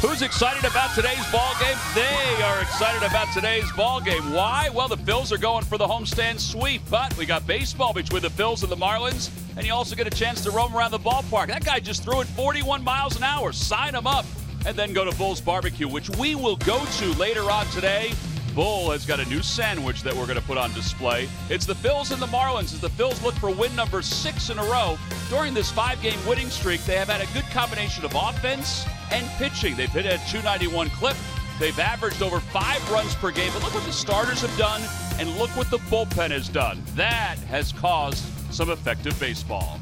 Who's excited about today's ball game? They are excited about today's ball game. Why? Well, the Phils are going for the homestand sweep, but we got baseball between the Phils and the Marlins, and you also get a chance to roam around the ballpark. That guy just threw it 41 miles an hour. Sign him up, and then go to Bull's Barbecue, which we will go to later on today. Bull has got a new sandwich that we're going to put on display. It's the Phils and the Marlins as the Phils look for win number 6 in a row. During this 5-game winning streak, they have had a good combination of offense and pitching. They've hit a .291 clip. They've averaged over 5 runs per game. But look what the starters have done, and look what the bullpen has done. That has caused some effective baseball.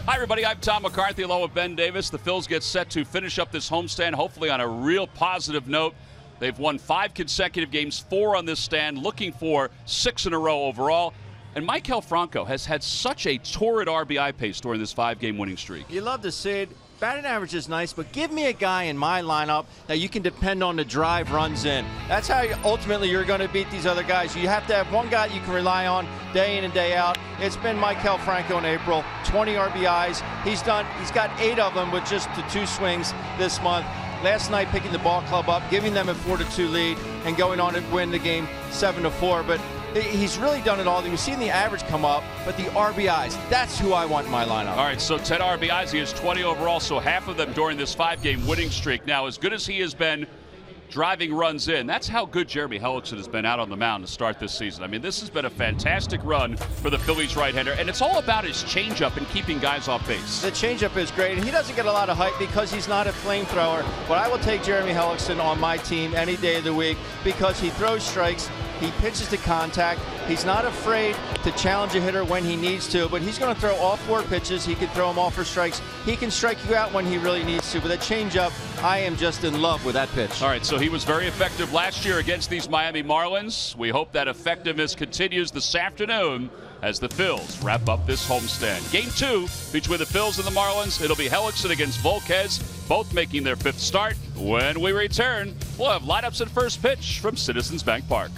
Hi, everybody. I'm Tom McCarthy along with Ben Davis. The Phils get set to finish up this homestand, hopefully on a real positive note. They've won 5 consecutive games, 4 on this stand, looking for 6 in a row overall. And Maikel Franco has had such a torrid RBI pace during this 5-game winning streak. You love to see it. Batting average is nice, but give me a guy in my lineup that you can depend on to drive runs in. That's how ultimately you're going to beat these other guys. You have to have one guy you can rely on day in and day out. It's been Maikel Franco in April, 20 RBIs. He's got 8 of them with just the 2 swings this month. Last night, picking the ball club up, giving them a 4-2 lead, and going on to win the game 7-4. But he's really done it all. We've seen the average come up, but the RBIs, that's who I want in my lineup. All right, so 10 RBIs. He has 20 overall, so half of them during this 5-game winning streak. Now, as good as he has been driving runs in, that's how good Jeremy Hellickson has been out on the mound to start this season. I mean, this has been a fantastic run for the Phillies right-hander, and it's all about his changeup and keeping guys off base. The changeup is great, and he doesn't get a lot of hype because he's not a flamethrower, but I will take Jeremy Hellickson on my team any day of the week because he throws strikes, he pitches to contact, he's not afraid to challenge a hitter when he needs to, but he's going to throw all 4 pitches. He can throw them all for strikes. He can strike you out when he really needs to, but that changeup, I am just in love with that pitch. All right, so he was very effective last year against these Miami Marlins. We hope that effectiveness continues this afternoon as the Phils wrap up this homestand. Game 2 between the Phils and the Marlins. It'll be Hellickson against Volquez, both making their 5th start. When we return, we'll have lineups at first pitch from Citizens Bank Park.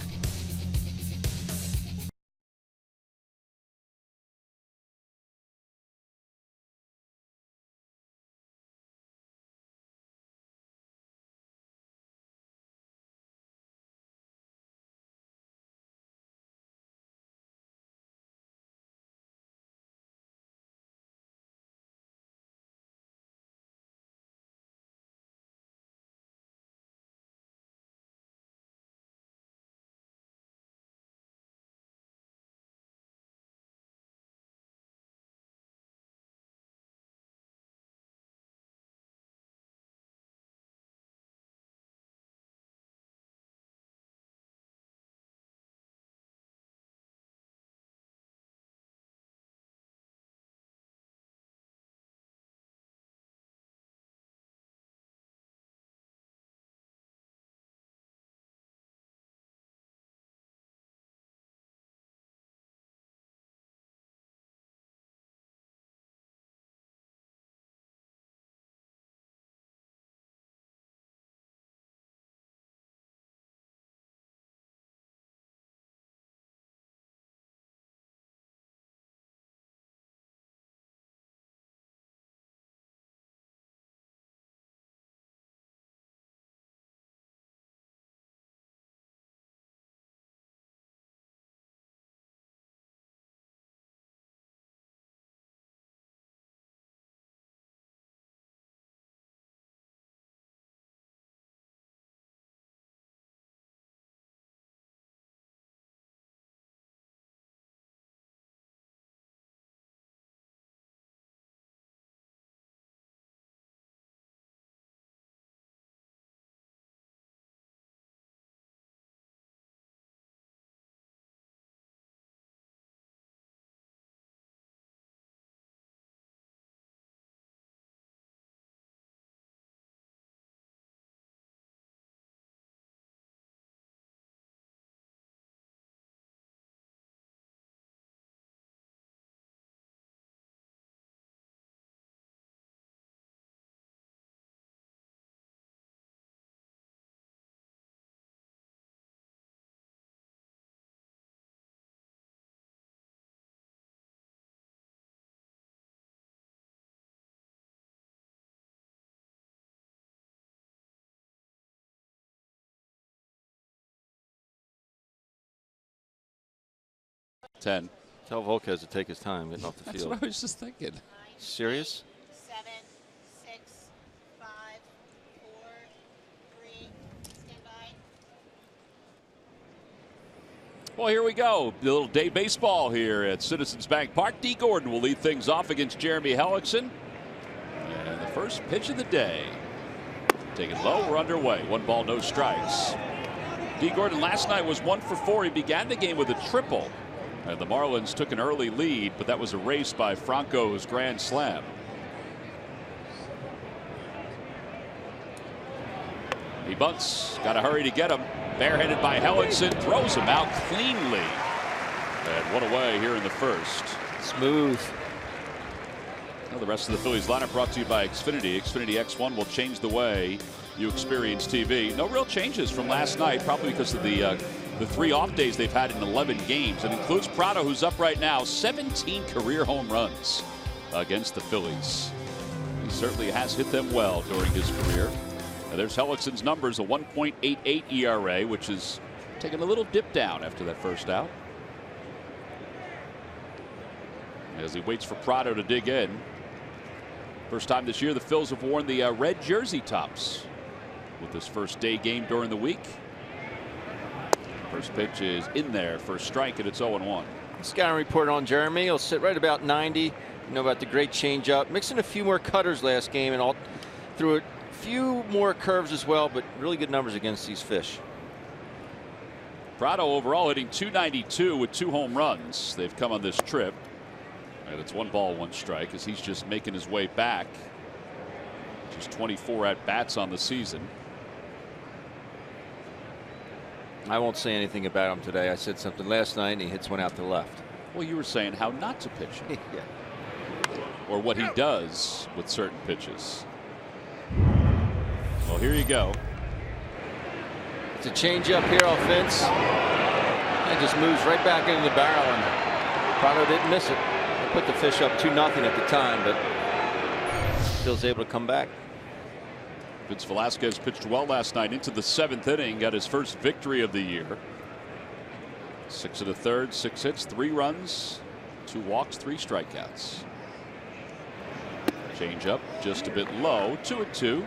10. Tell Volquez to take his time getting off the That's field. what I was just thinking. Serious? 7, 6, 5, 4, 3, stand by. Well, here we go. The little day baseball here at Citizens Bank Park. D. Gordon will lead things off against Jeremy Hellickson. And the first pitch of the day. Taken low, we're underway. 1 ball, no strikes. D. Gordon last night was 1 for 4. He began the game with a triple. And the Marlins took an early lead, but that was erased by Franco's grand slam. He bunts. Got to hurry to get him. Barehanded by Hellickson. Throws him out cleanly. And 1 away here in the first. Smooth. Well, the rest of the Phillies lineup brought to you by Xfinity. Xfinity X1 will change the way you experience TV. No real changes from last night, probably because of the 3 off days they've had in 11 games. It includes Prado, who's up right now, 17 career home runs against the Phillies. He certainly has hit them well during his career. And there's Hellickson's numbers, a 1.88 ERA, which is taking a little dip down after that first out. As he waits for Prado to dig in. First time this year the Phils have worn the red jersey tops with this first day game during the week. First pitch is in there for a strike, and it's 0-1. Scouting report on Jeremy. He'll sit right about 90. You know about the great changeup. Mixing a few more cutters last game and all threw a few more curves as well, but really good numbers against these fish. Prado overall hitting .292 with 2 home runs. They've come on this trip. And it's 1 ball, 1 strike as he's just making his way back. Just 24 at bats on the season. I won't say anything about him today. I said something last night and he hits one out to the left. Well, you were saying how not to pitch him. Yeah. Or what he does with certain pitches. Well, here you go. It's a changeup here off Vince. And just moves right back into the barrel, and Prado didn't miss it. They put the fish up 2-0 at the time, but still's able to come back. Vince Velasquez pitched well last night into the 7th inning, got his first victory of the year. 6 1/3, 6 hits, 3 runs, 2 walks, 3 strikeouts. Change up just a bit low, 2-2.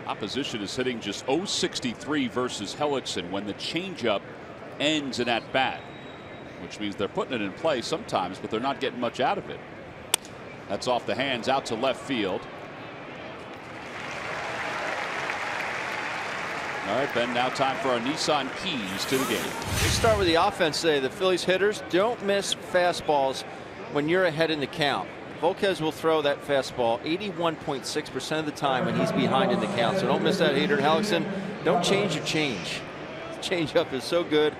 Opposition is hitting just .063 versus Hellickson when the changeup ends an at bat, which means they're putting it in play sometimes, but they're not getting much out of it. That's off the hands out to left field. All right, Ben, now time for our Nissan keys to the game. We start with the offense today. The Phillies hitters don't miss fastballs when you're ahead in the count. Volquez will throw that fastball 81.6% of the time when he's behind in the count. So don't miss that hitter. Hellickson, don't change your change. The changeup is so good,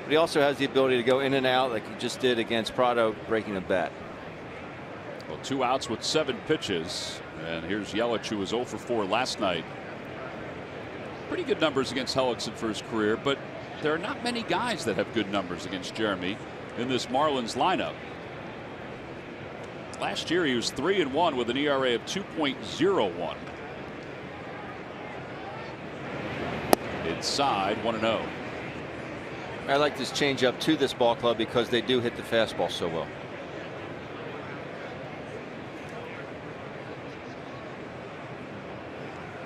but he also has the ability to go in and out like he just did against Prado, breaking a bat. Well, 2 outs with 7 pitches. And here's Yelich, who was 0 for 4 last night. Pretty good numbers against Hellickson for his career, but there are not many guys that have good numbers against Jeremy in this Marlins lineup. Last year he was 3-1 with an ERA of 2.01. Inside, 1-0. I like this changeup to this ball club because they do hit the fastball so well.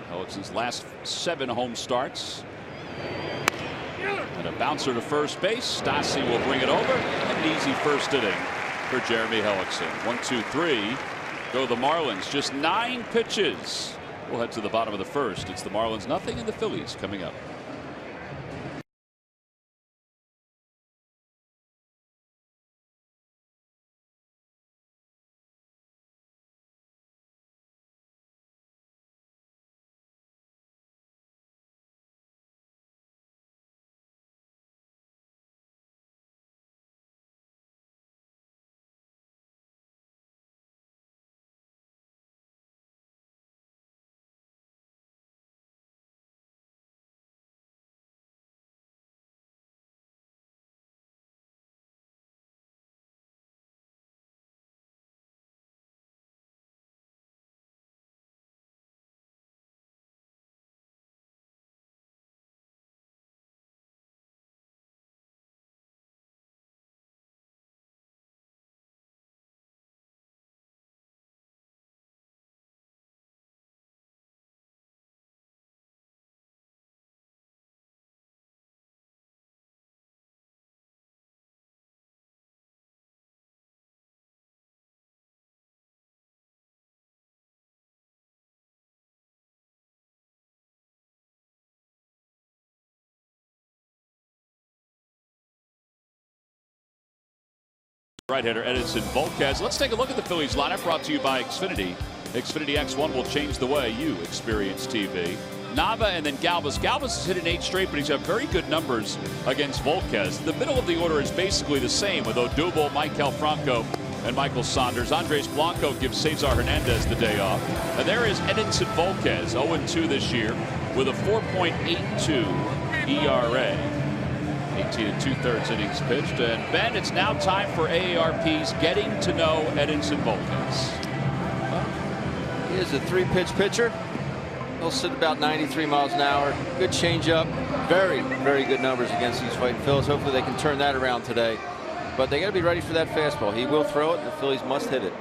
Hellickson's last 7 home starts. And a bouncer to first base. Stassi will bring it over. An easy first inning for Jeremy Hellickson. 1-2-3. Go the Marlins. Just 9 pitches. We'll head to the bottom of the first. It's the Marlins nothing and the Phillies coming up. Right-hander Edinson Volquez. Let's take a look at the Phillies lineup, brought to you by Xfinity. Xfinity X1 will change the way you experience TV. Nava and then Galvis. Galvis has hit an 8 straight, but he's got very good numbers against Volquez. The middle of the order is basically the same with Odubel, Maikel Franco, and Michael Saunders. Andres Blanco gives Cesar Hernandez the day off. And there is Edinson Volquez, 0-2 this year, with a 4.82 ERA. 18 2/3 innings pitched. And Ben, it's now time for AARP's Getting to Know Edinson Volquez. He is a 3-pitch pitcher. He'll sit about 93 miles an hour. Good changeup. Very, very good numbers against these fighting Phillies. Hopefully they can turn that around today. But they got to be ready for that fastball. He will throw it, and the Phillies must hit it.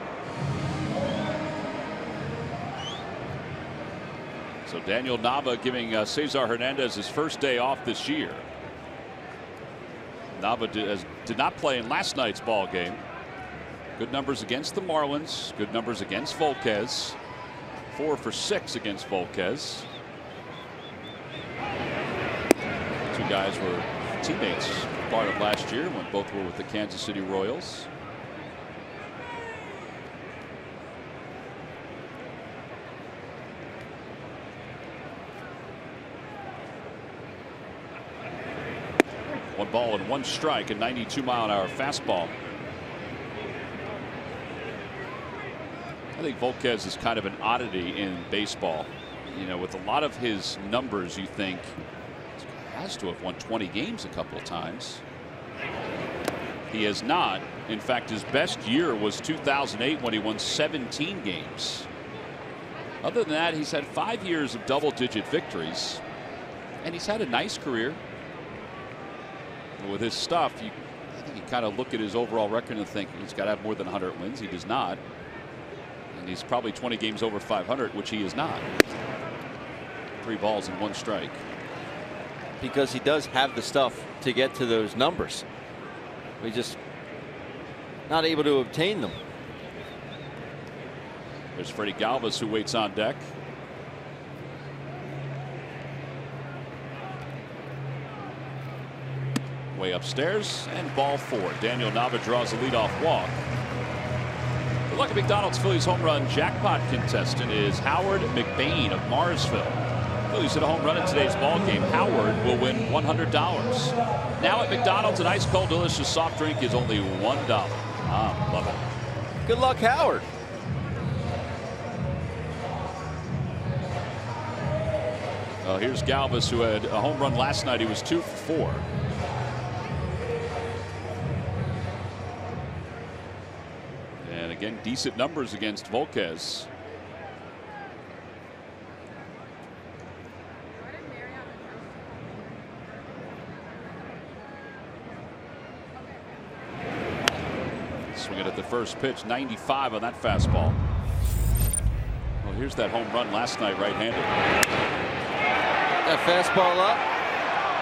So Daniel Nava giving Cesar Hernandez his first day off this year. Nava did not play in last night's ball game. Good numbers against the Marlins. Good numbers against Volquez. 4 for 6 against Volquez. Two guys were teammates part of last year when both were with the Kansas City Royals. One ball and 1 strike, a 92-mile-an-hour fastball. I think Volquez is kind of an oddity in baseball. You know, with a lot of his numbers, you think he has to have won 20 games a couple of times. He has not. In fact, his best year was 2008 when he won 17 games. Other than that, he's had 5 years of double-digit victories, and he's had a nice career. With his stuff, I think you kind of look at his overall record and think he's got to have more than 100 wins. He does not. And he's probably 20 games over 500, which he is not. 3 balls and 1 strike. Because he does have the stuff to get to those numbers. We're just not able to obtain them. There's Freddie Galvis, who waits on deck. Way upstairs, and ball 4. Daniel Nava draws a leadoff walk. The Lucky McDonald's Phillies home run jackpot contestant is Howard McBain of Marsville. Phillies hit a home run in today's ball game. Howard will win $100. Now at McDonald's, an ice cold delicious soft drink is only $1. Ah, love it. Good luck, Howard. Well, here's Galvis, who had a home run last night. He was 2 for 4. And again, decent numbers against Volquez. Swinging at the first pitch, 95 on that fastball. Well, here's that home run last night, right-handed. That fastball up,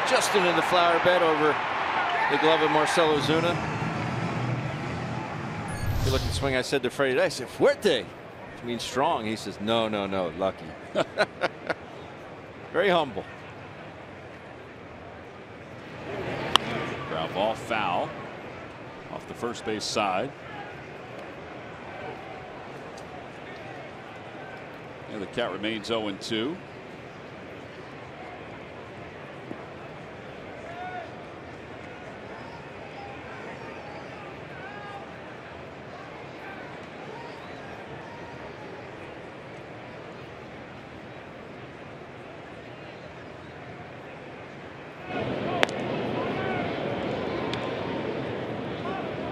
just into the flower bed over the glove of Marcell Ozuna. Good looking swing. I said to Freddie today, I said, fuerte, which means strong. He says, no, no, no, lucky. Very humble. Ground ball foul off the first base side. And the count remains 0-2.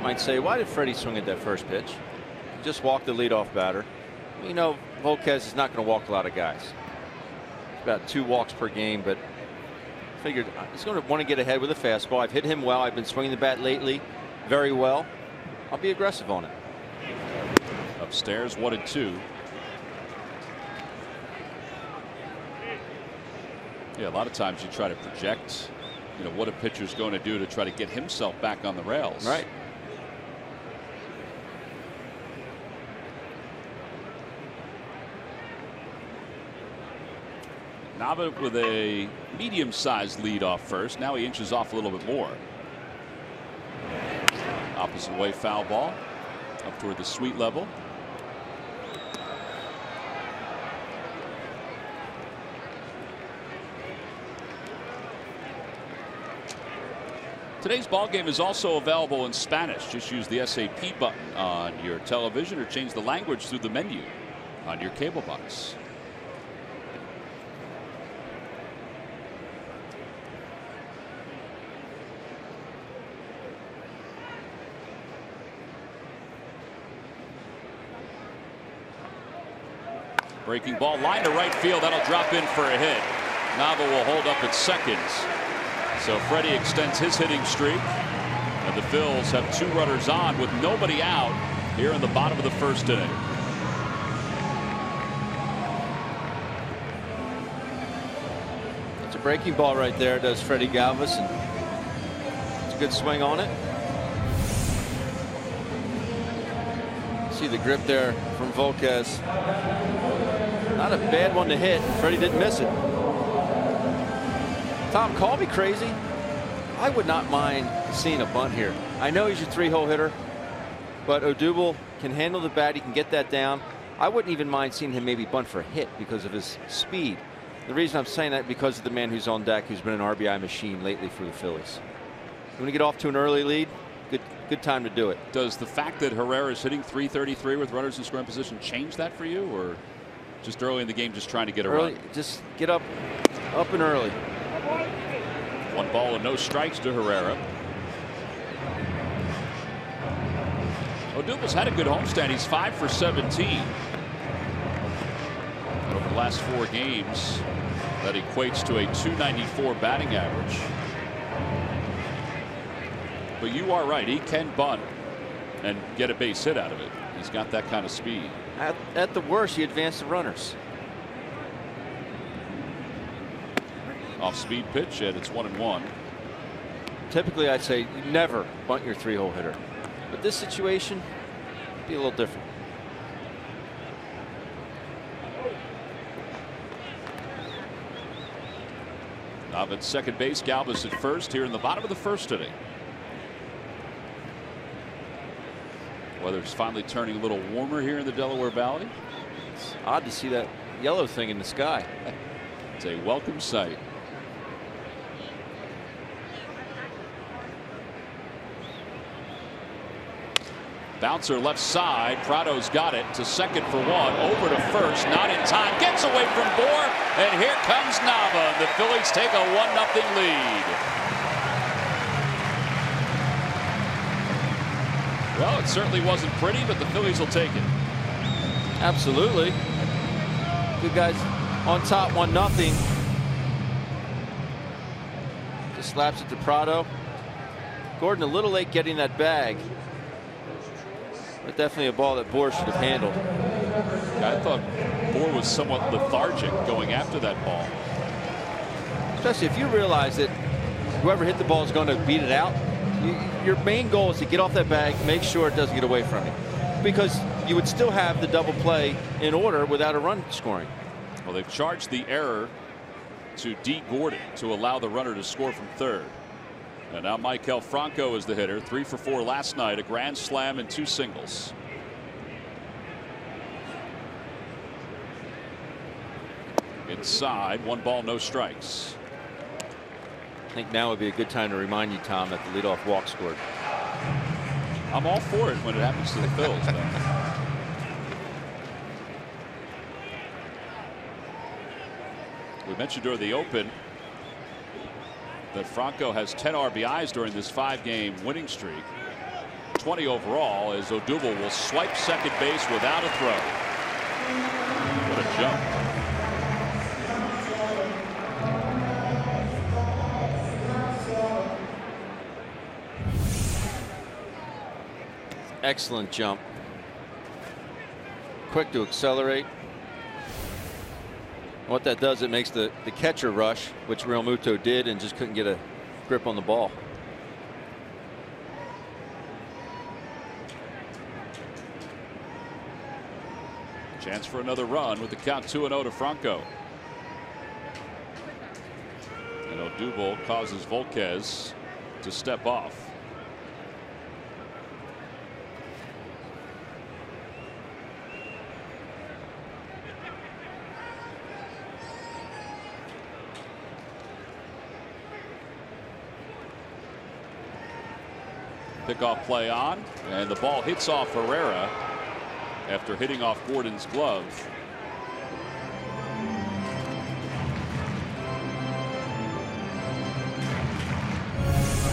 Might say, why did Freddie swing at that first pitch? He just walked the leadoff batter. You know, Volquez is not going to walk a lot of guys. It's about 2 walks per game, but figured he's going to want to get ahead with a fastball. I've hit him well. I've been swinging the bat lately very well. I'll be aggressive on it. Upstairs, 1-2. Yeah, a lot of times you try to project, you know, what a pitcher's going to do to try to get himself back on the rails. Right. Nava with a medium-sized lead off first. Now he inches off a little bit more. Opposite way foul ball. Up toward the sweet level. Today's ball game is also available in Spanish. Just use the SAP button on your television or change the language through the menu on your cable box. Breaking ball, line to right field. That'll drop in for a hit. Nava will hold up at second. So Freddie extends his hitting streak. And the Phils have 2 runners on with nobody out here in the bottom of the first inning. It's a breaking ball right there, does Freddie Galvis. And it's a good swing on it. See the grip there from Volquez. Not a bad one to hit. Freddie didn't miss it. Tom, call me crazy. I would not mind seeing a bunt here. I know he's your 3-hole hitter, but Odubel can handle the bat. He can get that down. I wouldn't even mind seeing him maybe bunt for a hit because of his speed. The reason I'm saying that because of the man who's on deck, who's been an RBI machine lately for the Phillies. When you get off to an early lead, good time to do it. Does the fact that Herrera is hitting .333 with runners in scoring position change that for you, or just early in the game, just trying to get a run? Just get up and early. 1 ball and no strikes to Herrera. Odubel's had a good homestand. He's 5 for 17. And over the last 4 games, that equates to a .294 batting average. But you are right. He can bunt and get a base hit out of it. He's got that kind of speed. At the worst, he advanced the runners. Off speed pitch, and it's 1-1. Typically, I'd say you never bunt your 3-hole hitter. But this situation, be a little different. Now at second base, Galvis at first here in the bottom of the first inning. Weather's finally turning a little warmer here in the Delaware Valley. It's odd to see that yellow thing in the sky. It's a welcome sight. Bouncer left side. Prado's got it to second for 1. Over to first. Not in time. Gets away from Bohr. And here comes Nava. The Phillies take a 1-0 lead. Well, it certainly wasn't pretty, but the Phillies will take it. Absolutely. Good guys on top, 1-0. Just slaps it to Prado. Gordon a little late getting that bag. But definitely a ball that Bohr should have handled. Yeah, I thought Bohr was somewhat lethargic going after that ball. Especially if you realize that whoever hit the ball is going to beat it out. Your main goal is to get off that bag, make sure it doesn't get away from you. Because you would still have the double play in order without a run scoring. Well, they've charged the error to D. Gordon to allow the runner to score from third. And now Maikel Franco is the hitter. 3 for 4 last night, a grand slam and 2 singles. Inside, 1 ball, no strikes. I think now would be a good time to remind you, Tom, that the leadoff walk scored. I'm all for it when it happens to the Phils. We mentioned during the open that Franco has 10 RBIs during this 5-game winning streak. 20 overall, as Odubel will swipe second base without a throw. What a jump. Excellent jump. Quick to accelerate. What that does, it makes the catcher rush, which Real Muto did and just couldn't get a grip on the ball. Chance for another run with the count 2-0 to Franco. And Odubel causes Volquez to step off. Pickoff play on, and the ball hits off Herrera after hitting off Gordon's glove.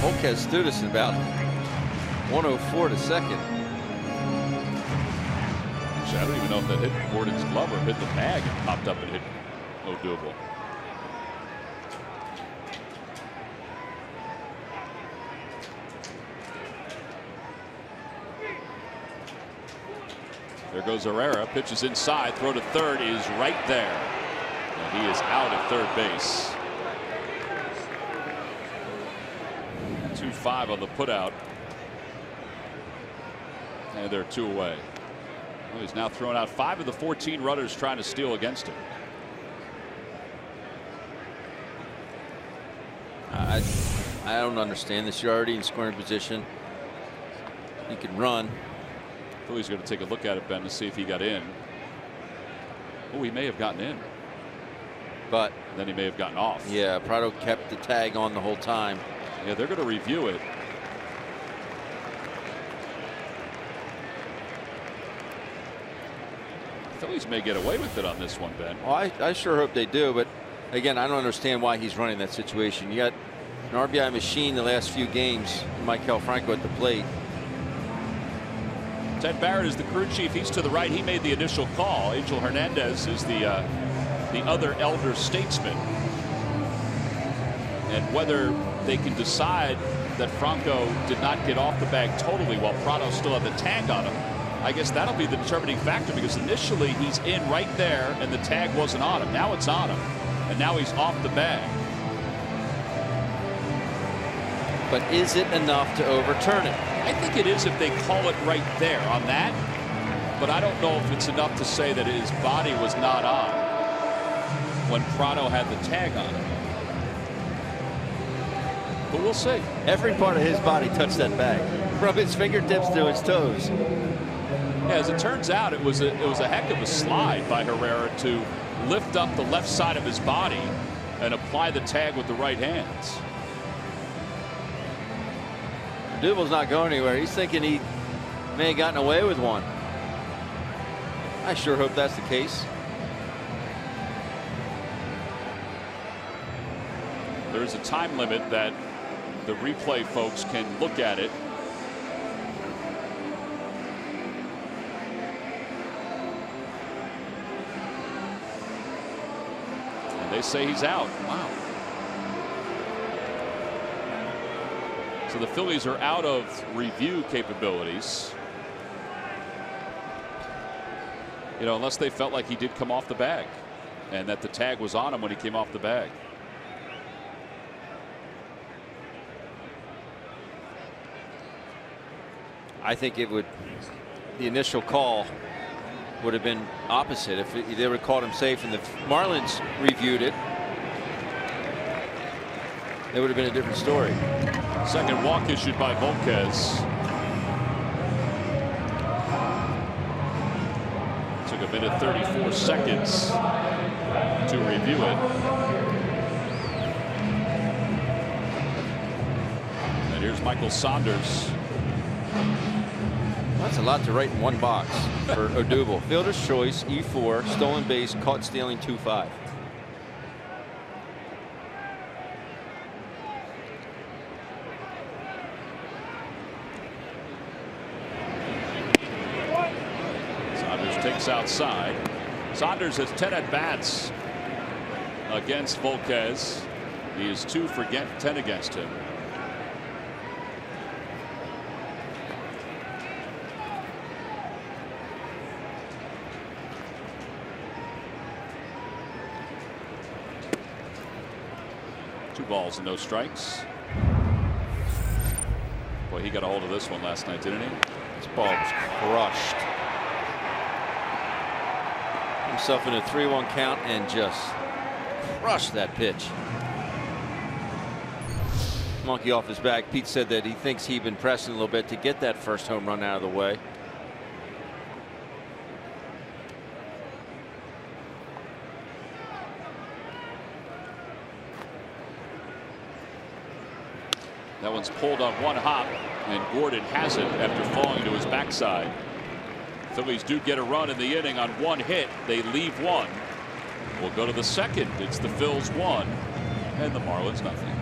Volquez threw this about 104 to second. Actually, I don't even know if that hit Gordon's glove or hit the bag and popped up and hit Odubel. There goes Herrera, pitches inside, throw to third is right there. And he is out at third base. 2-5 on the putout. And they're 2 away. Well, he's now thrown out 5 of the 14 runners trying to steal against him. I don't understand this. You're already in scoring position. You can run. Philly's going to take a look at it, Ben, to see if he got in. Oh, he may have gotten in. But then he may have gotten off. Yeah, Prado kept the tag on the whole time. Yeah, they're going to review it. Phillies may get away with it on this one, Ben. Well, I sure hope they do, but again, I don't understand why he's running that situation. You got an RBI machine the last few games. Maikel Franco at the plate. Ted Barrett is the crew chief. He's to the right. He made the initial call. Angel Hernandez is the other elder statesman. And whether they can decide that Franco did not get off the bag totally while Prado still had the tag on him, I guess that'll be the determining factor, because initially he's in right there and the tag wasn't on him. Now it's on him, and now he's off the bag. But is it enough to overturn it? I think it is if they call it right there on that, but I don't know if it's enough to say that his body was not on when Prado had the tag on him. But we'll see. Every part of his body touched that bag, from his fingertips to his toes. Yeah, as it turns out, it was a heck of a slide by Herrera to lift up the left side of his body and apply the tag with the right hands. Dubel's not going anywhere. He's thinking he may have gotten away with one. I sure hope that's the case. There's a time limit that the replay folks can look at it. And they say he's out. Wow. So the Phillies are out of review capabilities. You know, unless they felt like he did come off the bag and that the tag was on him when he came off the bag. I think it would, the initial call would have been opposite if they would have called him safe and the Marlins reviewed it. It would have been a different story. Second walk issued by Volquez. Took a minute 34 seconds to review it. And here's Michael Saunders. That's a lot to write in one box for Odubel. Fielder's choice, E4, stolen base, caught stealing, 2-5. Saunders takes outside. Saunders has 10 at bats against Volquez. He is 2 for 10 against him. Balls and no strikes. Boy, he got a hold of this one last night, didn't he? This ball was crushed. Himself in a 3-1 count and just crushed that pitch. Monkey off his back. Pete said that he thinks he'd been pressing a little bit to get that first home run out of the way. That one's pulled on one hop, and Gordon has it after falling to his backside. Phillies do get a run in the inning on one hit. They leave one. We'll go to the second. It's the Phils 1 and the Marlins nothing.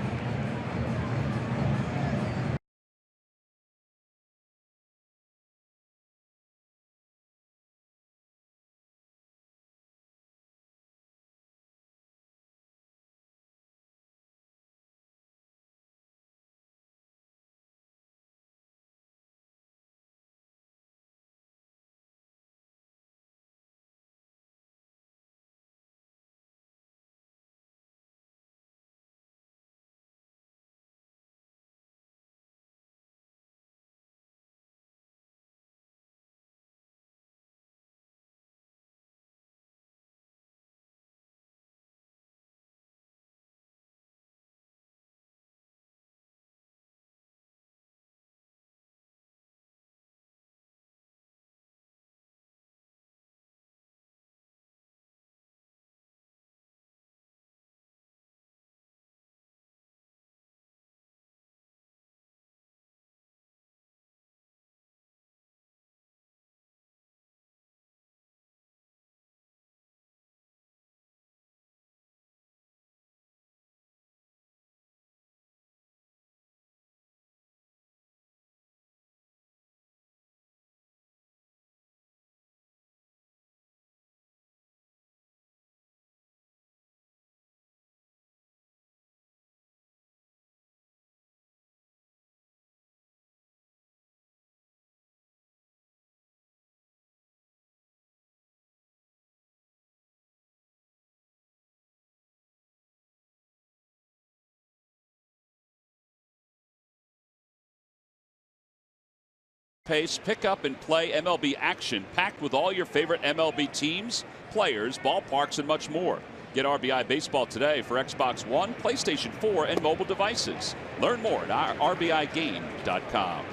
Pace, pick up and play MLB action packed with all your favorite MLB teams, players, ballparks, and much more. Get RBI Baseball today for Xbox One, PlayStation 4, and mobile devices. Learn more at rbigame.com.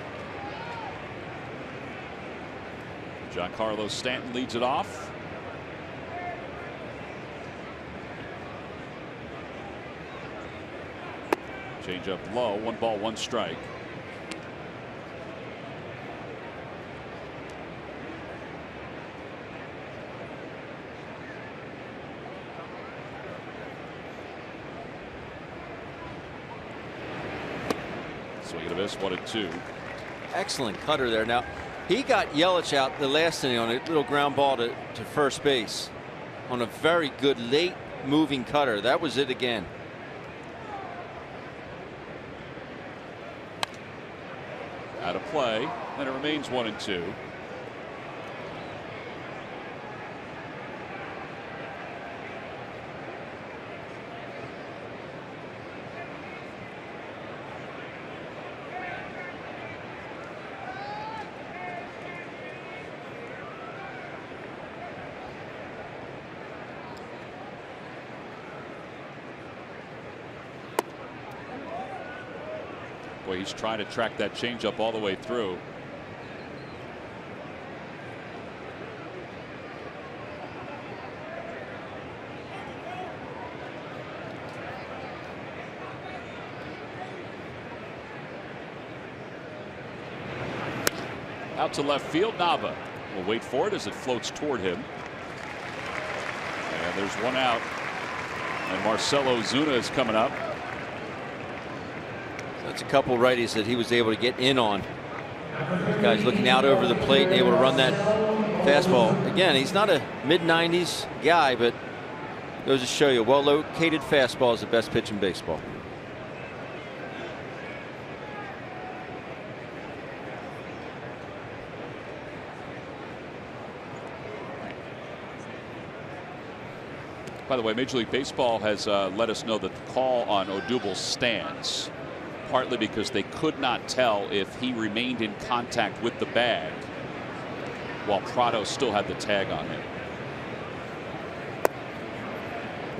Giancarlo Stanton leads it off. Change up low, 1 ball, 1 strike. Swing and a miss, 1-2. Excellent cutter there. Now, he got Yelich out the last inning on a little ground ball to first base on a very good late moving cutter. That was it again. Out of play, and it remains 1-2. Boy, he's trying to track that changeup all the way through. Out to left field, Nava will wait for it as it floats toward him. And there's one out. And Marcell Ozuna is coming up. That's a couple righties that he was able to get in on. This guy's looking out over the plate and able to run that fastball. Again, he's not a mid-90s guy, but goes to show you, well-located fastball is the best pitch in baseball. By the way, Major League Baseball has let us know that the call on Odubel stands, partly because they could not tell if he remained in contact with the bag while Prado still had the tag on him.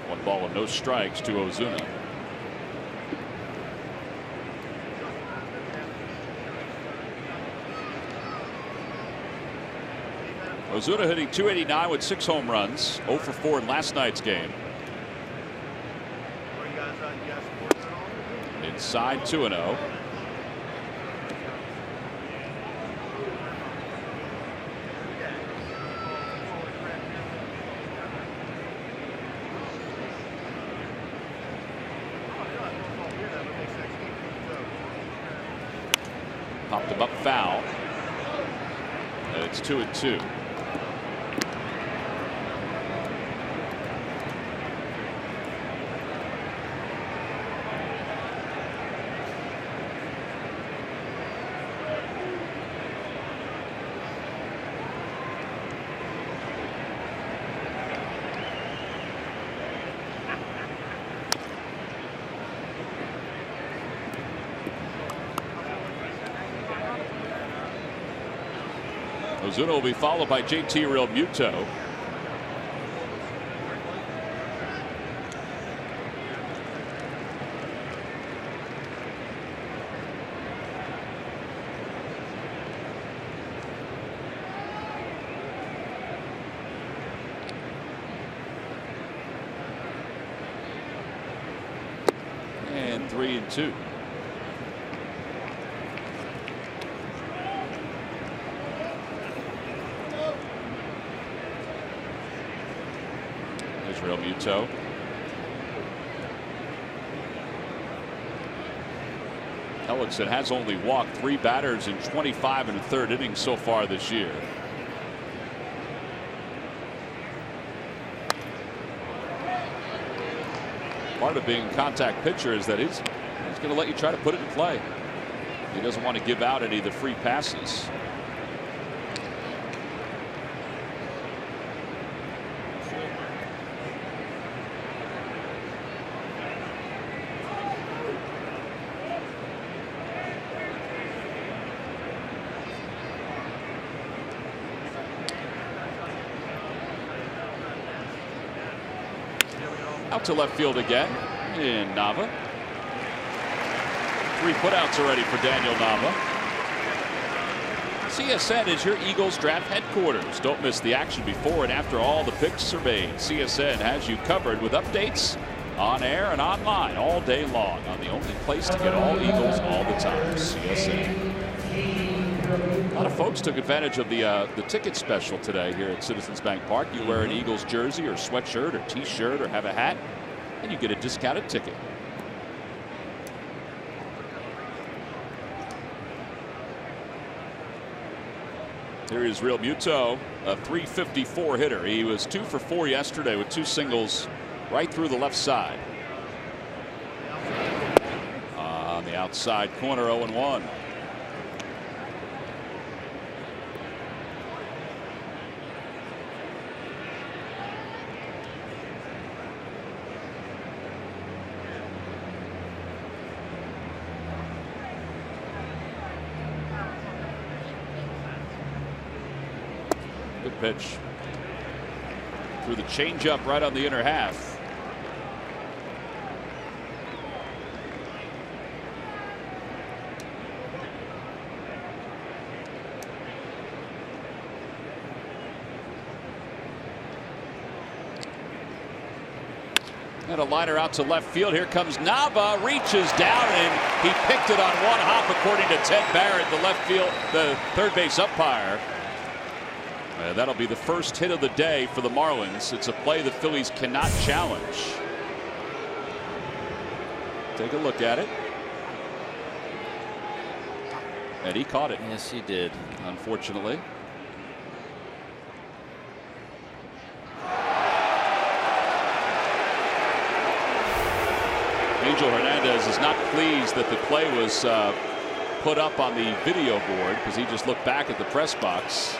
1 ball and no strikes to Ozuna. Ozuna hitting .289 with 6 home runs, 0 for 4 in last night's game. Inside 2-0. Popped him up foul. And it's 2-2. Ozuna will be followed by JT Realmuto. And 3-2. Realmuto. Hellickson has only walked 3 batters in 25 and a third innings so far this year. Part of being a contact pitcher is that he's going to let you try to put it in play. He doesn't want to give out any of the free passes. Out to left field again in Nava. 3 putouts already for Daniel Nava. CSN is your Eagles draft headquarters. Don't miss the action before and after all the picks are made. CSN has you covered with updates on air and online all day long on the only place to get all Eagles all the time. CSN. A lot of folks took advantage of the ticket special today here at Citizens Bank Park. You wear an Eagles jersey or sweatshirt or t-shirt or have a hat, and you get a discounted ticket. Here is Realmuto, a .354 hitter. He was 2 for 4 yesterday with 2 singles right through the left side. On the outside corner, 0-1. Good pitch. Through the changeup right on the inner half. And a liner out to left field. Here comes Nava, reaches down, and he picked it on one hop, according to Ted Barrett, the third base umpire. That'll be the first hit of the day for the Marlins. It's a play the Phillies cannot challenge. Take a look at it. And he caught it. Yes, he did. Unfortunately. Angel Hernandez is not pleased that the play was put up on the video board because he just looked back at the press box.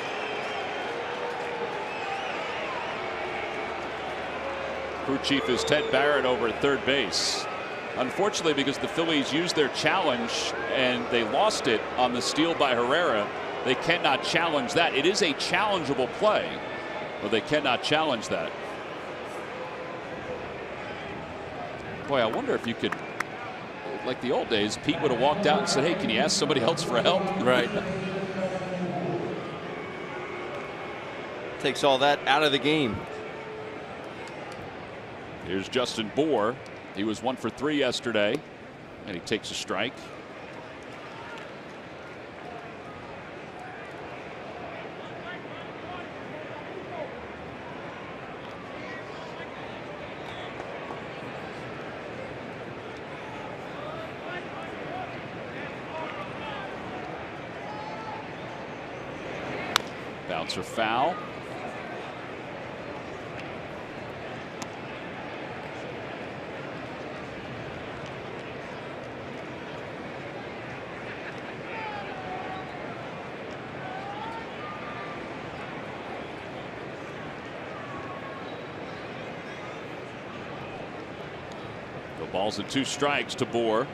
Crew chief is Ted Barrett over at third base. Unfortunately, because the Phillies used their challenge and they lost it on the steal by Herrera, they cannot challenge that. It is a challengeable play, but they cannot challenge that. Boy, I wonder if you could, like the old days, Pete would have walked out and said, hey, can you ask somebody else for help? Right. Takes all that out of the game. Here's Justin Bour. He was 1 for 3 yesterday, and he takes a strike. Bouncer foul. The ball's at 2 strikes to Bohr.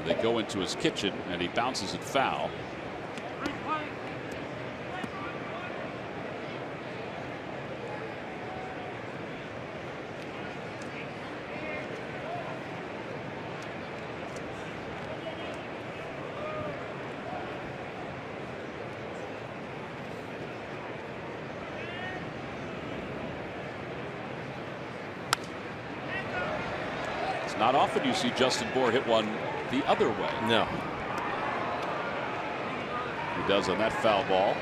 They go into his kitchen and he bounces it foul. It's not often you see Justin Bohr hit one the other way. No. He does on that foul ball.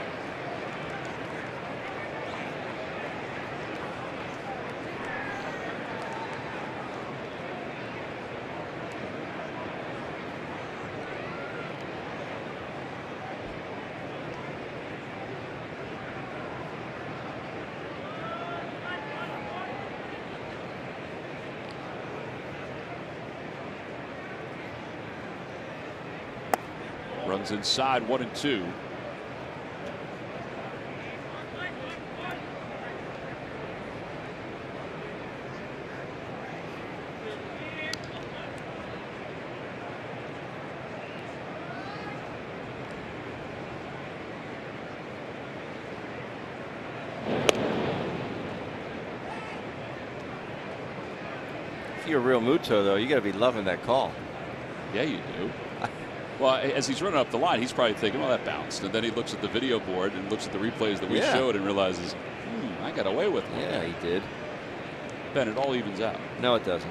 Runs inside 1-2. If you're a real Muto, though, you got to be loving that call. Yeah, you do. Well, as he's running up the line, he's probably thinking, well, that bounced. And then he looks at the video board and looks at the replays that we showed and realizes, I got away with one. Yeah, he did. Ben, it all evens out. No, it doesn't.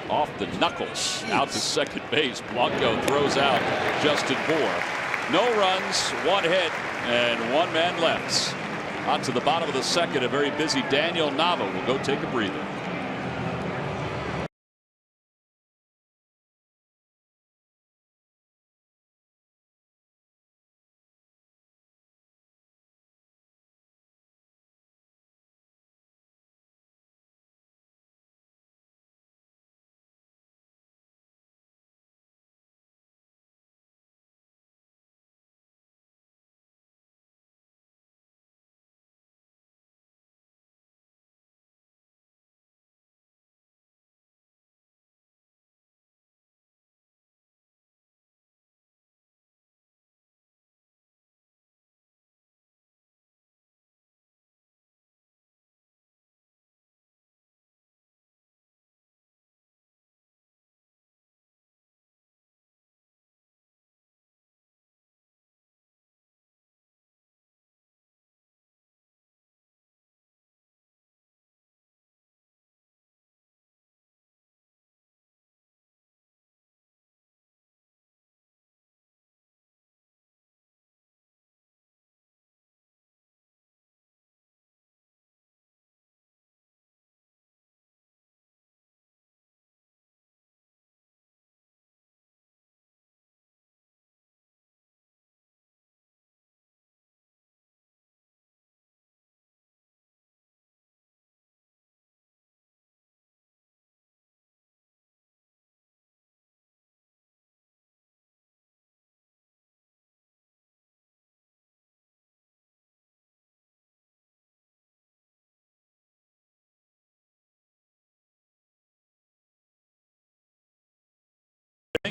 Off the knuckles. Jeez. Out to second base. Blanco throws out Justin Bohr. No runs, 1 hit, and 1 man left. On to the bottom of the second, a very busy Daniel Nava will go take a breather.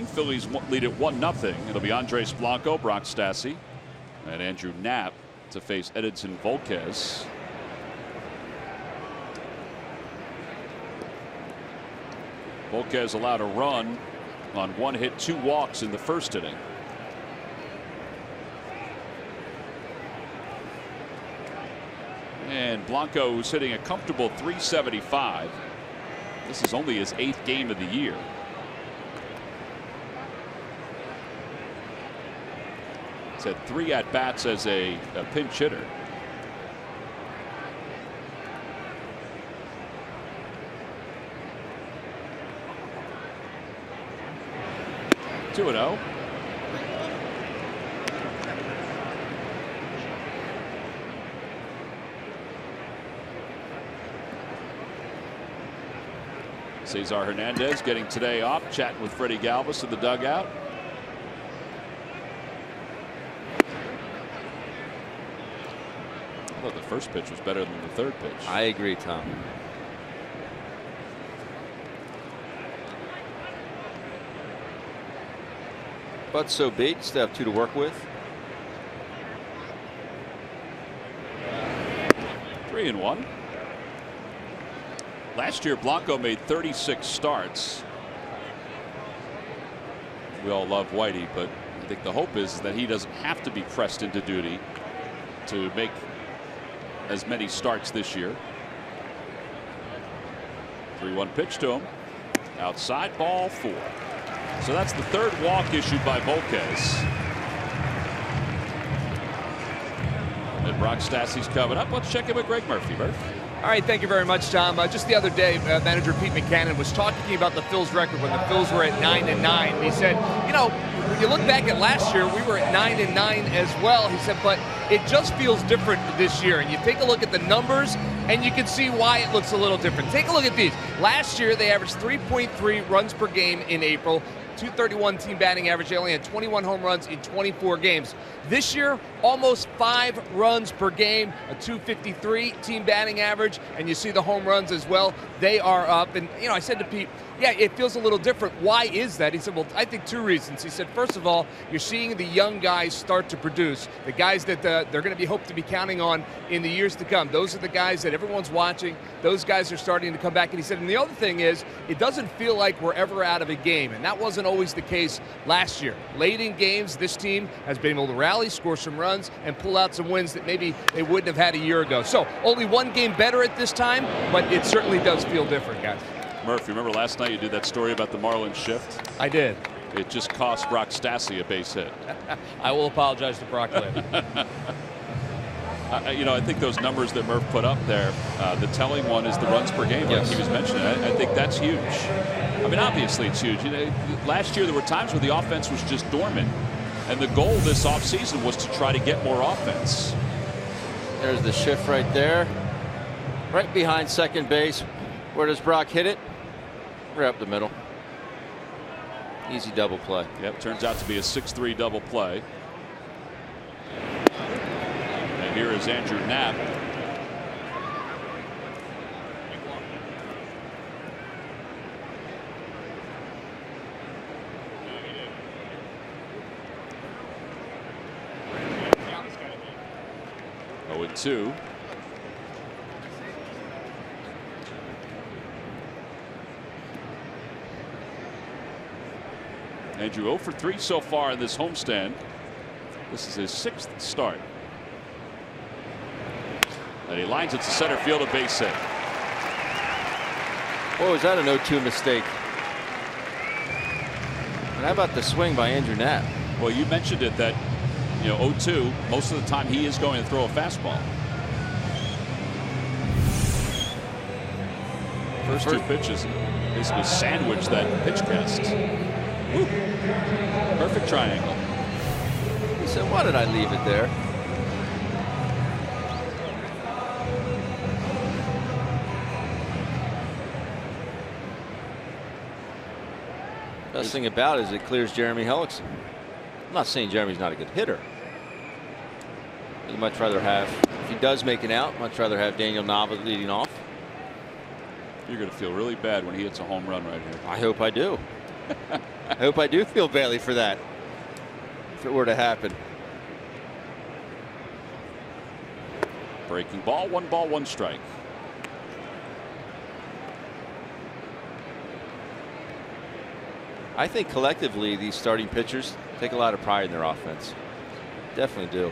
Phillies lead at 1-0. It'll be Andres Blanco, Brock Stassi, and Andrew Knapp to face Edinson Volquez. Volquez allowed a run on 1 hit, 2 walks in the first inning. And Blanco is hitting a comfortable .375. This is only his 8th game of the year. He's had 3 at-bats as a pinch hitter. 2-0. Cesar Hernandez getting today off, chatting with Freddie Galvis in the dugout. I thought the first pitch was better than the third pitch. I agree, Tom. But so be it. Still have 2 to work with. 3-1. Last year, Blanco made 36 starts. We all love Whitey, but I think the hope is that he doesn't have to be pressed into duty to make as many starts this year. 3-1 pitch to him. Outside, ball 4. So that's the 3rd walk issued by Volquez. And Brock Stassi's coming up. Let's check in with Greg Murphy. Murph. All right, thank you very much, Tom. Just the other day, manager Pete Mackanin was talking about the Phils record when the Phils were at 9-9. He said, you know, when you look back at last year, we were at 9-9 as well. He said, but it just feels different this year. And you take a look at the numbers, and you can see why it looks a little different. Take a look at these. Last year, they averaged 3.3 runs per game in April. 231 team batting average. They only had 21 home runs in 24 games. This year, almost 5 runs per game, a 253 team batting average, and you see the home runs as well. They are up. And, you know, I said to Pete, yeah, it feels a little different. Why is that? He said, well, I think 2 reasons. He said, first of all, you're seeing the young guys start to produce, the guys that they're going to be hoped to be counting on in the years to come. Those are the guys that everyone's watching. Those guys are starting to come back. And he said, and the other thing is, it doesn't feel like we're ever out of a game. And that wasn't always the case last year. Late in games, this team has been able to rally, score some runs, and pull out some wins that maybe they wouldn't have had a year ago. So only 1 game better at this time, but it certainly does feel different, guys. Murph, remember last night you did that story about the Marlins shift? I did. It just cost Brock Stassi a base hit. I will apologize to Brock later. You know, I think those numbers that Murph put up there, the telling one is the runs per game, like he was mentioning. I think that's huge. I mean, obviously it's huge. You know, last year there were times where the offense was just dormant, and the goal this offseason was to try to get more offense. There's the shift right there. Right behind second base. Where does Brock hit it? Right up the middle. Easy double play. Yep, turns out to be a 6-3 double play. And here is Andrew Knapp. Oh, and 2. Andrew 0 for 3 so far in this homestand. This is his 6th start. And he lines it to center field, a base hit. Boy, was that an 0-2 mistake. And how about the swing by Andrew Knapp? Well, you mentioned it that, you know, 0-2, most of the time he is going to throw a fastball. First 2 pitches basically sandwich that pitch cast. Woo. Perfect triangle. He said, why did I leave it there? Best thing about it is it clears Jeremy Hellickson. I'm not saying Jeremy's not a good hitter. You'd much rather have, if he does make an out, much rather have Daniel Nava leading off. You're going to feel really bad when he hits a home run right here. I hope I do. I hope I do feel badly for that, if it were to happen. Breaking ball, 1 strike. I think collectively these starting pitchers take a lot of pride in their offense. Definitely do.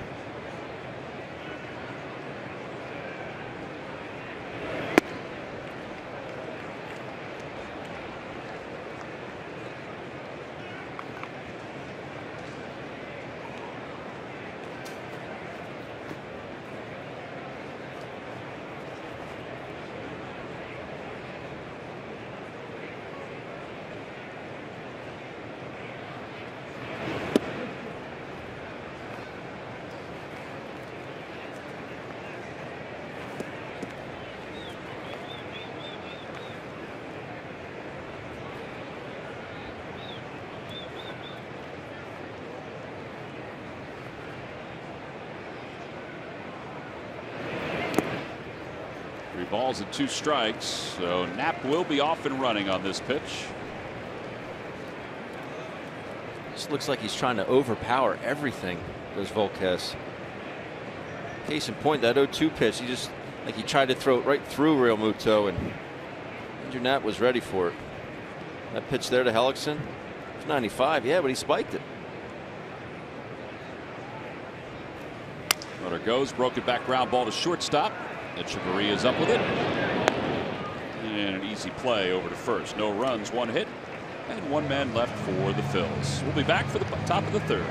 3 balls and 2 strikes. So Knapp will be off and running on this pitch. This looks like he's trying to overpower everything, does Volquez. Case in point, that 0-2 pitch, he tried to throw it right through Real Muto, and Andrew Knapp was ready for it. That pitch there to Hellickson, it's 95, yeah, but he spiked it. Runner goes, broken back ground ball to shortstop. Echeverria is up with it. And an easy play over to first. No runs, 1 hit, and 1 man left for the Phils. We'll be back for the top of the 3rd.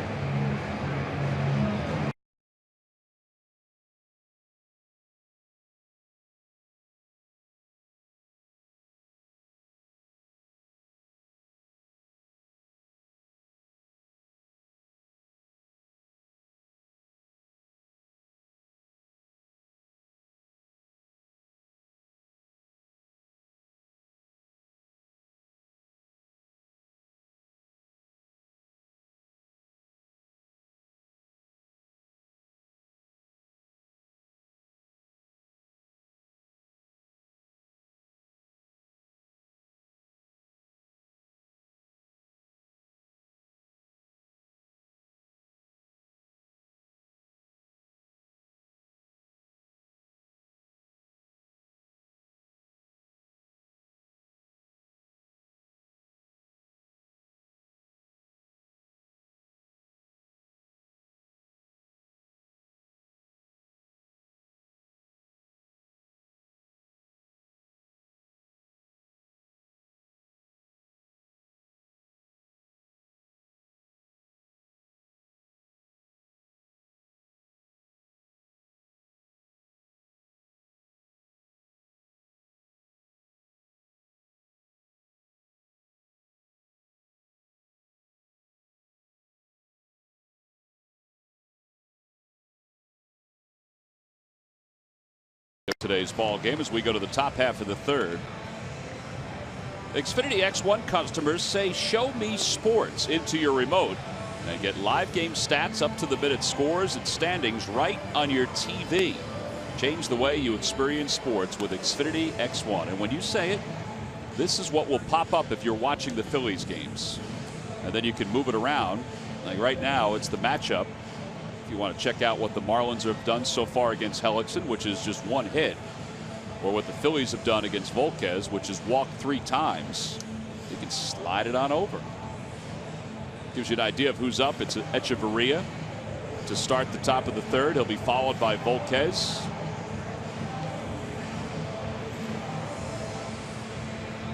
Today's ball game as we go to the top half of the 3rd. Xfinity X1 customers say show me sports into your remote and get live game stats up to the minute scores and standings right on your TV. Change the way you experience sports with Xfinity X1. And when you say it, this is what will pop up if you're watching the Phillies games. And then you can move it around. Like right now, it's the matchup. If you want to check out what the Marlins have done so far against Hellickson, which is just 1 hit, or what the Phillies have done against Volquez, which is walked 3 times, you can slide it on over. Gives you an idea of who's up. It's Echeverria to start the top of the 3rd. He'll be followed by Volquez.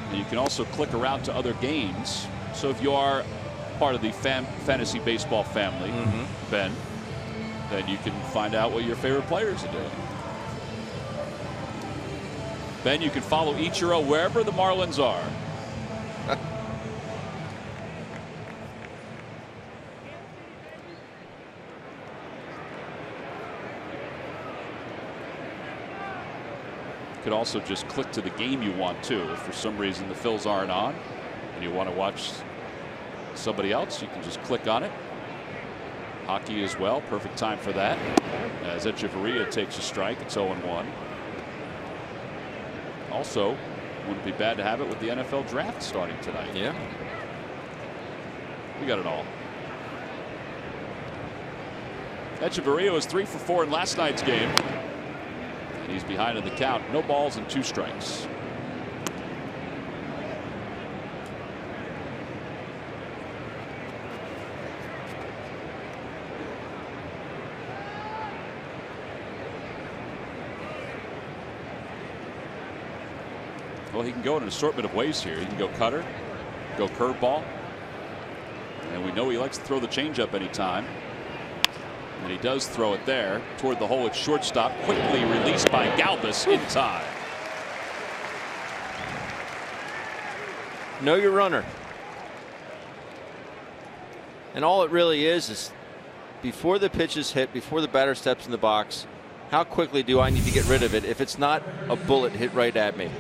And you can also click around to other games. So if you are part of the fantasy baseball family, Ben, then you can find out what your favorite players are doing. Ben, you can follow Ichiro wherever the Marlins are. You could also just click to the game you want to. If for some reason the Phils aren't on and you want to watch somebody else, you can just click on it. Hockey as well, perfect time for that. As Echeverria takes a strike, it's 0-1. Also, wouldn't be bad to have it with the NFL draft starting tonight. Yeah. We got it all. Echeverria was 3 for 4 in last night's game. And he's behind in the count. No balls and 2 strikes. Well, he can go in an assortment of ways here. He can go cutter, go curveball, and we know he likes to throw the changeup anytime. And he does throw it there toward the hole at shortstop. Quickly released by Galvis in time. Know your runner. And all it really is before the pitch is hit, before the batter steps in the box, how quickly do I need to get rid of it if it's not a bullet hit right at me?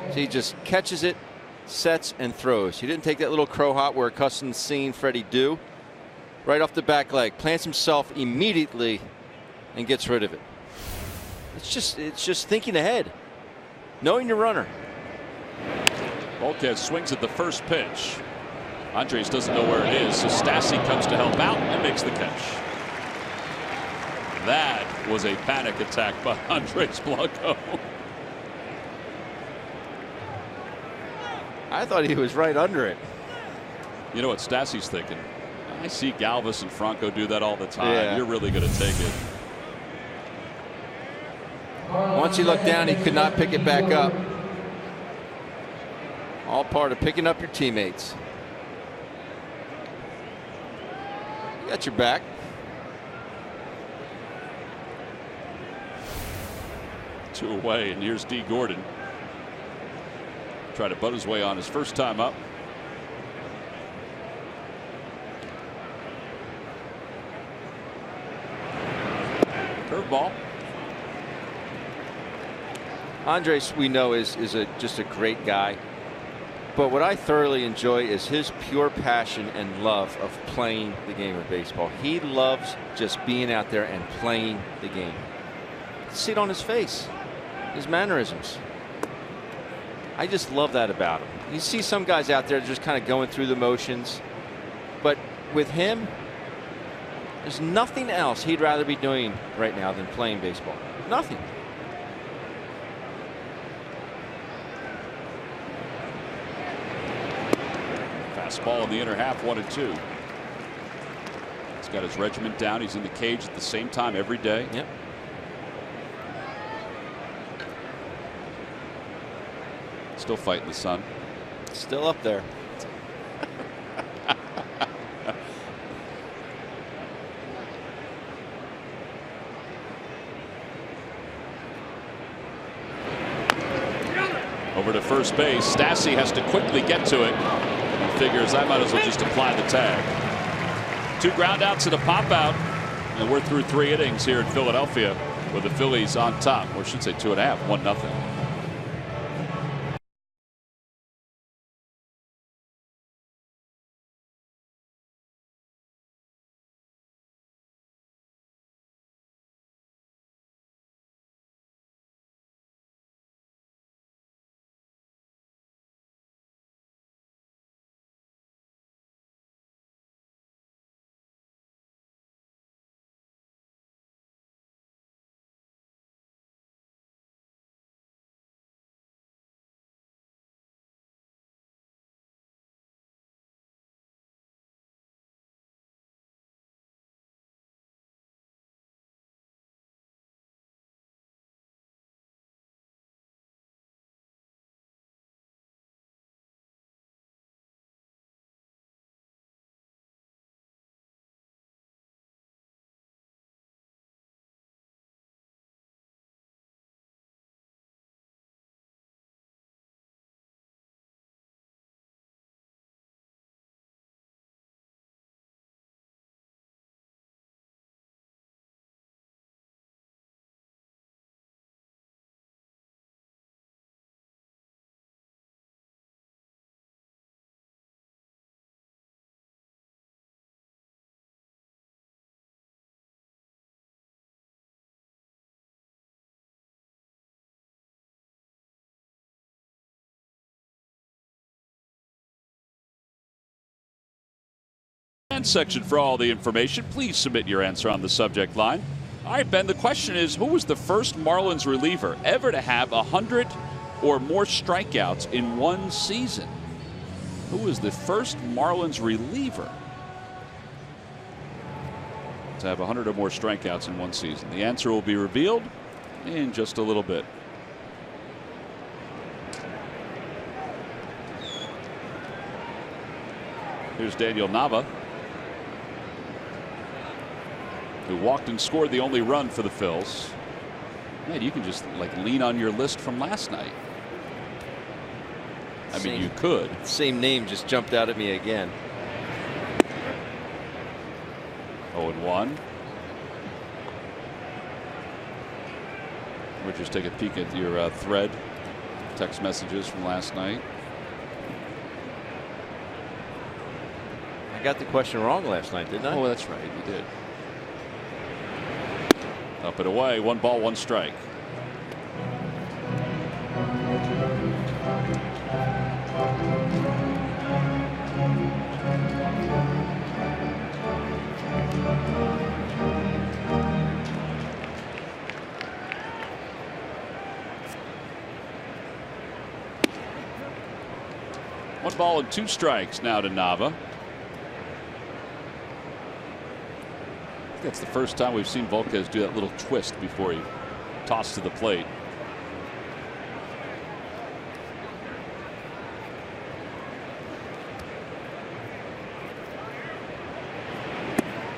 So he just catches it, sets, and throws. He didn't take that little crow hop we're accustomed to seeing Freddie do. Right off the back leg, plants himself immediately and gets rid of it. It's just thinking ahead, knowing your runner. Volquez swings at the first pitch. Andres doesn't know where it is, so Stassi comes to help out and makes the catch. That was a panic attack by Andres Blanco. I thought he was right under it. You know what Stassi's thinking? I see Galvis and Franco do that all the time. Yeah. You're really going to take it. Once he looked down, he could not pick it back up. All part of picking up your teammates. You got your back. Two away, and here's D. Gordon. Try to butt his way on his first time up. Curveball. Andres, we know, is just a great guy. But what I thoroughly enjoy is his pure passion and love of playing the game of baseball. He loves just being out there and playing the game. You can see it on his face, his mannerisms. I just love that about him. You see some guys out there just kind of going through the motions. But with him, there's nothing else he'd rather be doing right now than playing baseball. Nothing. Fastball in the inner half, 1-2. He's got his regiment down. He's in the cage at the same time every day. Yep. Still fighting the sun. Still up there. Over to first base. Stassi has to quickly get to it. He figures I might as well just apply the tag. 2 ground outs and a pop out. And we're through 3 innings here in Philadelphia with the Phillies on top. Or I should say 2.5, 1-0. Section for all the information. Please submit your answer on the subject line. All right, Ben, the question is, who was the first Marlins reliever ever to have 100 or more strikeouts in one season? Who was the first Marlins reliever to have 100 or more strikeouts in one season? The answer will be revealed in just a little bit. Here's Daniel Nava, who walked and scored the only run for the Phils. Man, you can just like lean on your list from last night. I mean, you could. Same name just jumped out at me again. 0-1. We'll just take a peek at your thread, text messages from last night. I got the question wrong last night, didn't I? Oh, that's right, you did. Up and away, 1 ball, 1 strike. 1-2 now to Nava. That's the first time we've seen Volquez do that little twist before he tossed to the plate.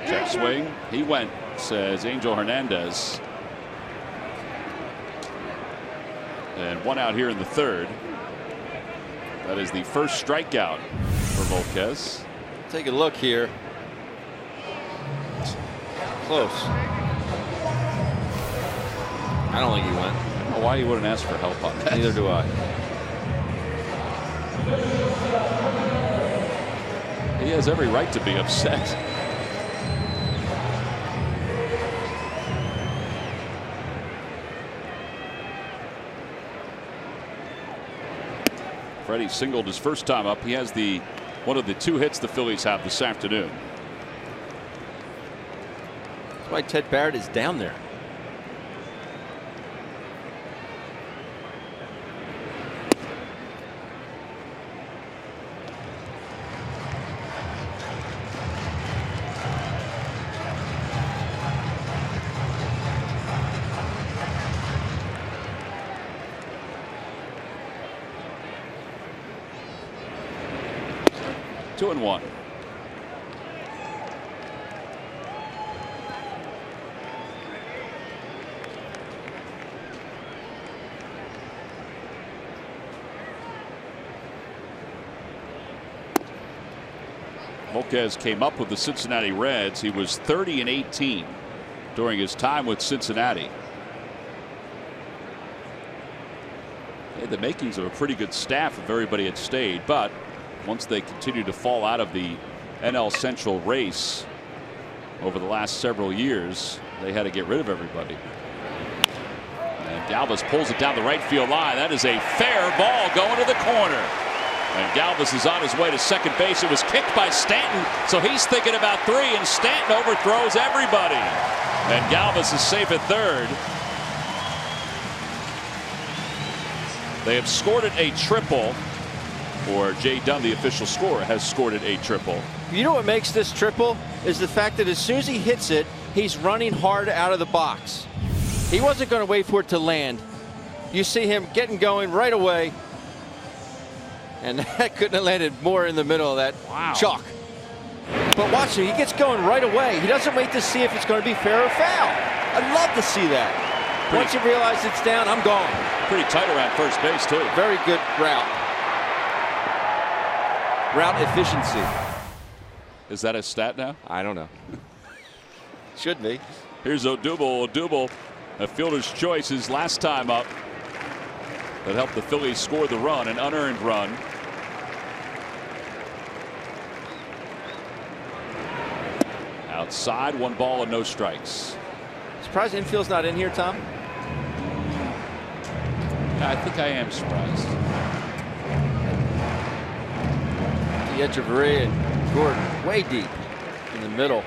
Check swing. He went, says Angel Hernandez. And 1 out here in the 3rd. That is the first strikeout for Volquez. Take a look here. Close. I don't think he went. I don't know why he wouldn't ask for help on that. Neither do I. He has every right to be upset. Freddie singled his first time up. He has one of the 2 hits the Phillies have this afternoon. That's why Ted Barrett is down there. Two and one. Volquez came up with the Cincinnati Reds. He was 30-18 during his time with Cincinnati. He had the makings of a pretty good staff if everybody had stayed, but once they continued to fall out of the NL Central race over the last several years, they had to get rid of everybody. And Galvis pulls it down the right field line. That is a fair ball going to the corner. And Galvis is on his way to second base. It was kicked by Stanton, so he's thinking about 3, and Stanton overthrows everybody. And Galvis is safe at third. They have scored it a triple, or Jay Dunn, the official scorer, has scored it a triple. You know what makes this triple is the fact that as soon as he hits it, he's running hard out of the box. He wasn't going to wait for it to land. You see him getting going right away. And that couldn't have landed more in the middle of that chalk. But watch him, he gets going right away. He doesn't wait to see if it's going to be fair or foul. I'd love to see that. Once you realize it's down, I'm gone. Pretty tight around first base, too. Very good route. Route efficiency. Is that a stat now? I don't know. Should be. Here's Odubel. Odubel, a fielder's choice, his last time up. That helped the Phillies score the run, an unearned run. Outside, 1 ball and no strikes. Surprised infield's not in here, Tom? I think I am surprised. The Echeverria and Gordon way deep in the middle.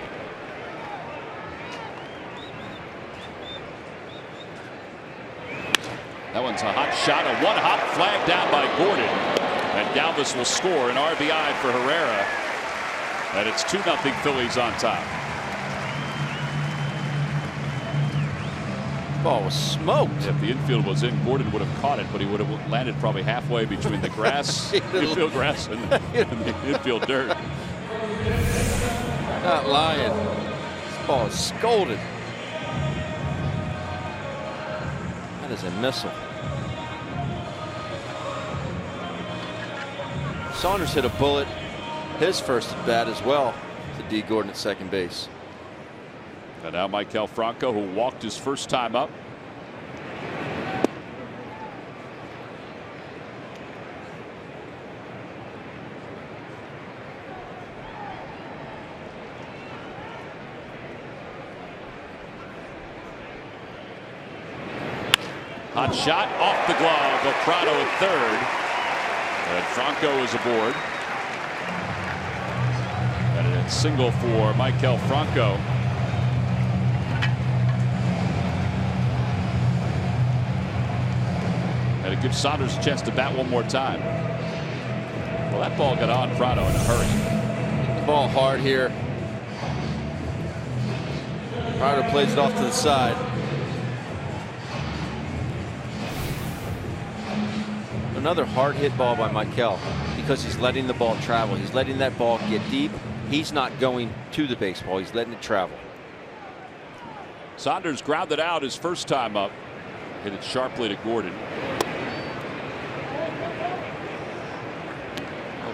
That one's a hot shot, a 1-hop flag down by Gordon. And Galvis will score an RBI for Herrera. And it's 2-0 Phillies on top. Ball was smoked. If the infield was in, Gordon would have caught it, but he would have landed probably halfway between the grass, infield grass, and the infield dirt. Not lying. This ball is scolded. That is a missile. Saunders hit a bullet his first at bat as well to D. Gordon at second base. And now Maikel Franco, who walked his first time up. Hot shot off the glove. O'Prado at third. And Franco is aboard. And a single for Maikel Franco. And it gives Saunders a chance to bat one more time. Well, that ball got on Prado in a hurry. Ball hard here. Prado plays it off to the side. Another hard hit ball by Michael because he's letting the ball travel. He's letting that ball get deep. He's not going to the baseball. He's letting it travel. Saunders grounded out his first time up. Hit it sharply to Gordon.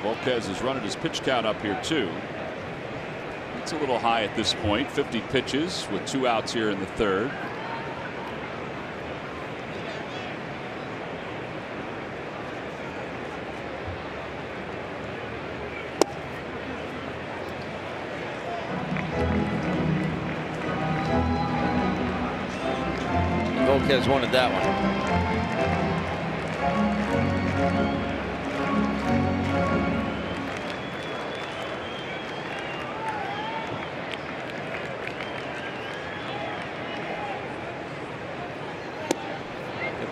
Well, Volquez is running his pitch count up here too. It's a little high at this point. 50 pitches with 2 outs here in the third. Volquez wanted that one.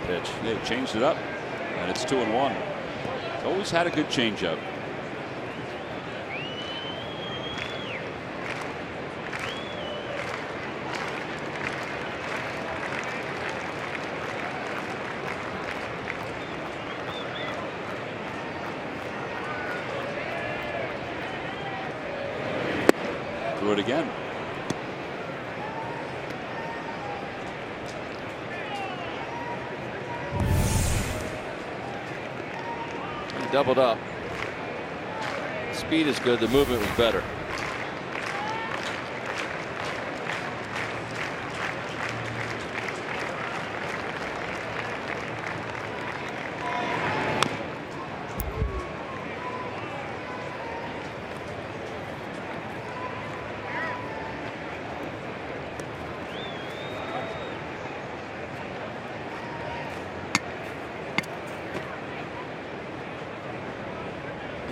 Pitch. They changed it up, and it's 2-1. Always had a good changeup. Threw it again. Doubled up. Speed is good. The movement was better.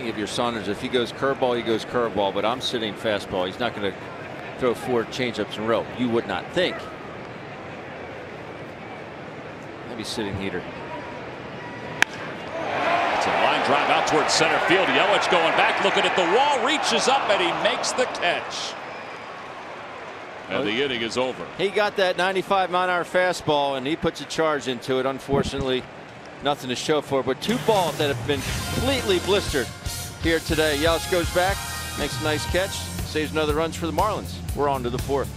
Of your Saunders, if he goes curveball, he goes curveball, but I'm sitting fastball. He's not going to throw 4 changeups in a row. You would not think. Maybe sitting heater. It's a line drive out towards center field. Yelich going back, looking at the wall, reaches up, and he makes the catch. And the inning is over. He got that 95-mile-an-hour fastball, and he puts a charge into it. Unfortunately, nothing to show for it, but 2 balls that have been completely blistered here today. Yelich goes back, makes a nice catch, saves another runs for the Marlins. We're on to the 4th.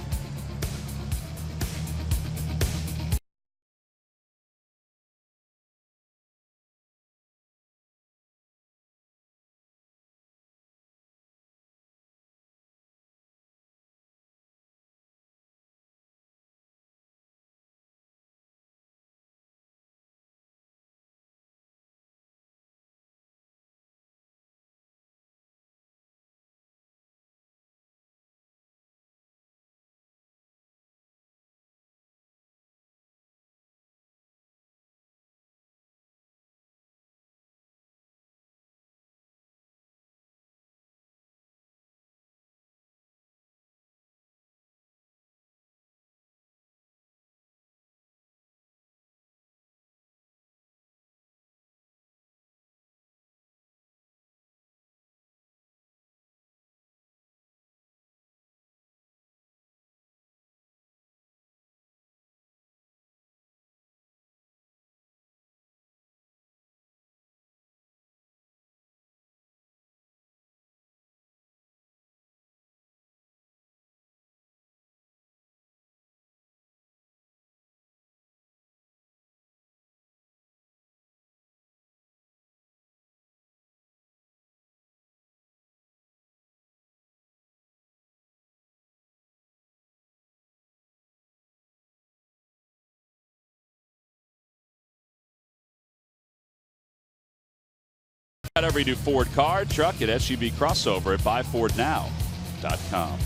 Every new Ford car, truck, and SUV crossover at buyfordnow.com.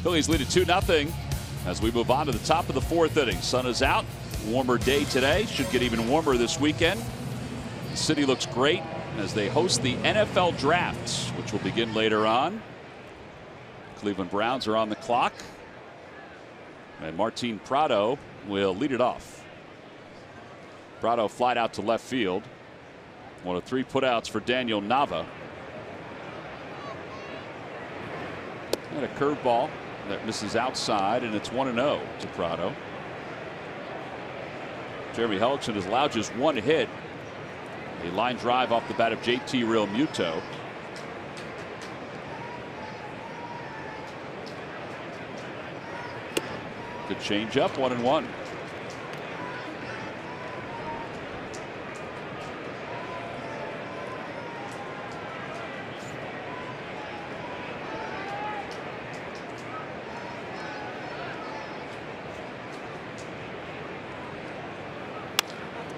Phillies lead at 2-0 as we move on to the top of the 4th inning. Sun is out. Warmer day today. Should get even warmer this weekend. The city looks great as they host the NFL Draft, which will begin later on. Cleveland Browns are on the clock. And Martin Prado will lead it off. Prado flied out to left field. One of 3 putouts for Daniel Nava. And a curveball that misses outside, and it's 1-0 to Prado. Jeremy Hellickson has allowed just 1 hit. A line drive off the bat of JT Realmuto. Good changeup, 1-1.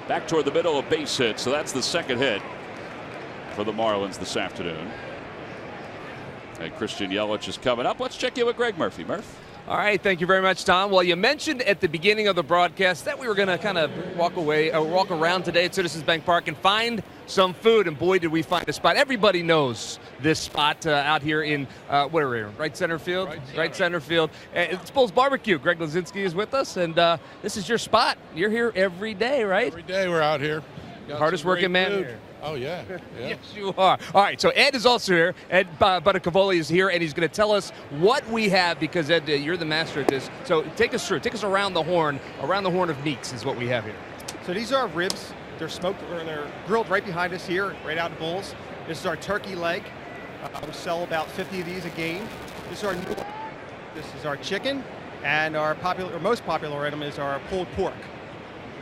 Back toward the middle, a base hit. So that's the 2nd hit for the Marlins this afternoon. And Christian Yelich is coming up. Let's check in with Greg Murphy. Murph. All right, thank you very much, Tom. Well, you mentioned at the beginning of the broadcast that we were going to kind of walk around today at Citizens Bank Park and find some food, and boy, did we find a spot. Everybody knows this spot out here in, where are we, right center field? Right center field. It's Bull's Barbecue. Greg Lazinski is with us, and this is your spot. You're here every day, right? Every day we're out here. Hardest working man here. Oh, yeah. Yes, you are. All right, so Ed is also here. Ed Buttacavoli is here, and he's going to tell us what we have because, Ed, you're the master at this. So take us through. Take us around the horn of meats is what we have here. So these are ribs. They're smoked, or they're grilled right behind us here, right out of Bulls. This is our turkey leg. We sell about 50 of these a game. This is our chicken, and our most popular item is our pulled pork.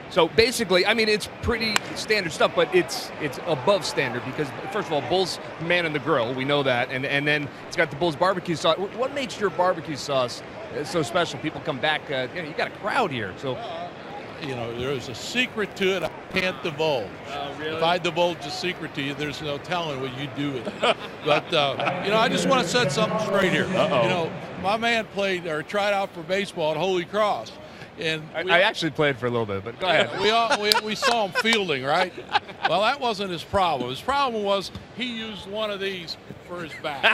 So basically, I mean, it's pretty standard stuff, but it's above standard because, first of all, Bull's man in the grill, we know that, and then it's got the Bull's barbecue sauce. What makes your barbecue sauce so special? People come back, you got a crowd here, so. There's a secret to it I can't divulge. Oh, really? If I divulge a secret to you, there's no telling what you do with it. But, I just want to set something straight here. My man tried out for baseball at Holy Cross. And I actually played for a little bit, but go ahead. We saw him fielding, right? Well, that wasn't his problem. His problem was he used one of these for his bat.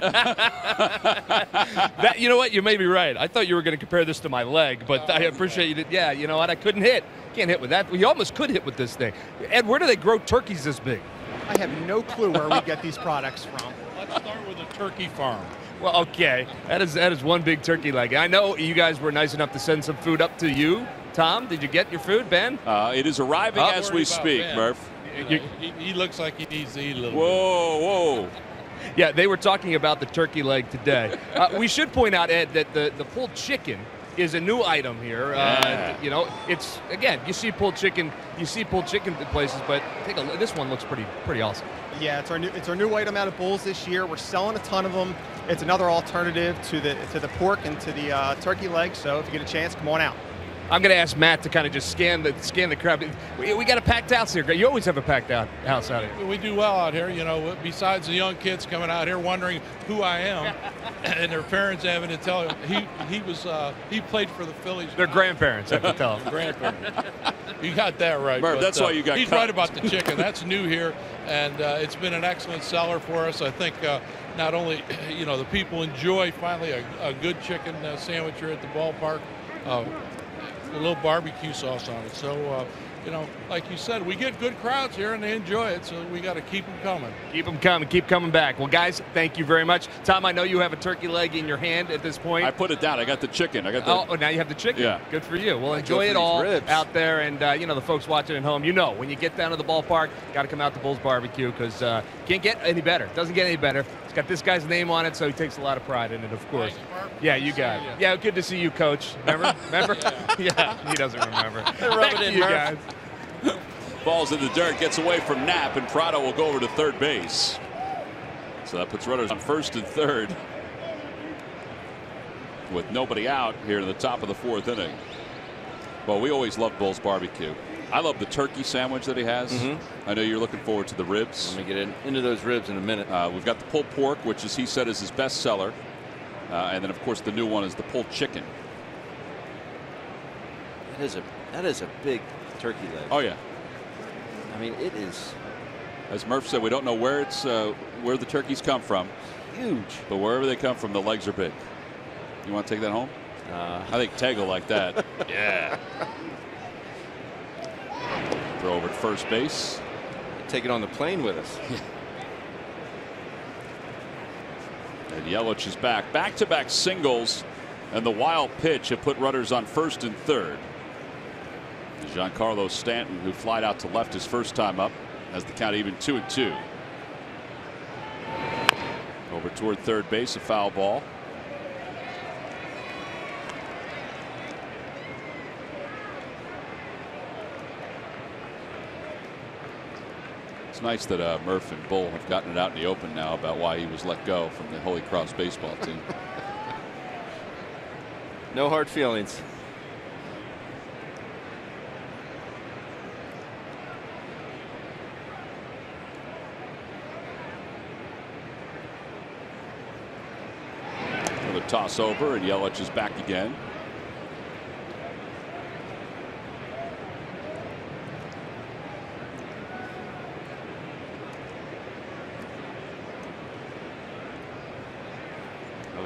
You know what? You may be right. I thought you were going to compare this to my leg, but I appreciate you. Yeah, you know what? I couldn't hit. Can't hit with that. You almost could hit with this thing. Ed, where do they grow turkeys this big? I have no clue where we get these products from. Let's start with a turkey farm. Well, okay. That is one big turkey leg. I know you guys were nice enough to send some food up to you. Tom, did you get your food, Ben? It is arriving as we speak, Ben. Murph. He looks like he needs to eat a little bit. Whoa. Yeah, they were talking about the turkey leg today. We should point out, Ed, that the pulled chicken is a new item here. It's, again, you see pulled chicken places, but take a look. This one looks pretty awesome. Yeah, it's our new item out of Bulls this year. We're selling a ton of them. It's another alternative to the pork and to the turkey leg. So if you get a chance, come on out. I'm going to ask Matt to kind of just scan the crowd. We got a packed house here. You always have a packed house out here. We do well out here, besides the young kids coming out here wondering who I am and their parents having to tell him he played for the Phillies. Their grandparents have to tell them. Grandparents. You got that right. Murph, that's why you got He's cut. right about the chicken. That's new here, and it's been an excellent seller for us. I think not only, the people enjoy finally a good chicken sandwich here at the ballpark. A little barbecue sauce on it. So, like you said, we get good crowds here and they enjoy it. So we got to keep them coming. Keep them coming. Keep coming back. Well, guys, thank you very much. Tom, I know you have a turkey leg in your hand at this point. I put it down. I got the chicken. Oh, now you have the chicken. Yeah. Good for you. Well, enjoy it all out there. And, the folks watching at home, when you get down to the ballpark, got to come out to Bull's Barbecue because can't get any better. Doesn't get any better. It's got this guy's name on it, so he takes a lot of pride in it, of course. Yeah, you got it. Yeah, good to see you, Coach. Remember? Yeah, he doesn't remember. Rub it in, you Murph. guys. Ball's in the dirt, gets away from Knapp, and Prado will go over to third base. So that puts runners on first and third with nobody out here in the top of the 4th inning. Well, we always love Bull's Barbecue. I love the turkey sandwich that he has. I know you're looking forward to the ribs. Let me get into those ribs in a minute. We've got the pulled pork, which, as he said, is his best seller. And then, of course, the new one is the pulled chicken. That is a big turkey leg. Oh, yeah. I mean, it is. As Murph said, we don't know where the turkeys come from. Huge. But wherever they come from, the legs are big. You want to take that home? I think Teg will like that. Yeah. Throw over to first base. take it on the plane with us. And Yelich is back. Back-to-back singles, and the wild pitch have put runners on first and third. Giancarlo Stanton, who flied out to left his first time up, has the count even 2-2. Over toward third base, a foul ball. It's nice that Murph and Bull have gotten it out in the open now about why he was let go from the Holy Cross baseball team. No hard feelings. Another toss over, and Yelich is back again.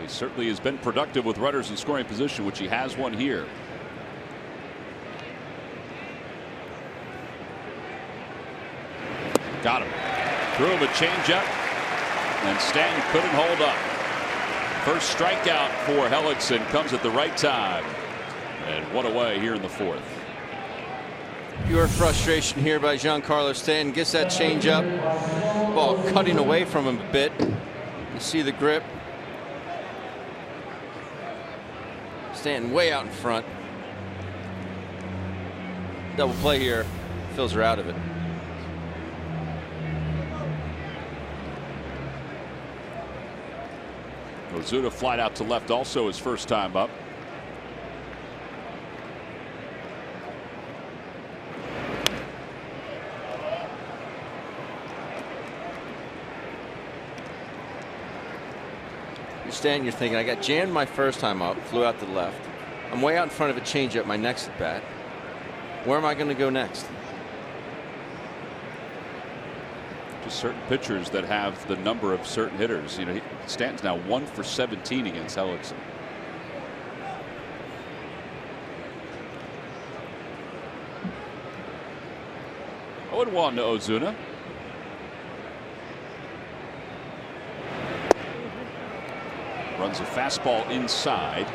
He certainly has been productive with runners in scoring position, which he has one here. Got him. Threw him a changeup, and Stanton couldn't hold up. First strikeout for Hellickson comes at the right time, and one away here in the fourth. Pure frustration here by Giancarlo Stanton. Gets that changeup. Ball cutting away from him a bit. You see the grip. Stanton way out in front. Double play here. Phils are out of it. Ozuna flied out to left, also his first time up. Stanton, you're thinking, I got jammed my first time up, flew out to the left. I'm way out in front of a changeup my next at bat. Where am I going to go next? Just certain pitchers that have the number of certain hitters. You know, Stanton's now 1 for 17 against Hellickson. Oh, and 1 to Ozuna. Runs a fastball inside.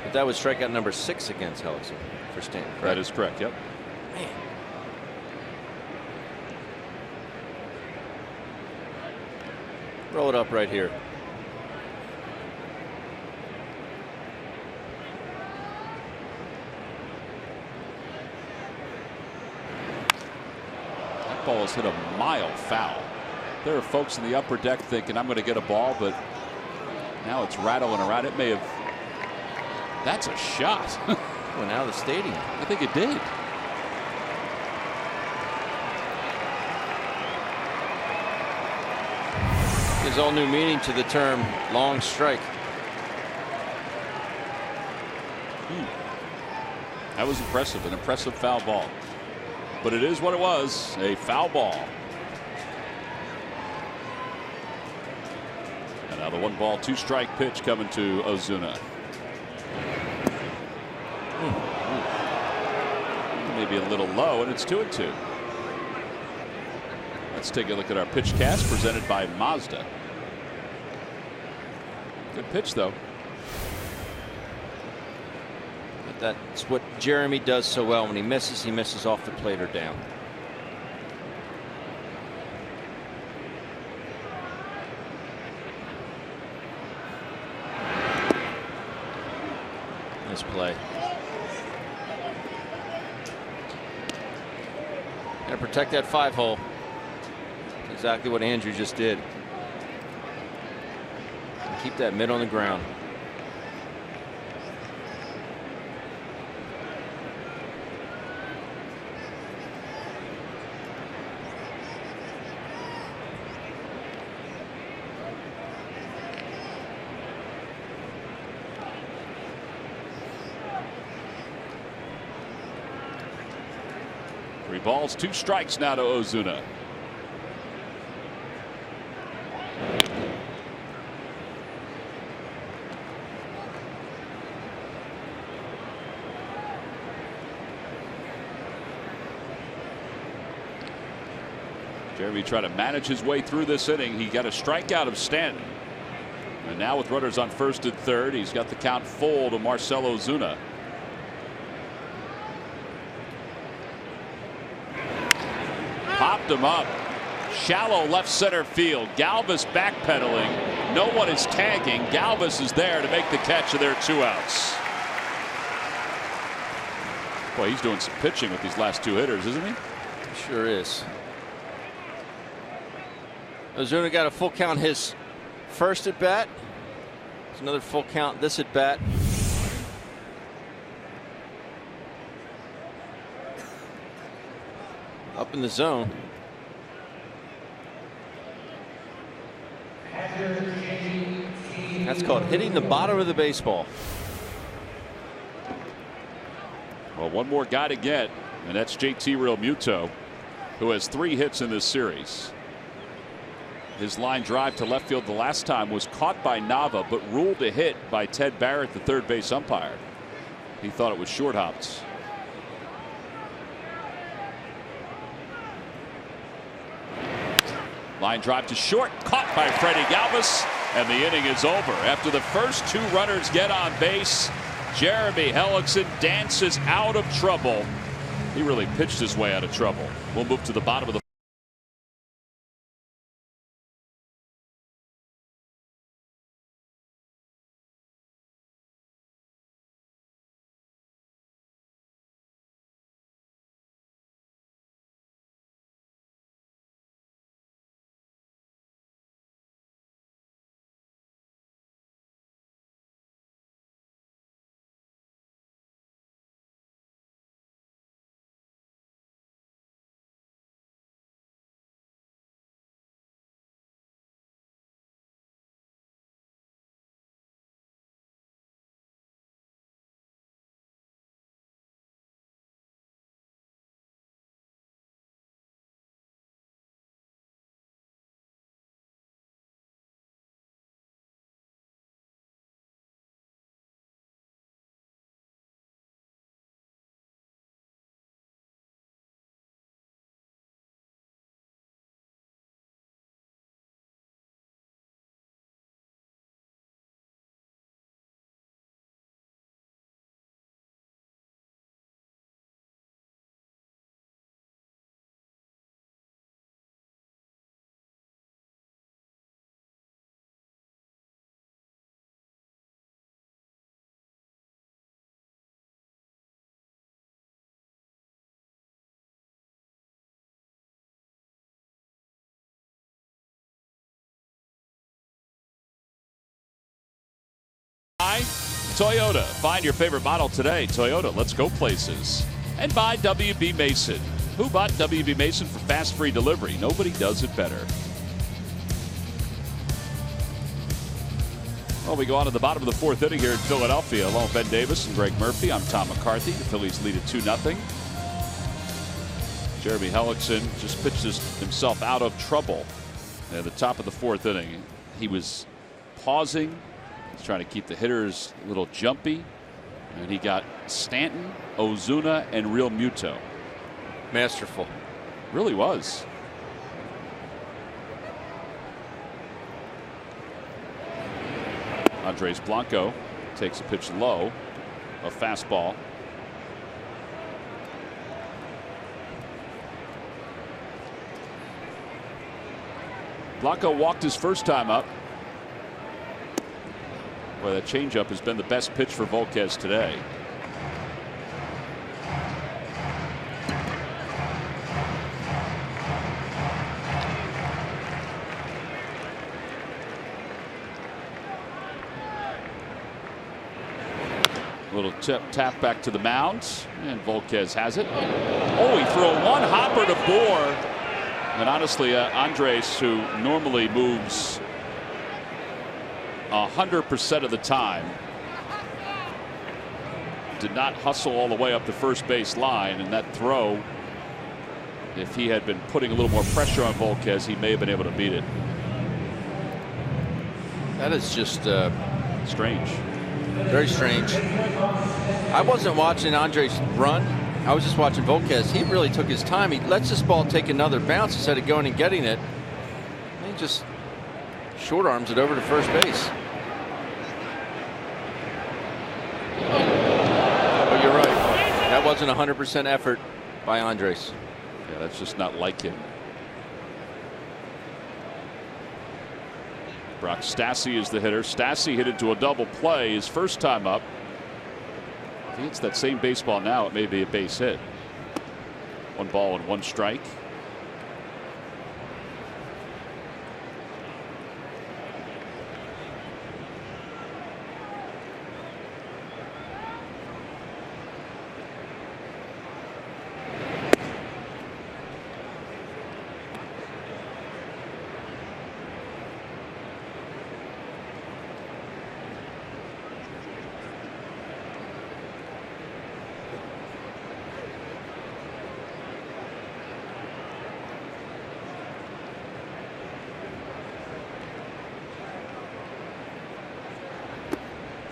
But that was strikeout number 6 against Hellickson for Stanton. Correct? That is correct. Yep. Man. Roll it up right here. That ball has hit a mile foul. There are folks in the upper deck thinking I'm going to get a ball, but now it's rattling around. It may have. That's a shot. Went out of the stadium. I think it did. Gives all new meaning to the term long strike. That was impressive. An impressive foul ball. But it is what it was. A foul ball. And now the 1-ball 2-strike pitch coming to Ozuna. Maybe a little low, and it's 2-2. Let's take a look at our pitch cast presented by Mazda. Good pitch, though. But that's what Jeremy does so well. When he misses off the plate or down. Nice play. Gotta protect that 5-hole. Exactly what Andrew just did. And keep that mid on the ground. Three balls, 2 strikes now to Ozuna. Jeremy tried to manage his way through this inning. He got a strikeout of Stanton. And now with runners on first and third, he's got the count full to Marcell Ozuna. Popped him up. Shallow left center field. Galvis backpedaling. No one is tagging. Galvis is there to make the catch, and there are 2 outs. Boy, he's doing some pitching with these last 2 hitters, isn't he? Sure is. Ozuna got a full count his first at bat. It's another full count this at bat. Up in the zone. That's called hitting the bottom of the baseball. Well, one more guy to get, and that's JT Realmuto, who has 3 hits in this series. His line drive to left field the last time was caught by Nava, but ruled a hit by Ted Barrett, the third base umpire. He thought it was short hopped. Line drive to short, caught by Freddie Galvis, and the inning is over. After the first 2 runners get on base, Jeremy Hellickson dances out of trouble. He really pitched his way out of trouble. We'll move to the bottom of the Toyota. Find your favorite model today. Toyota, let's go places. And buy WB Mason. Who bought WB Mason for fast free delivery? Nobody does it better. Well, we go on to the bottom of the 4th inning here in Philadelphia. Along with Ben Davis and Greg Murphy, I'm Tom McCarthy. The Phillies lead it 2-0. Jeremy Hellickson just pitched himself out of trouble at the top of the 4th inning. He was pausing. He's trying to keep the hitters a little jumpy. And he got Stanton, Ozuna, and Realmuto. Masterful. Really was. Andres Blanco takes a pitch low, a fastball. Blanco walked his first time up. Well, that changeup has been the best pitch for Volquez today. Little tap back to the mound, and Volquez has it. Oh, he threw a one-hopper to Bohr. And honestly, Andres, who normally moves 100% of the time, did not hustle all the way up the first base line. And that throw, if he had been putting a little more pressure on Volquez, he may have been able to beat it. That is just strange. Very strange. I wasn't watching Andres run. I was just watching Volquez. He really took his time. He lets this ball take another bounce instead of going and getting it. He just short arms it over to first base. But you're right. That wasn't 100% effort by Andres. Yeah, that's just not like him. Brock Stassi is the hitter. Stassi hit into a double play his first time up. If he hits that same baseball now, it may be a base hit. 1 ball and 1 strike.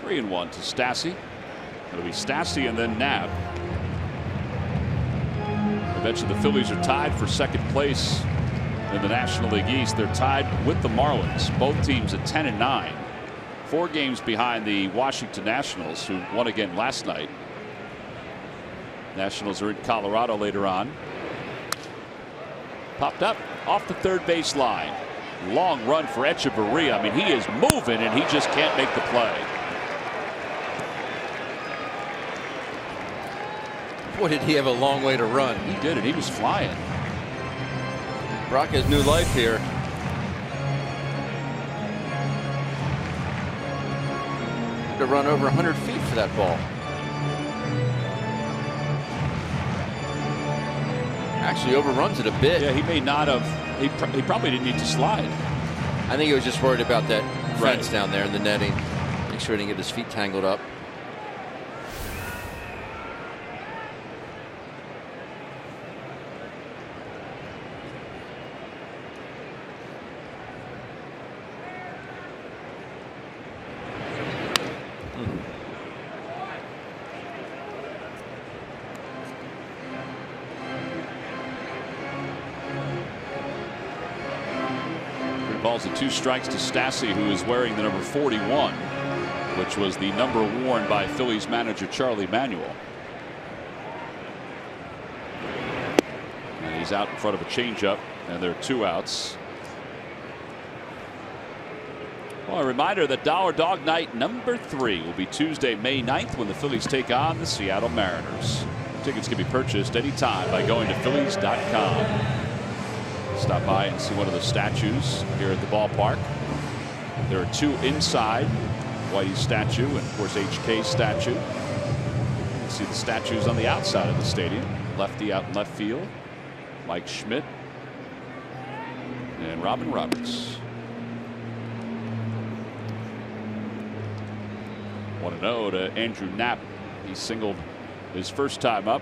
Three and 1 to Stassi. It'll be Stassi and then Knapp. I mentioned the Phillies are tied for second place in the National League East. They're tied with the Marlins. Both teams at 10 and 9. 4 games behind the Washington Nationals, who won again last night. Nationals are in Colorado later on. Popped up off the third base line. Long run for Echeverria. I mean, he is moving and he just can't make the play. Boy, did he have a long way to run. He did it. He was flying. Brock has new life here. To run over 100 feet for that ball. Actually overruns it a bit. Yeah, he may not have. He probably didn't need to slide. I think he was just worried about that fence down there in the netting. Make sure he didn't get his feet tangled up. Balls and 2 strikes to Stassi, who is wearing the number 41, which was the number worn by Phillies manager Charlie Manuel. And he's out in front of a changeup, and there are 2 outs. Well, a reminder that Dollar Dog Night number 3 will be Tuesday, May 9th, when the Phillies take on the Seattle Mariners. Tickets can be purchased anytime by going to Phillies.com. Stop by and see one of the statues here at the ballpark. There are 2 inside, Whitey's statue and of course HK's statue. You see the statues on the outside of the stadium. Lefty out in left field, Mike Schmidt and Robin Roberts. 1-0 to Andrew Knapp. He singled his first time up.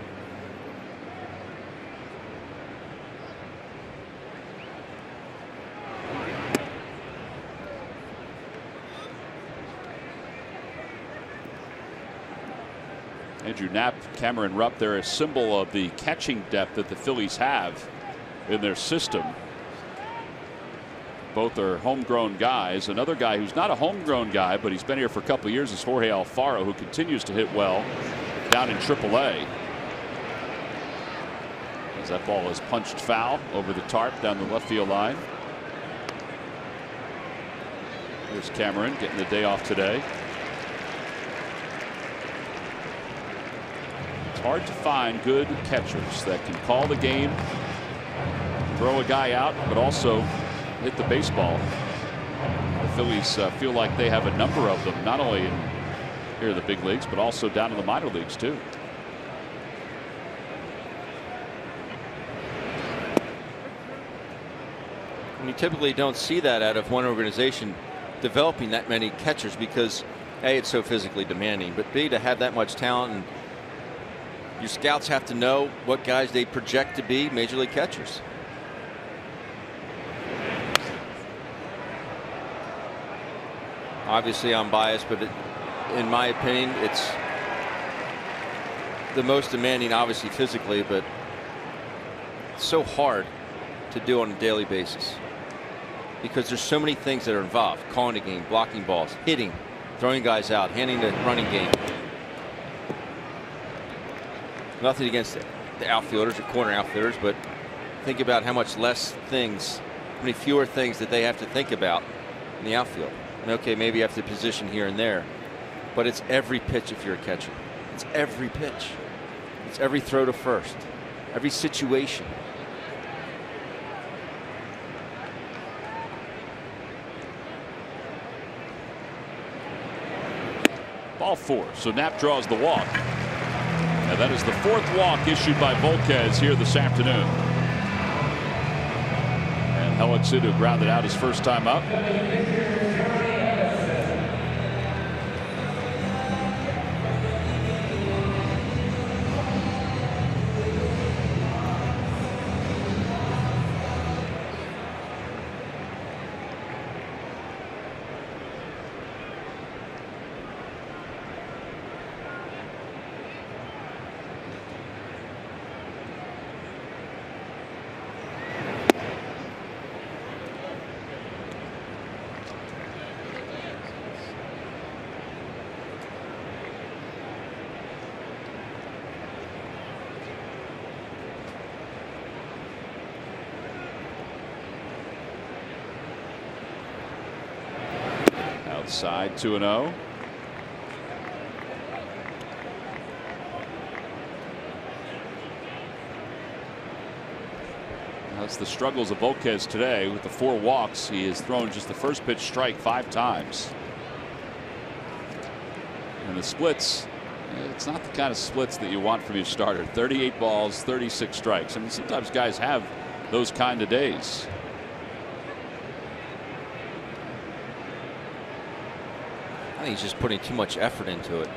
Andrew Knapp, Cameron Rupp, they're a symbol of the catching depth that the Phillies have in their system. Both are homegrown guys. Another guy who's not a homegrown guy, but he's been here for a couple of years, is Jorge Alfaro, who continues to hit well down in AAA. As that ball is punched foul over the tarp down the left field line. Here's Cameron getting the day off today. It's hard to find good catchers that can call the game, throw a guy out, but also hit the baseball. The Phillies feel like they have a number of them, not only here in the big leagues, but also down in the minor leagues too. And you typically don't see that out of one organization developing that many catchers because A, it's so physically demanding, but B, to have that much talent, and your scouts have to know what guys they project to be major league catchers. Obviously I'm biased, but in my opinion, it's the most demanding, obviously physically, but it's so hard to do on a daily basis because there's so many things that are involved: calling the game, blocking balls, hitting, throwing guys out, handling the running game. Nothing against the outfielders or corner outfielders, but think about how much less things, how many fewer things that they have to think about in the outfield. And okay, maybe you have to position here and there, but it's every pitch if you're a catcher. It's every pitch. It's every throw to first, every situation. Ball 4. So Knapp draws the walk. And that is the 4th walk issued by Volquez here this afternoon. And Hellickson, who grounded out his first time up. Outside 2-0. That's the struggles of Volquez today. With the 4 walks, he has thrown just the first pitch strike 5 times. And the splits, it's not the kind of splits that you want from your starter. 38 balls, 36 strikes. I mean, sometimes guys have those kind of days. I think he's just putting too much effort into it.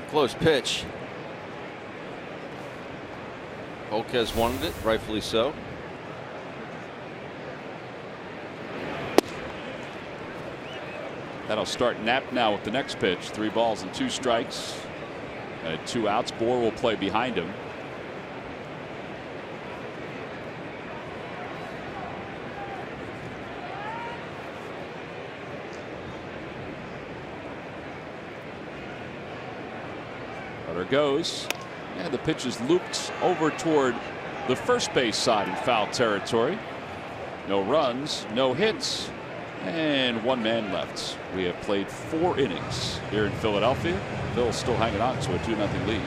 Close pitch. Volquez wanted it, rightfully so. That'll start Knapp now with the next pitch. 3 balls and 2 strikes. 2 outs. Bohr will play behind him. There goes. And the pitch is looped over toward the first base side in foul territory. No runs, no hits, and 1 man left. We have played 4 innings here in Philadelphia. Phil's still hanging on to a 2-0 lead.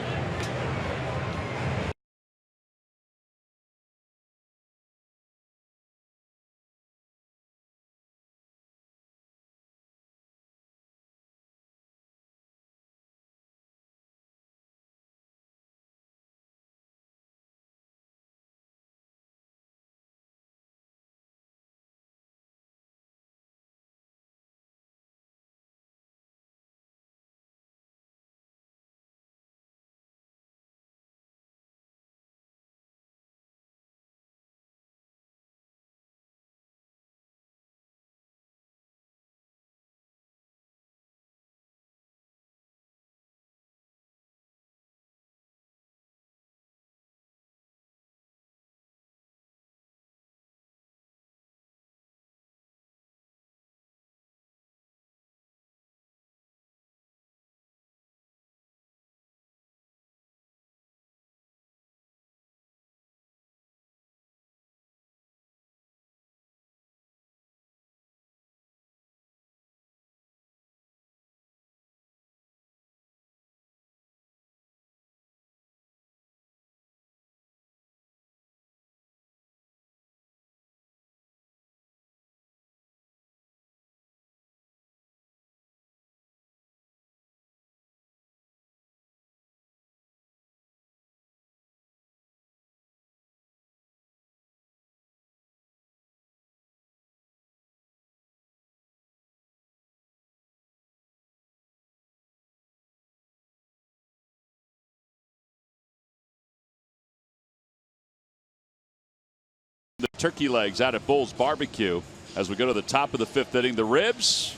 Turkey legs out at Bull's Barbecue. As we go to the top of the 5th inning, the ribs,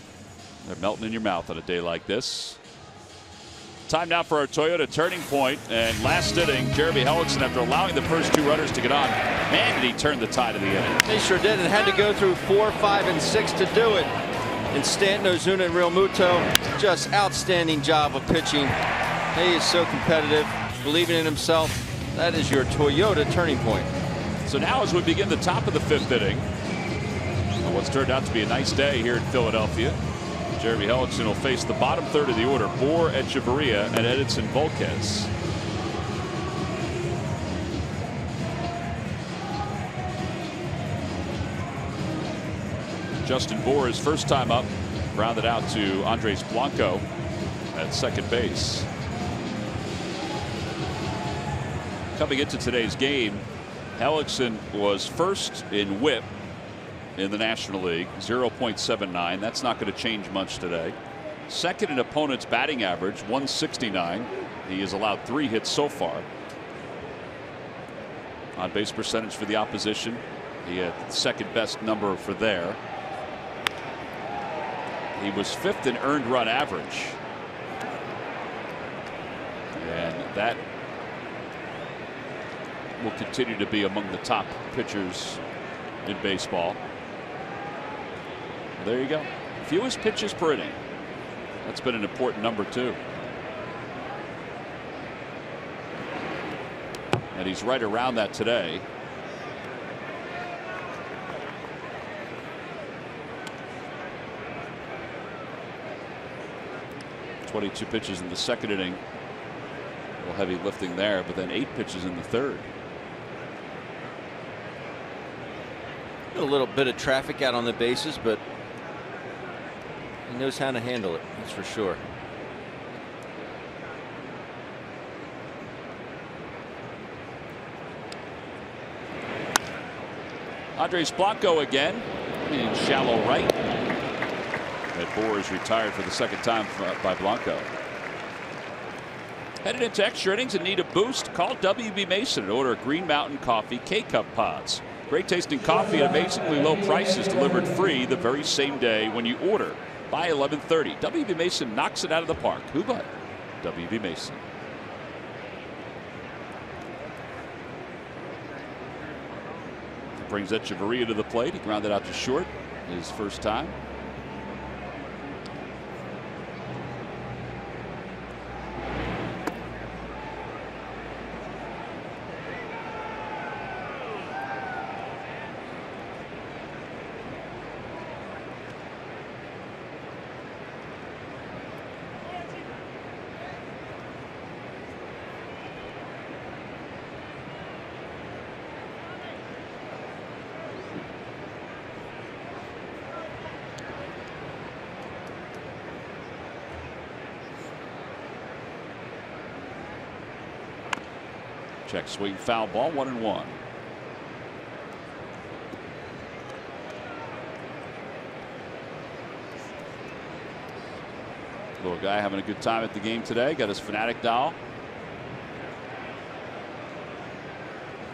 they're melting in your mouth on a day like this. Time now for our Toyota Turning Point. And last inning, Jeremy Hellickson, after allowing the first 2 runners to get on, man, did he turn the tide of the inning. He sure did, and had to go through 4, 5, and 6 to do it. And Stanton, Ozuna, and Real Muto, just outstanding job of pitching. He is so competitive, believing in himself. That is your Toyota Turning Point. So now as we begin the top of the 5th inning, what's turned out to be a nice day here in Philadelphia, Jeremy Hellickson will face the bottom 3rd of the order, Boer, Echeverria, and Edinson Volquez. Justin Boer, his first time up, grounded out to Andres Blanco at second base. Coming into today's game, Hellickson was first in WHIP in the National League, 0.79. That's not going to change much today. Second in opponent's batting average, 169. He has allowed 3 hits so far. On base percentage for the opposition, he had the second best number for there. He was 5th in earned run average. And that will continue to be among the top pitchers in baseball. There you go. Fewest pitches per inning. That's been an important number too. And he's right around that today. .22 pitches in the second inning. A little heavy lifting there, but then 8 pitches in the third. A little bit of traffic out on the bases, but he knows how to handle it, that's for sure. Andres Blanco again in shallow right. That Boer is retired for the second time by Blanco. Headed into extra innings and need a boost? Call WB Mason and order Green Mountain Coffee K-Cup pods. Great tasting coffee at amazingly low prices, delivered free the very same day when you order by 11:30. WB Mason knocks it out of the park. Who but WB Mason? Brings Echeverria to the plate. He grounded out to short his first time. Check swing, foul ball, 1-1. Little guy having a good time at the game today. Got his Fanatic doll.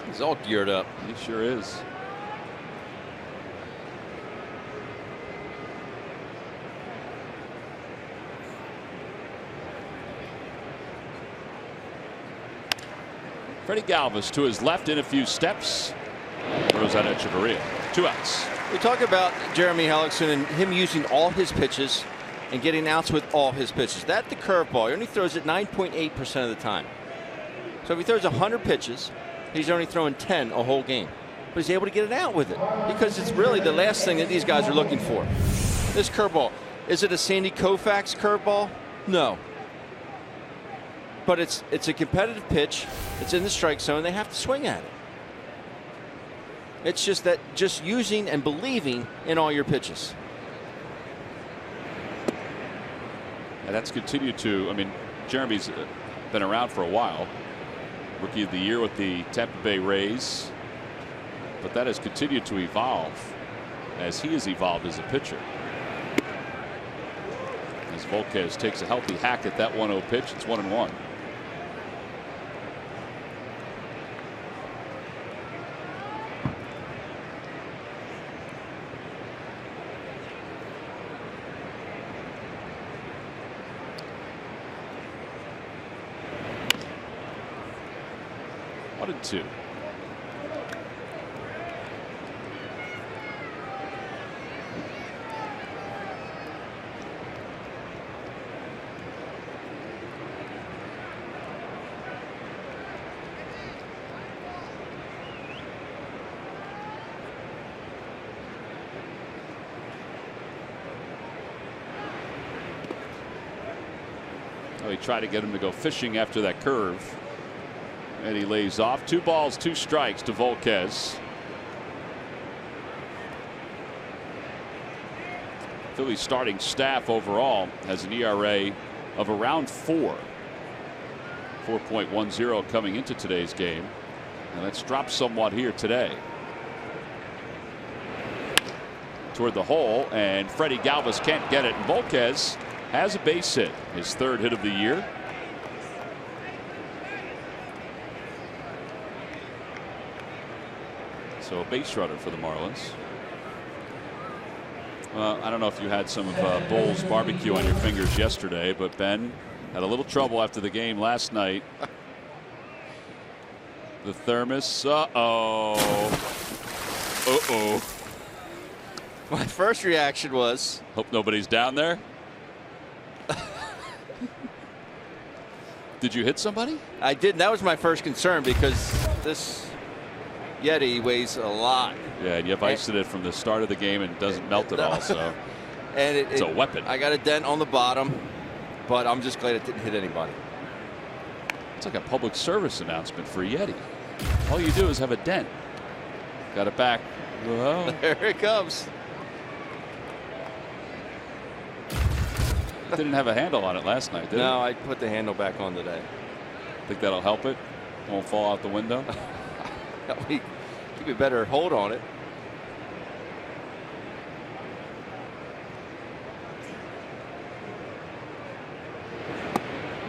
He's all geared up. He sure is. Freddie Galvis to his left in a few steps. Throws out Echeverria. 2 outs. We talk about Jeremy Hellickson and him using all his pitches and getting outs with all his pitches. That's the curveball. He only throws it 9.8% of the time. So if he throws 100 pitches, he's only throwing 10 a whole game. But he's able to get it out with it because it's really the last thing that these guys are looking for. This curveball. Is it a Sandy Koufax curveball? No. But it's a competitive pitch. It's in the strike zone. They have to swing at it. It's just that just using and believing in all your pitches. And that's continued to, I mean, Jeremy's been around for a while. Rookie of the year with the Tampa Bay Rays. But that has continued to evolve as he has evolved as a pitcher. As Volquez takes a healthy hack at that 1-0 pitch, it's 1-1. 1-2. He tried to get him to go fishing after that curve, and he lays off. 2 balls, 2 strikes to Volquez. Phillies starting staff overall has an ERA of around 4. 4.10 coming into today's game, and that's dropped somewhat here today. Toward the hole, and Freddie Galvis can't get it, and Volquez has a base hit, his 3rd hit of the year. So a base runner for the Marlins. I don't know if you had some of Bull's barbecue on your fingers yesterday, but Ben had a little trouble after the game last night. The thermos. Uh-oh. My first reaction was, hope nobody's down there. Did you hit somebody? I did. That was my first concern because this Yeti weighs a lot. Yeah, and you've iced it from the start of the game and doesn't melt at all. So, and it's a weapon. I got a dent on the bottom, but I'm just glad it didn't hit anybody. It's like a public service announcement for Yeti. All you do is have a dent. Got it back. Whoa. There it comes. Didn't have a handle on it last night, did it? No, I put the handle back on today. Think that'll help it? Won't fall out the window? Keep a better hold on it.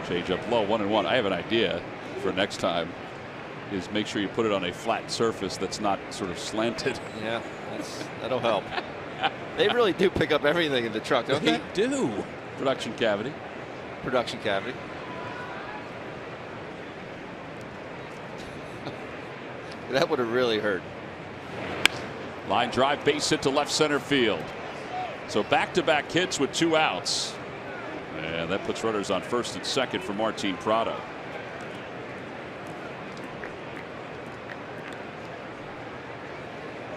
Change up low, 1-1. I have an idea for next time. Is make sure you put it on a flat surface that's not sort of slanted. Yeah, that'll help. They really do pick up everything in the truck, don't they? They do. Production cavity. Production cavity. That would have really hurt. Line drive, base hit to left center field. So back-to-back hits with 2 outs. And that puts runners on first and second for Martin Prado.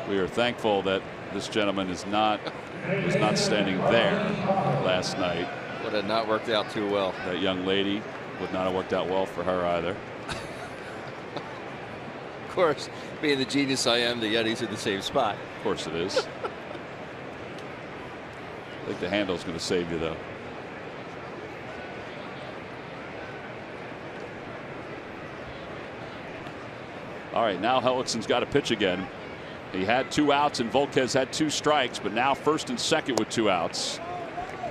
We are thankful that this gentleman was not standing there last night. Would have not worked out too well. That young lady would not have worked out well for her either. Of course, being the genius I am, the Yetis in the same spot. Of course it is. I think the handle's going to save you, though. All right, now Hellickson's got to pitch again. He had 2 outs and Volquez had 2 strikes, but now first and second with 2 outs.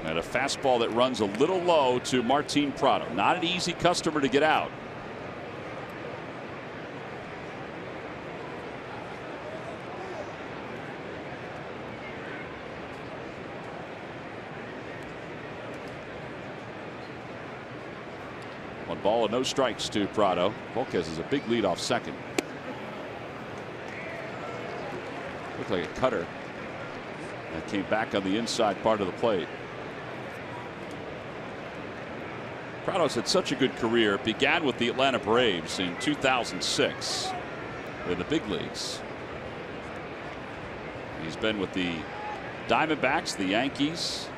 And a fastball that runs a little low to Martin Prado. Not an easy customer to get out. One ball and no strikes to Prado. Volquez is a big lead off second. Looked like a cutter and came back on the inside part of the plate. Prado's had such a good career. Began with the Atlanta Braves in 2006 in the big leagues. He's been with the Diamondbacks, the Yankees,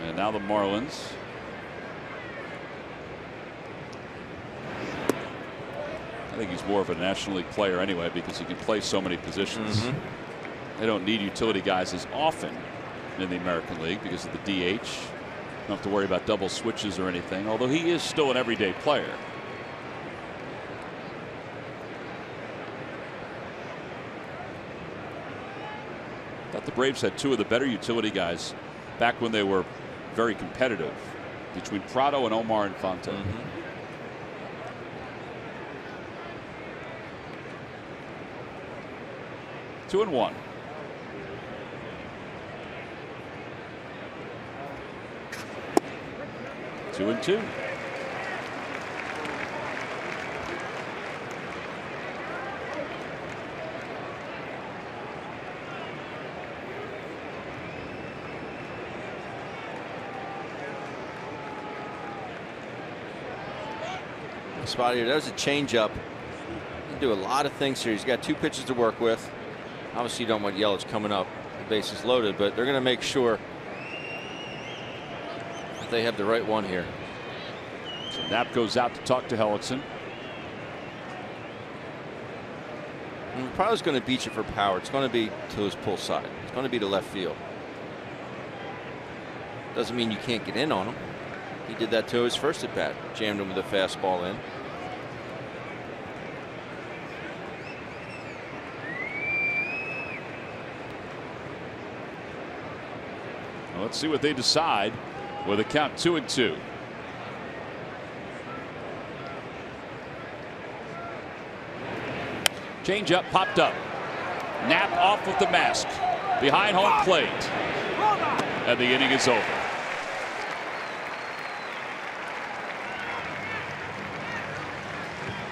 and now the Marlins. I think he's more of a National League player anyway because he can play so many positions. They don't need utility guys as often in the American League because of the DH. Don't have to worry about double switches or anything, although he is still an everyday player. I thought the Braves had 2 of the better utility guys back when they were very competitive between Prado and Omar Infante. 2-1. spot here. There's a changeup. He can do a lot of things here. He's got 2 pitches to work with. Obviously, you don't want Yelich coming up. The base is loaded, but they're going to make sure that they have the right one here. So Knapp goes out to talk to Hellickson. And probably going to beat you for power. It's going to be to his pull side. It's going to be to left field. Doesn't mean you can't get in on him. He did that to his first at bat. Jammed him with a fastball in. Well, let's see what they decide with a count 2-2. Changeup popped up. Knapp off with the mask behind home plate, and the inning is over.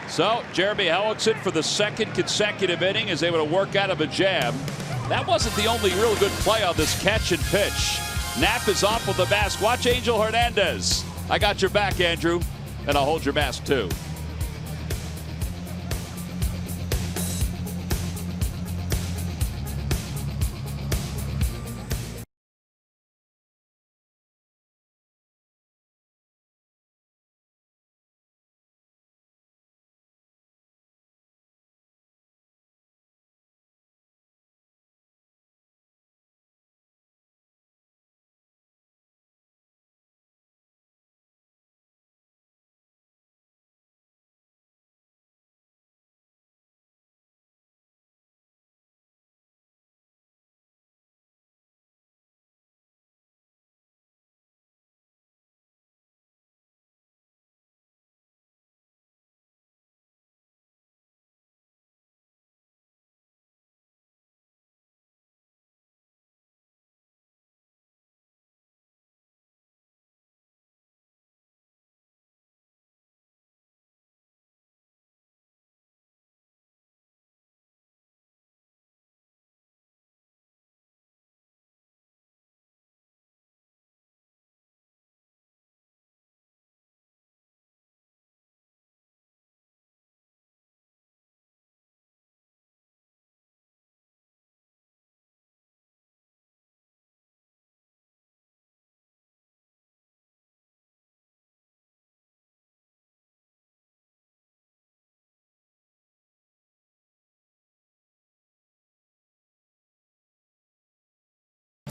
So Jeremy Hellickson, for the 2nd consecutive inning, is able to work out of a jam. That wasn't the only real good play on this catch and pitch. Knapp is off with the mask. Watch Angel Hernandez. I got your back, Andrew, and I'll hold your mask too.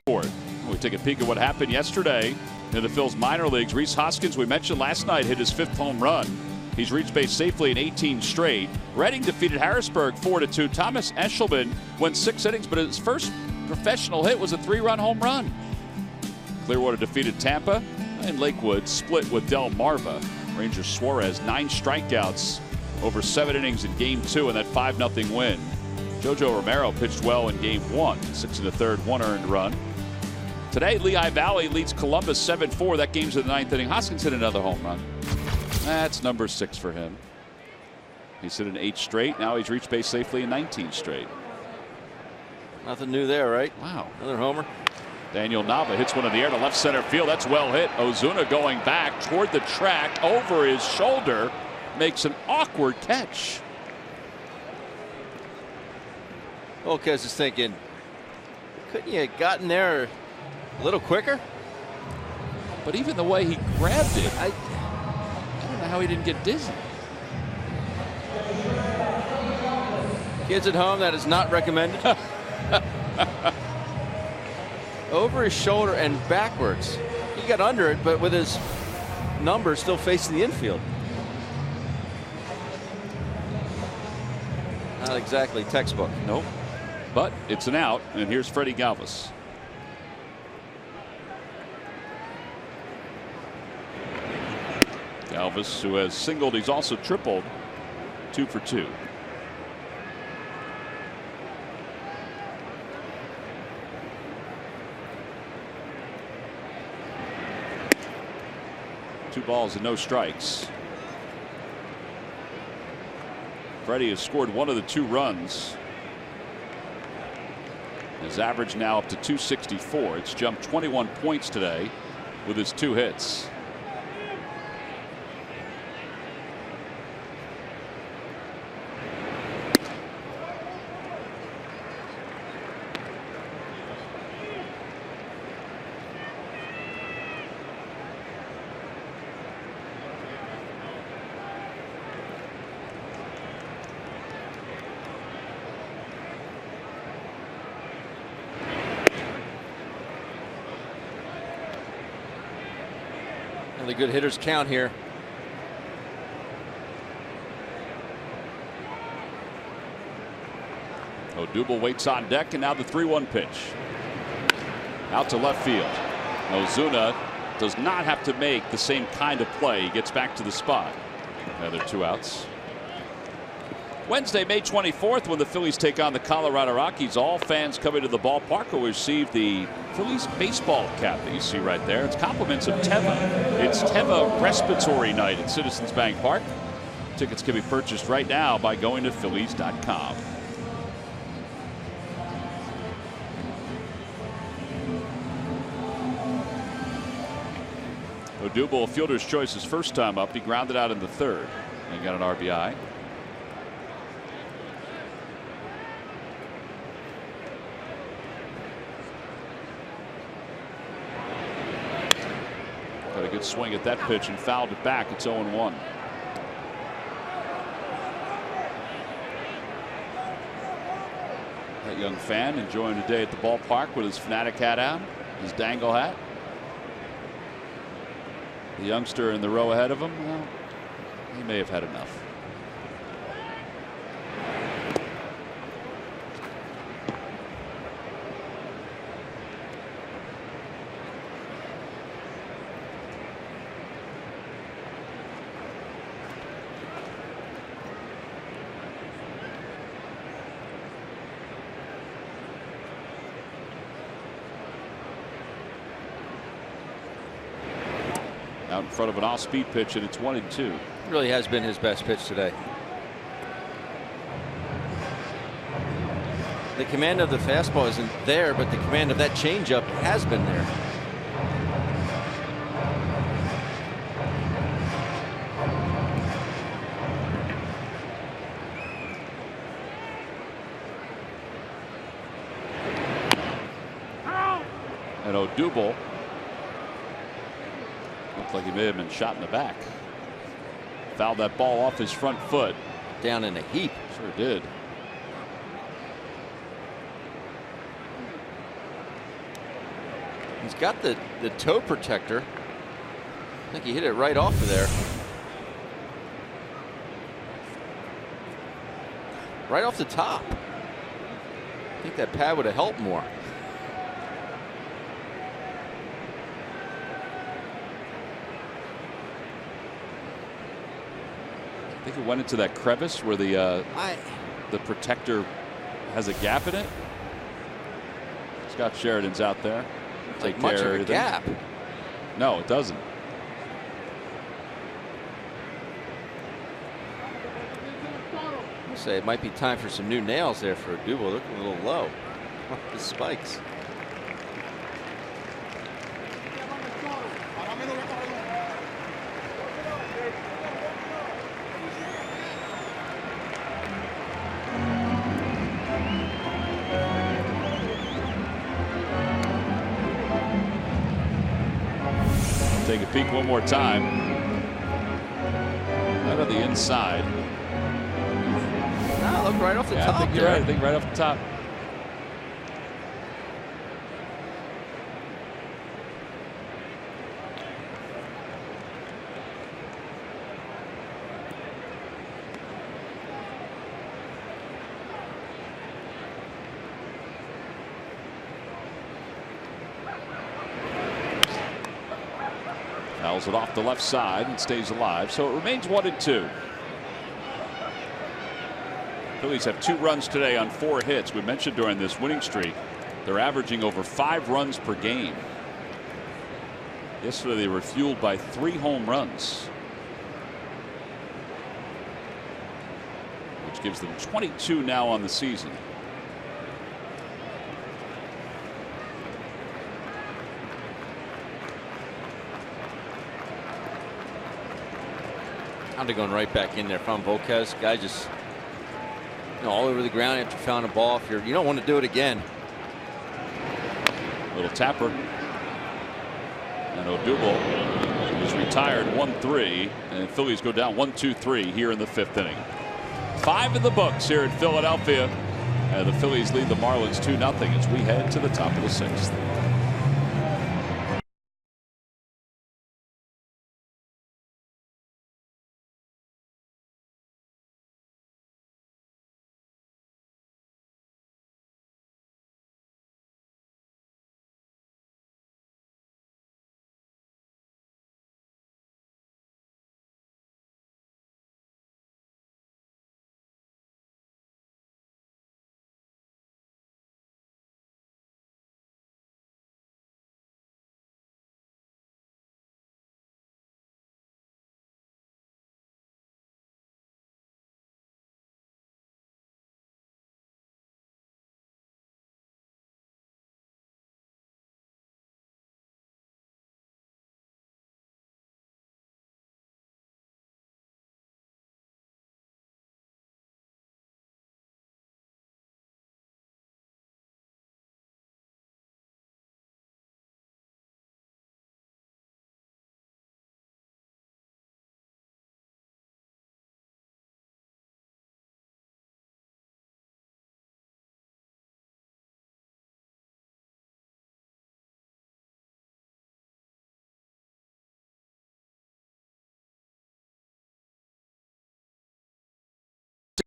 We take a peek at what happened yesterday in the Phil's minor leagues. Rhys Hoskins, we mentioned last night, hit his 5th home run. He's reached base safely in 18 straight. Reading defeated Harrisburg 4-2. Thomas Eshelman went 6 innings, but his first professional hit was a 3-run home run. Clearwater defeated Tampa, and Lakewood split with Del Marva. Ranger Suarez 9 strikeouts over 7 innings in Game 2 in that 5-0 win. Jojo Romero pitched well in Game 1, 6 1/3, 1 earned run. Today, Lehigh Valley leads Columbus 7-4. That game's in the 9th inning. Hoskins hit another home run. That's number 6 for him. He's hit in 8 straight. Now he's reached base safely in 19 straight. Nothing new there, right? Wow. Another homer. Daniel Nava hits one in the air to left center field. That's well hit. Ozuna going back toward the track over his shoulder. Makes an awkward catch. Volquez is thinking, couldn't you have gotten there a little quicker? But even the way he grabbed it, I don't know how he didn't get dizzy. Kids at home, that is not recommended. Over his shoulder and backwards. He got under it, but with his number still facing the infield. Not exactly textbook. Nope. But it's an out, and here's Freddie Galvis. Galvis, who has singled, he's also tripled, 2 for 2. Two balls and no strikes. Freddie has scored 1 of the 2 runs. His average now up to 264. It's jumped 21 points today with his 2 hits. The good hitters count here. Odubel waits on deck, and now the 3-1 pitch. Out to left field. Ozuna does not have to make the same kind of play. He gets back to the spot. Another 2 outs. Wednesday, May 24th, when the Phillies take on the Colorado Rockies, all fans coming to the ballpark will receive the Phillies baseball cap that you see right there. It's compliments of Teva. It's Teva Respiratory Night at Citizens Bank Park. Tickets can be purchased right now by going to Phillies.com. Odubel, fielder's choice his first time up. He grounded out in the 3rd and got an RBI. Got a good swing at that pitch and fouled it back. It's 0-1. That young fan enjoying the day at the ballpark with his Fanatic hat on, his dangle hat. The youngster in the row ahead of him, well, he may have had enough. Out in front of an off-speed pitch, and it's 1-2. Really has been his best pitch today. The command of the fastball isn't there, but the command of that changeup has been there. And Odubel looked like he may have been shot in the back. Fouled that ball off his front foot. Down in a heap. Sure did. He's got the toe protector. I think he hit it right off of there. Right off the top. I think that pad would have helped more. I think it went into that crevice where the protector has a gap in it. Scott Sheridan's out there. Take much of a gap. No, it doesn't. I'll say it might be time for some new nails there for Odubel. Looking a little low. The spikes. Take a peek one more time. Out of the inside. No, look right off the top. I think you're right. I think right off the top. Fouls it off the left side and stays alive, so it remains 1-2. Phillies have 2 runs today on 4 hits. We mentioned during this winning streak they're averaging over 5 runs per game. Yesterday they were fueled by 3 home runs, which gives them 22 now on the season. Honda going right back in there from Volquez. Guy just all over the ground after fouling a ball. If you don't want to do it again. Little tapper. And Odubel is retired 1-3, and Phillies go down 1-2-3 here in the 5th inning. 5 in the books here in Philadelphia, and the Phillies lead the Marlins 2-0 as we head to the top of the 6th.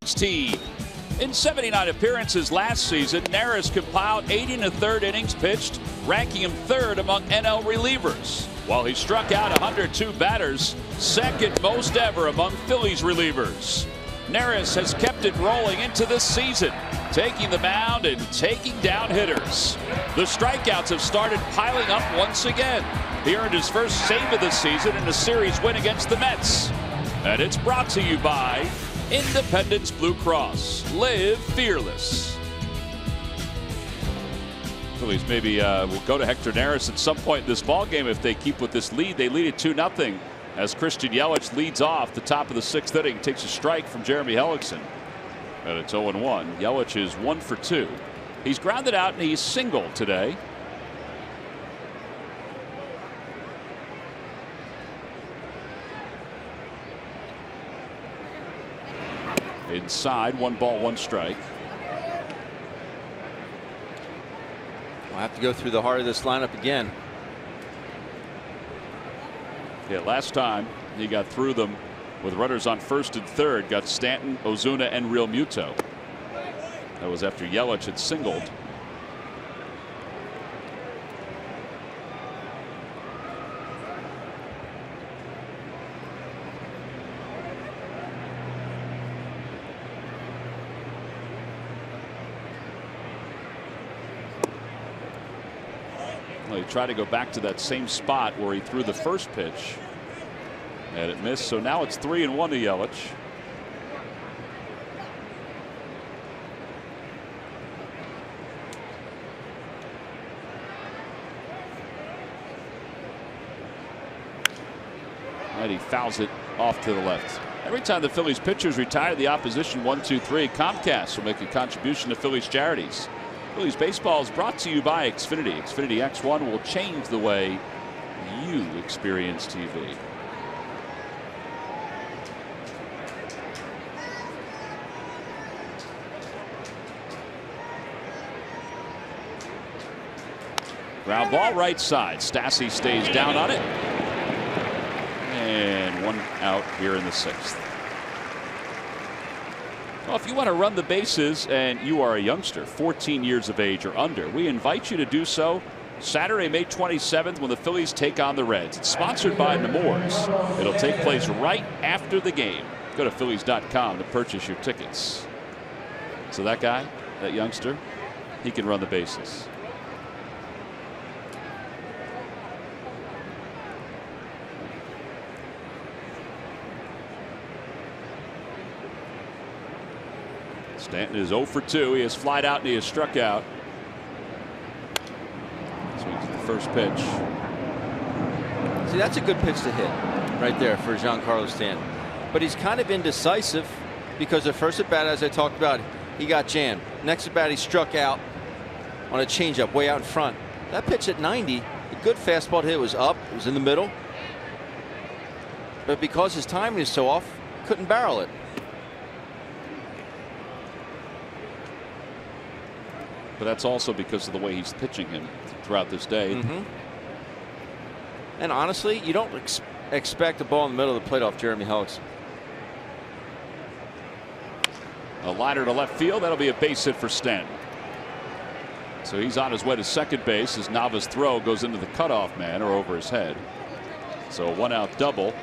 team. In 79 appearances last season, Neris compiled 80 1/3 innings pitched, ranking him third among NL relievers, while he struck out 102 batters, second most ever among Phillies relievers. Neris has kept it rolling into this season, taking the mound and taking down hitters. The strikeouts have started piling up once again. He earned his first save of the season in a series win against the Mets. And it's brought to you by Independence Blue Cross. Live fearless. Phillies maybe will go to Hector Neris at some point in this ball game if they keep with this lead. They lead it 2-0 as Christian Yelich leads off the top of the 6th inning, takes a strike from Jeremy Hellickson. And it's 0-1. Yelich is 1 for 2. He's grounded out and he's singled today. Inside, 1 ball, 1 strike. We'll have to go through the heart of this lineup again. Yeah, last time he got through them with runners on first and third, got Stanton, Ozuna, and Real Muto. That was after Yelich had singled. Well, he tried to go back to that same spot where he threw the first pitch, and it missed. So now it's 3-1 to Yelich. And he fouls it off to the left. Every time the Phillies pitchers retire, the opposition 1-2-3. Comcast will make a contribution to Phillies charities. Phillies baseball is brought to you by Xfinity. Xfinity X1 will change the way you experience TV. Ground ball right side. Stassi stays down on it. And 1 out here in the 6th. Well, if you want to run the bases and you are a youngster, 14 years of age or under, we invite you to do so Saturday, May 27th, when the Phillies take on the Reds. It's sponsored by Nemours. It'll take place right after the game. Go to Phillies.com to purchase your tickets. So that guy, that youngster, he can run the bases. Stanton is 0 for 2. He has flied out and he has struck out. Swings the first pitch. See, that's a good pitch to hit right there for Giancarlo Stanton. But he's kind of indecisive because the first at bat, as I talked about, he got jammed. Next at bat, he struck out on a changeup way out in front. That pitch at 90, a good fastball to hit, was up. It was in the middle. But because his timing is so off, couldn't barrel it. But that's also because of the way he's pitching him throughout this day. And honestly, you don't expect a ball in the middle of the plate off Jeremy Hellickson. A liner to left field. That'll be a base hit for Stanton. So he's on his way to second base as Nava's throw goes into the cutoff man or over his head. So a 1-out double.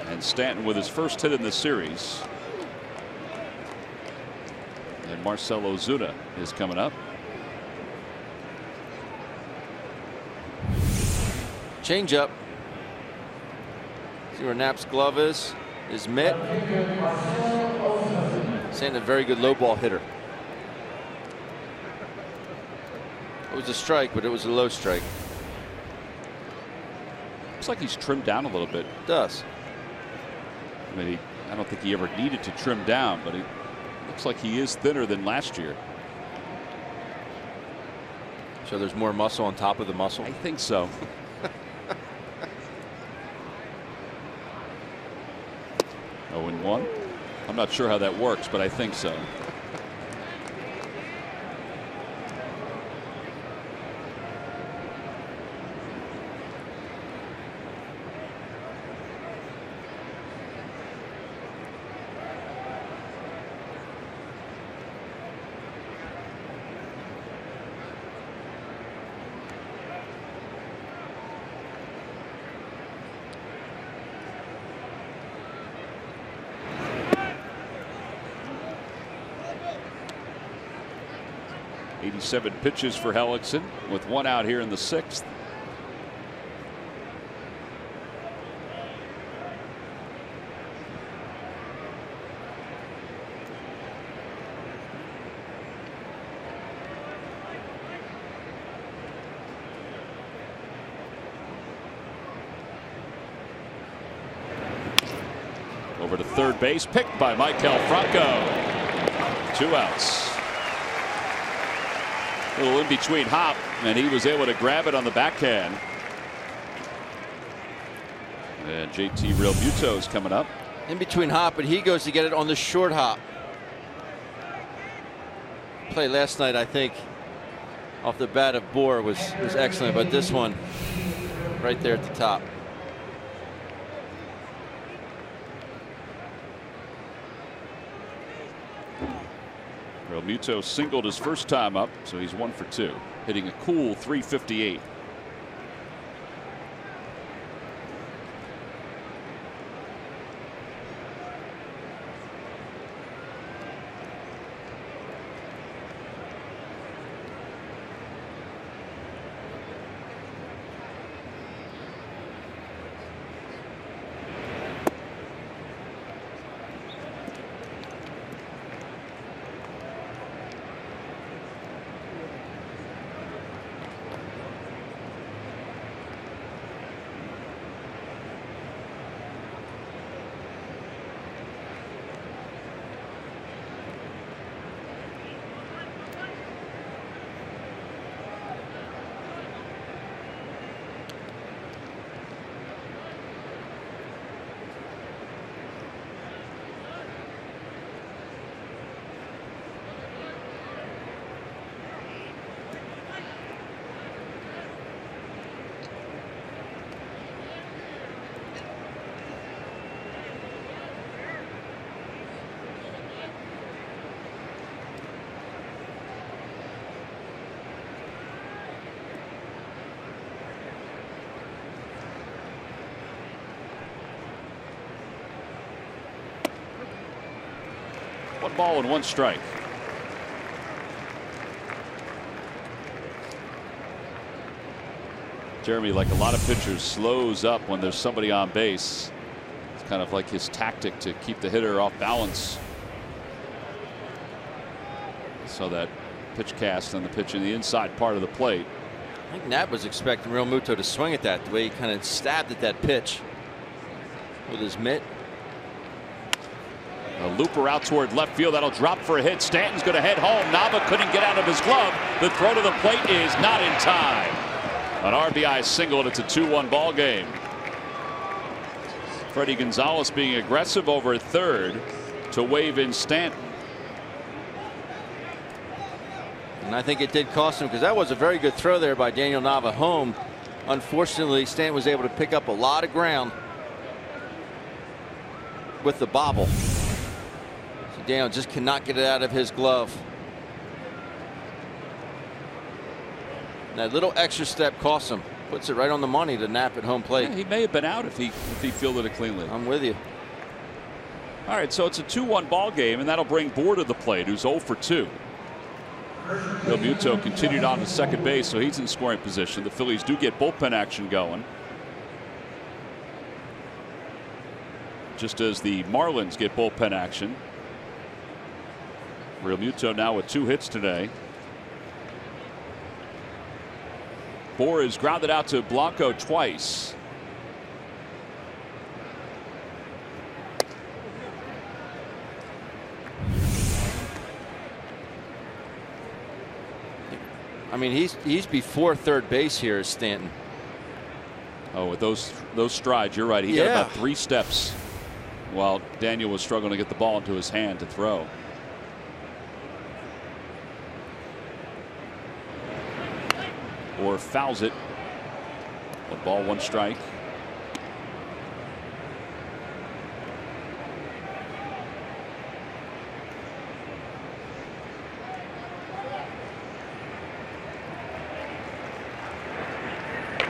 And Stanton with his first hit in the series. And Marcell Ozuna is coming up. Change up. See where Knapp's glove is. His mitt. Saying a very good low ball hitter. It was a strike, but it was a low strike. Looks like he's trimmed down a little bit. It does. I mean, I don't think he ever needed to trim down, but he looks like he is thinner than last year. So there's more muscle on top of the muscle? I think so. 0-1. I'm not sure how that works, but I think so. 87 pitches for Hellickson with 1 out here in the 6th. Over to third base, picked by Michael Franco. 2 outs. A little in between hop, and he was able to grab it on the backhand. And JT Realmuto is coming up. In between hop, but he goes to get it on the short hop. Play last night, I think, off the bat of Bohr was excellent, but this one right there at the top. Realmuto singled his first time up, so he's 1 for 2, hitting a cool .358. One ball and 1 strike. Jeremy, like a lot of pitchers, slows up when there's somebody on base. It's kind of like his tactic to keep the hitter off balance. So that pitch cast and the pitch in the inside part of the plate. I think Nat was expecting Realmuto to swing at that, the way he kind of stabbed at that pitch with his mitt. A looper out toward left field. That'll drop for a hit. Stanton's going to head home. Nava couldn't get out of his glove. The throw to the plate is not in time. An RBI single, and it's a 2-1 ball game. Freddie Gonzalez being aggressive over at third to wave in Stanton. And I think it did cost him, because that was a very good throw there by Daniel Nava home. Unfortunately, Stanton was able to pick up a lot of ground with the bobble. So Daniel just cannot get it out of his glove. And that little extra step costs him. Puts it right on the money to Knapp at home plate. Yeah, he may have been out if he fielded it cleanly. I'm with you. All right, so it's a 2-1 ball game, and that'll bring Bohr to the plate, who's 0 for 2. Realmuto continued on to second base, so he's in scoring position. The Phillies do get bullpen action going, just as the Marlins get bullpen action. Realmuto now with 2 hits today. Bohr is grounded out to Blanco twice. I mean, he's before third base here is Stanton. Oh, with those strides, you're right. He got about 3 steps while Daniel was struggling to get the ball into his hand to throw. Or fouls it. 1 ball, 1 strike.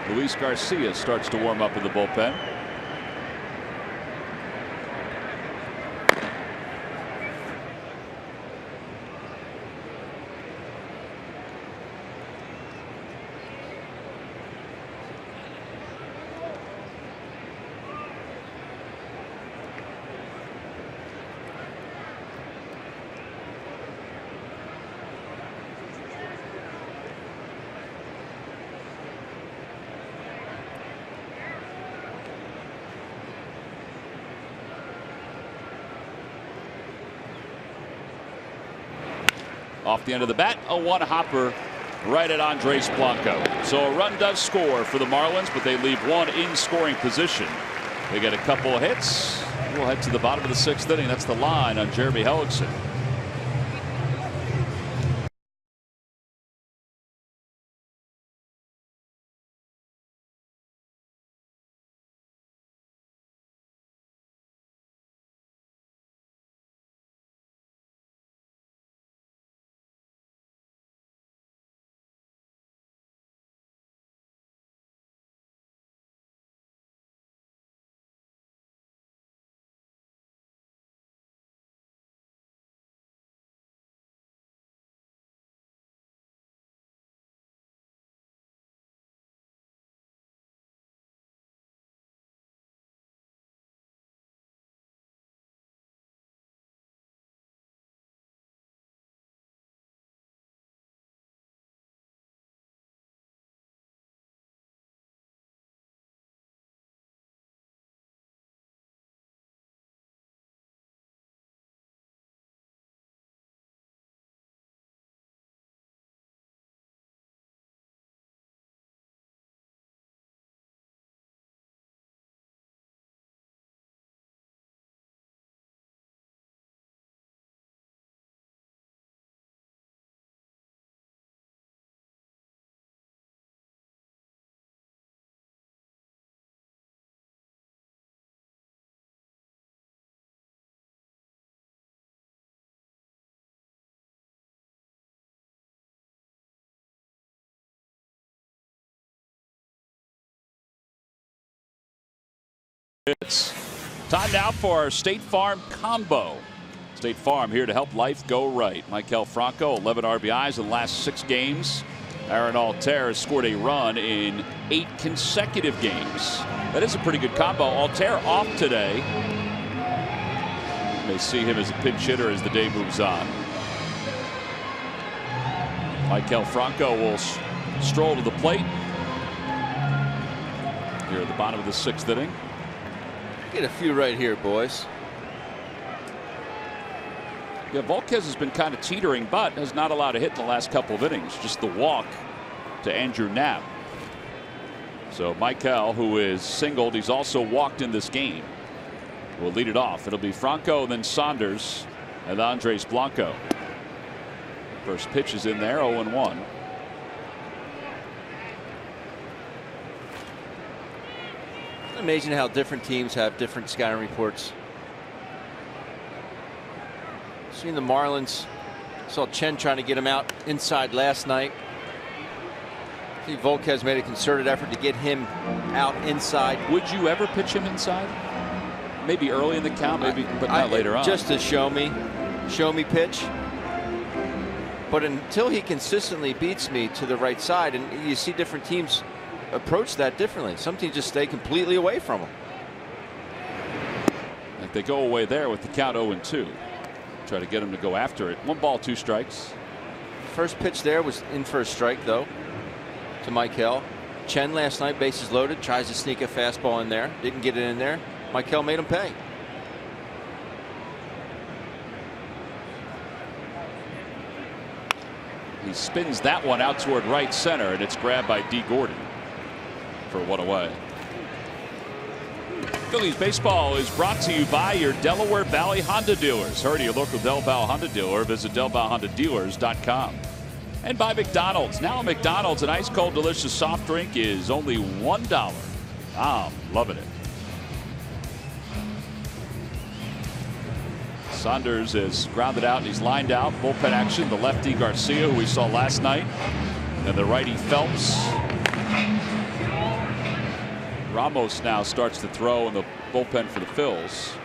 Luis Garcia starts to warm up in the bullpen. Off the end of the bat, a one hopper right at Andres Blanco. So a run does score for the Marlins, but they leave one in scoring position. They get a couple of hits. We'll head to the bottom of the 6th inning. That's the line on Jeremy Hellickson. It's time now for our State Farm combo. State Farm here to help life go right. Maikel Franco, 11 RBIs in the last 6 games. Aaron Altair has scored a run in 8 consecutive games. That is a pretty good combo. Altair off today. You may see him as a pinch hitter as the day moves on. Maikel Franco will stroll to the plate here at the bottom of the 6th inning. Get a few right here, boys. Yeah, Volquez has been kind of teetering, but has not allowed a hit in the last couple of innings. Just the walk to Andrew Knapp. So Maikel, who is singled, he's also walked in this game, will lead it off. It'll be Franco, then Saunders, and Andres Blanco. First pitch is in there, 0-1. Amazing how different teams have different scouting reports. Seen the Marlins. Saw Chen trying to get him out inside last night. See, Volquez made a concerted effort to get him out inside. Would you ever pitch him inside? Maybe early in the count, maybe, but not later on. Just to show me pitch. But until he consistently beats me to the right side, and you see different teams approach that differently. Some teams just stay completely away from him. If they go away there with the count 0-2, try to get him to go after it. 1 ball, 2 strikes. First pitch there was in for a strike, though, to Maikel. Chen last night, bases loaded, tries to sneak a fastball in there. Didn't get it in there. Maikel made him pay. He spins that one out toward right center, and it's grabbed by D. Gordon for 1 away. Phillies baseball is brought to you by your Delaware Valley Honda dealers. Hurry to your local Del Val Honda dealer. Visit DelValHondaDealers.com. And by McDonald's. Now at McDonald's, an ice cold delicious soft drink is only $1. I'm loving it. Saunders is grounded out and he's lined out. Bullpen action. The lefty Garcia, who we saw last night, and the righty Phelps. Ramos now starts to throw in the bullpen for the Phils.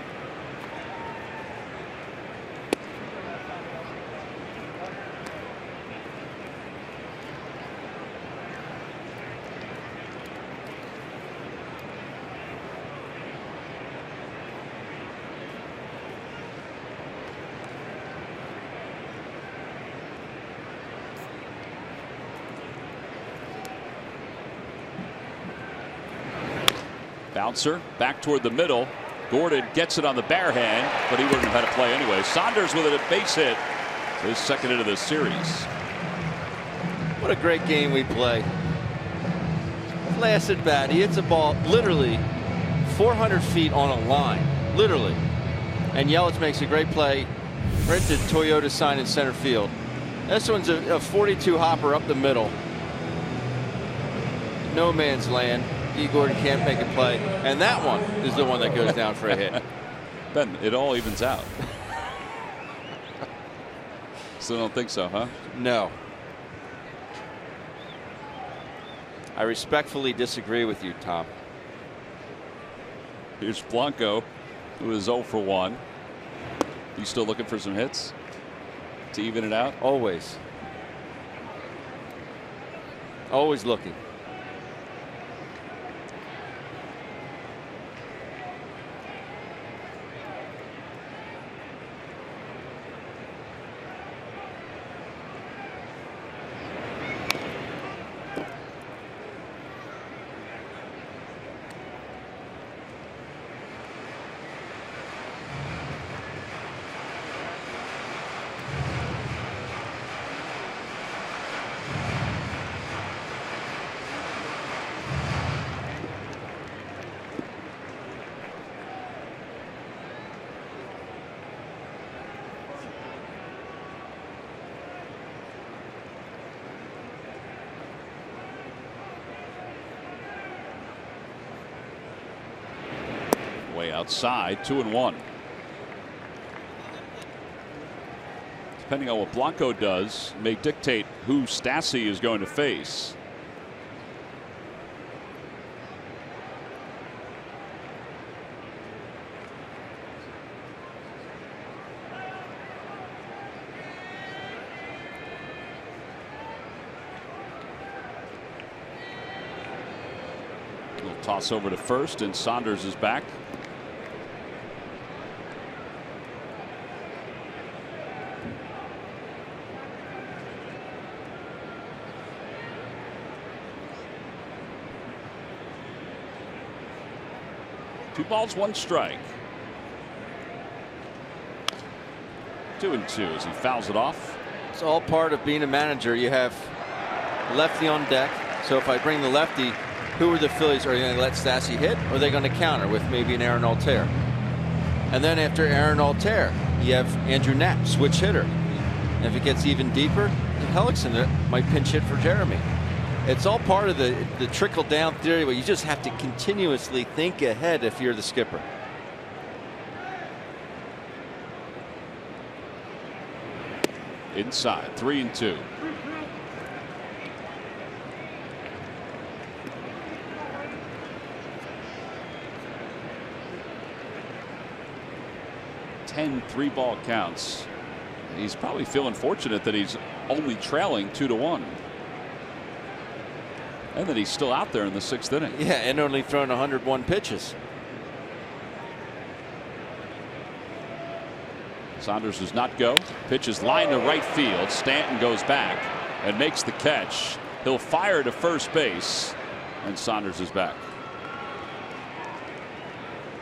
Bouncer back toward the middle. Gordon gets it on the bare hand, but he wouldn't have had a play anyway. Saunders with a base hit his second hit of this series. What a great game we play. Last at bat, he hits a ball literally 400 feet on a line, literally. And Yelich makes a great play right to Toyota sign in center field. This one's a 42 hopper up the middle. No man's land. E. Gordon can't make a play. And that one is the one that goes down for a hit. Ben, it all evens out. Still don't think so, huh? No. I respectfully disagree with you, Tom. Here's Blanco, who is 0 for 1. You still looking for some hits to even it out? Always. Always looking. Way outside, 2-1. Depending on what Blanco does, may dictate who Stassi is going to face. Little toss over to first, and Saunders is back. Two balls, one strike. 2-2 as he fouls it off. It's all part of being a manager. You have lefty on deck. So if I bring the lefty, who are the Phillies? Are they going to let Stassi hit, or are they going to counter with maybe an Aaron Altair? And then after Aaron Altair, you have Andrew Knapp, switch hitter. And if it gets even deeper, Hellickson might pinch hit for Jeremy. It's all part of the trickle-down theory where you just have to continuously think ahead if you're the skipper. Inside, 3-2. Ten three-ball counts. He's probably feeling fortunate that he's only trailing 2-1. And that he's still out there in the 6th inning. Yeah, and only thrown 101 pitches. Saunders does not go. Pitch is lined to right field. Stanton goes back and makes the catch. He'll fire to first base, and Saunders is back.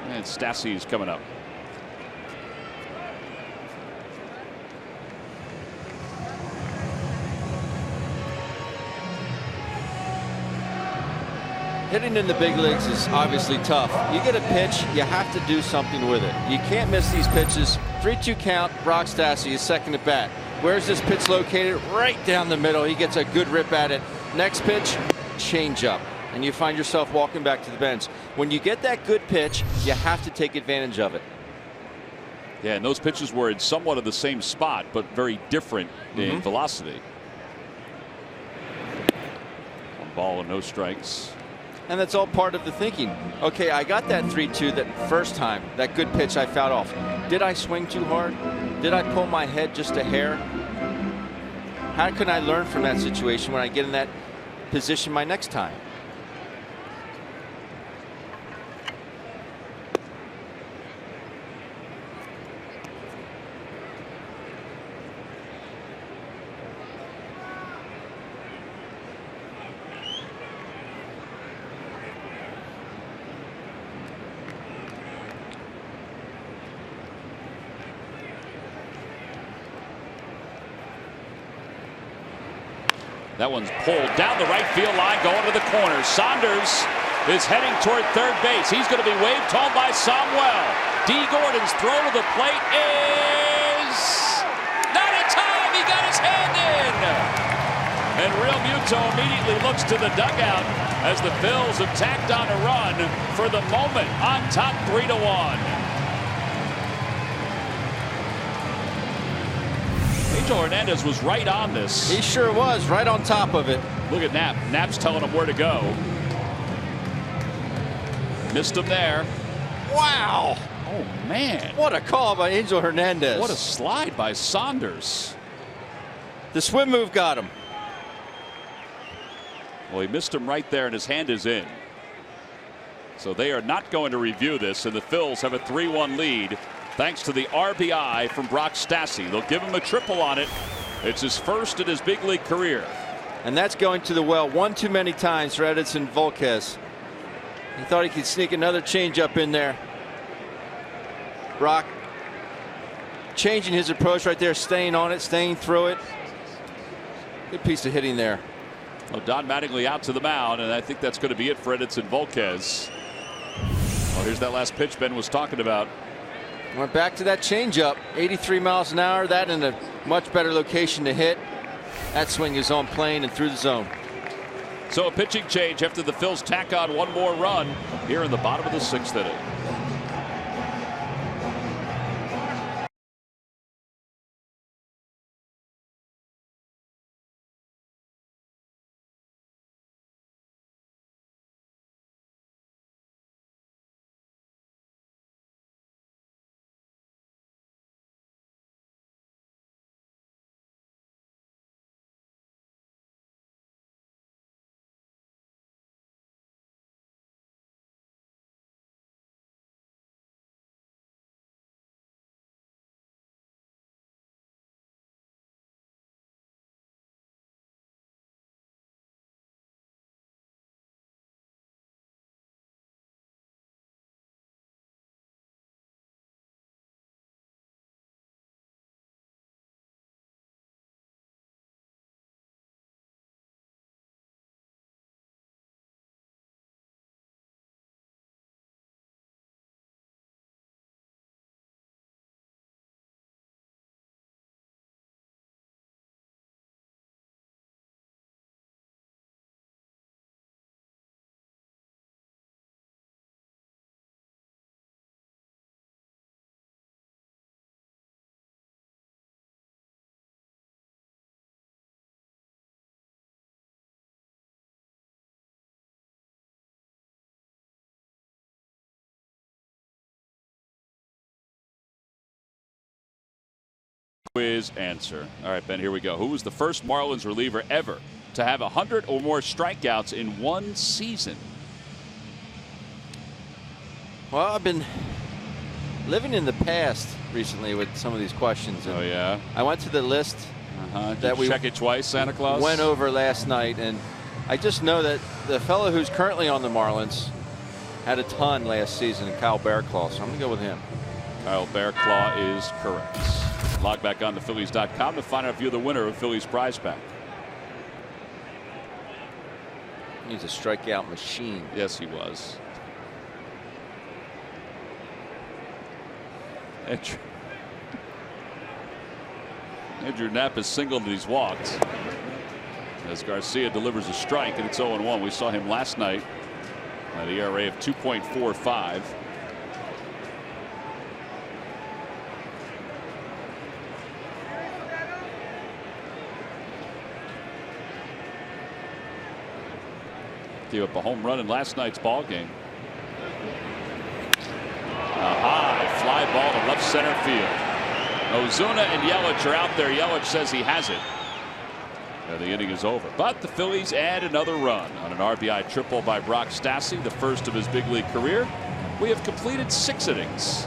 And Stassi is coming up. Hitting in the big leagues is obviously tough. You get a pitch, you have to do something with it. You can't miss these pitches. 3-2 count, Brock Stassi is second at bat. Where's this pitch located? Right down the middle. He gets a good rip at it. Next pitch, change up. And you find yourself walking back to the bench. When you get that good pitch, you have to take advantage of it. Yeah, and those pitches were in somewhat of the same spot, but very different in velocity. One ball and no strikes. And that's all part of the thinking. Okay, I got that 3-2 that first time, that good pitch I fouled off. Did I swing too hard? Did I pull my head just a hair? How can I learn from that situation when I get in that position my next time? That one's pulled down the right field line, going to the corner. Saunders is heading toward third base. He's going to be waved home by Samuel. D. Gordon's throw to the plate is not in time. He got his hand in. And Real Muto immediately looks to the dugout as the Phils have tacked on a run for the moment on top 3-1. Angel Hernandez was right on this. He sure was, right on top of it. Look at Knapp. Knapp's telling him where to go. Missed him there. Wow. Oh, man. What a call by Angel Hernandez. What a slide by Saunders. The swim move got him. Well, he missed him right there, and his hand is in. So they are not going to review this, and the Phils have a 3-1 lead thanks to the RBI from Brock Stassi. They'll give him a triple on it. It's his first in his big league career. And that's going to the well one too many times for Edinson Volquez. He thought he could sneak another changeup in there. Brock changing his approach right there, staying on it, staying through it. Good piece of hitting there. Well, Don Mattingly out to the mound, and I think that's going to be it for Edinson Volquez. Well, here's that last pitch Ben was talking about. Went back to that changeup, 83 miles an hour. That in a much better location to hit. That swing is on plane and through the zone. So a pitching change after the Phils tack on one more run here in the bottom of the 6th inning. Quiz answer. All right, Ben, here we go. Who was the first Marlins reliever ever to have 100 or more strikeouts in one season? Well, I've been living in the past recently with some of these questions. Oh, yeah? I went to the list that we check it twice, Santa Claus? Went over last night, and I just know that the fellow who's currently on the Marlins had a ton last season, Kyle Bearclaw, so I'm going to go with him. Kyle Bearclaw is correct. Log back on to Phillies.com to find out if you're the winner of Phillies prize pack. He's a strikeout machine. Yes, he was. Andrew Knapp has singled and he's walked as Garcia delivers a strike, and it's 0-1. We saw him last night at an ERA of 2.45. Gave up a home run in last night's ball game. A high fly ball to left center field. Ozuna and Yelich are out there. Yelich says he has it. And the inning is over. But the Phillies add another run on an RBI triple by Brock Stassi, the first of his big league career. We have completed 6 innings.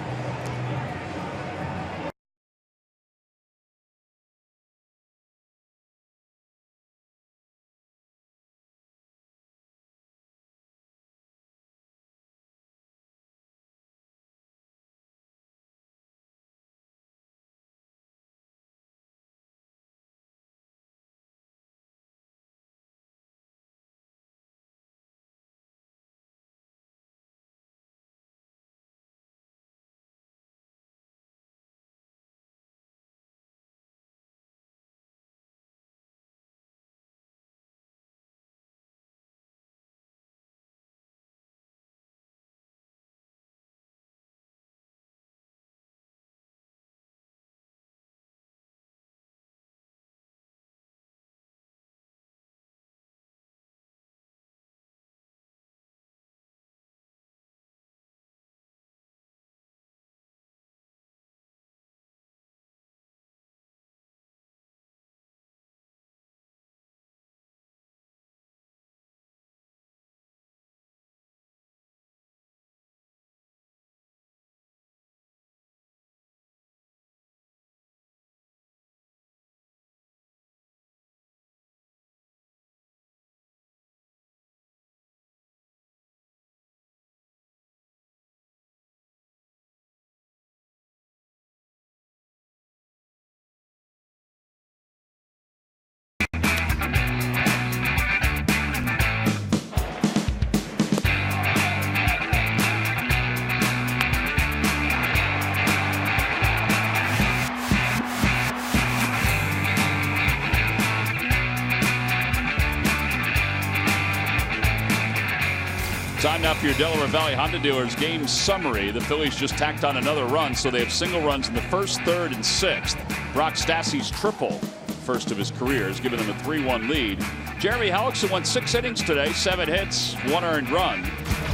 Time now for your Delaware Valley Honda dealers game summary. The Phillies just tacked on another run, so they have single runs in the first, third, and sixth. Brock Stassi's triple, first of his career, has given them a 3-1 lead. Jeremy Hellickson went 6 innings today, 7 hits, 1 earned run,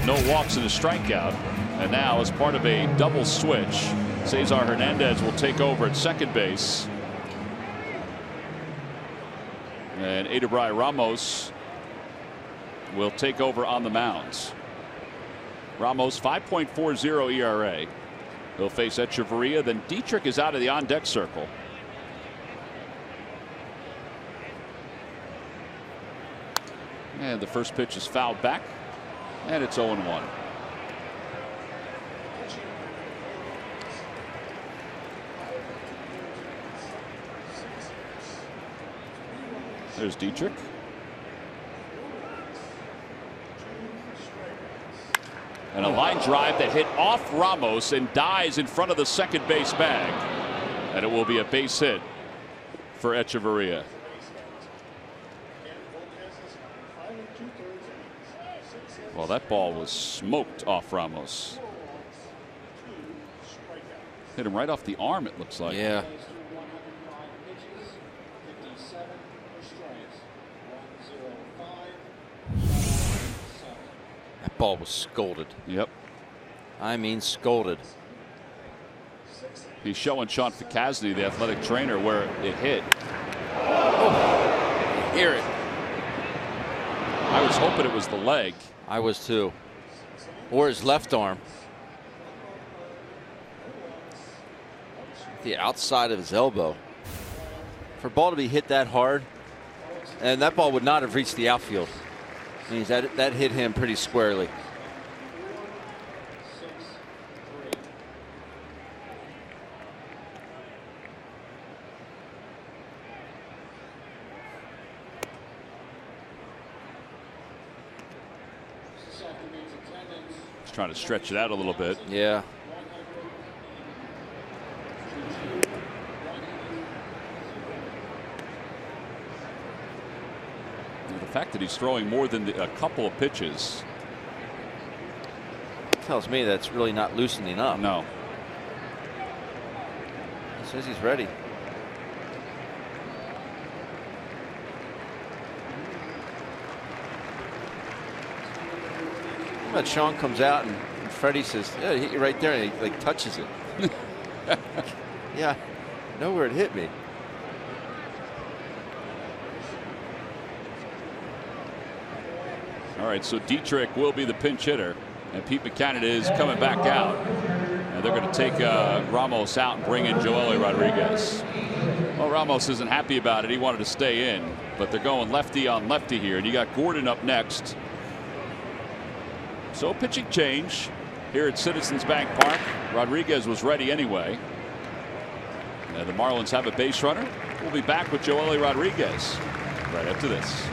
no walks and a strikeout. And now, as part of a double switch, Cesar Hernandez will take over at second base. And Adebray Ramos will take over on the mounds. Ramos 5.40 ERA. He'll face Echeverria. Then Dietrich is out of the on-deck circle. And the first pitch is fouled back. And it's 0-1. There's Dietrich. And a line drive that hit off Ramos and dies in front of the second base bag. And it will be a base hit for Echeverria. Well, that ball was smoked off Ramos. Hit him right off the arm, it looks like. Yeah. That ball was scolded. Yep. I mean scolded. He's showing Sean Ficasny, the athletic trainer, where it hit. Oh, you hear it. I was hoping it was the leg. I was too. Or his left arm. The outside of his elbow. For a ball to be hit that hard, and that ball would not have reached the outfield. Means that hit him pretty squarely. He's trying to stretch it out a little bit. Yeah. The fact that he's throwing more than a couple of pitches tells me that's really not loosening up. No. He says he's ready. But Sean comes out and Freddie says, "Yeah, it hit you right there," and he like touches it. Yeah, know where it hit me. All right, so Dietrich will be the pinch hitter, and Pete Buchanan is coming back out. And they're going to take Ramos out and bring in Joely Rodriguez. Well, Ramos isn't happy about it. He wanted to stay in, but they're going lefty on lefty here, and you got Gordon up next. So pitching change here at Citizens Bank Park. Rodriguez was ready anyway. And the Marlins have a base runner. We'll be back with Joely Rodriguez right after this.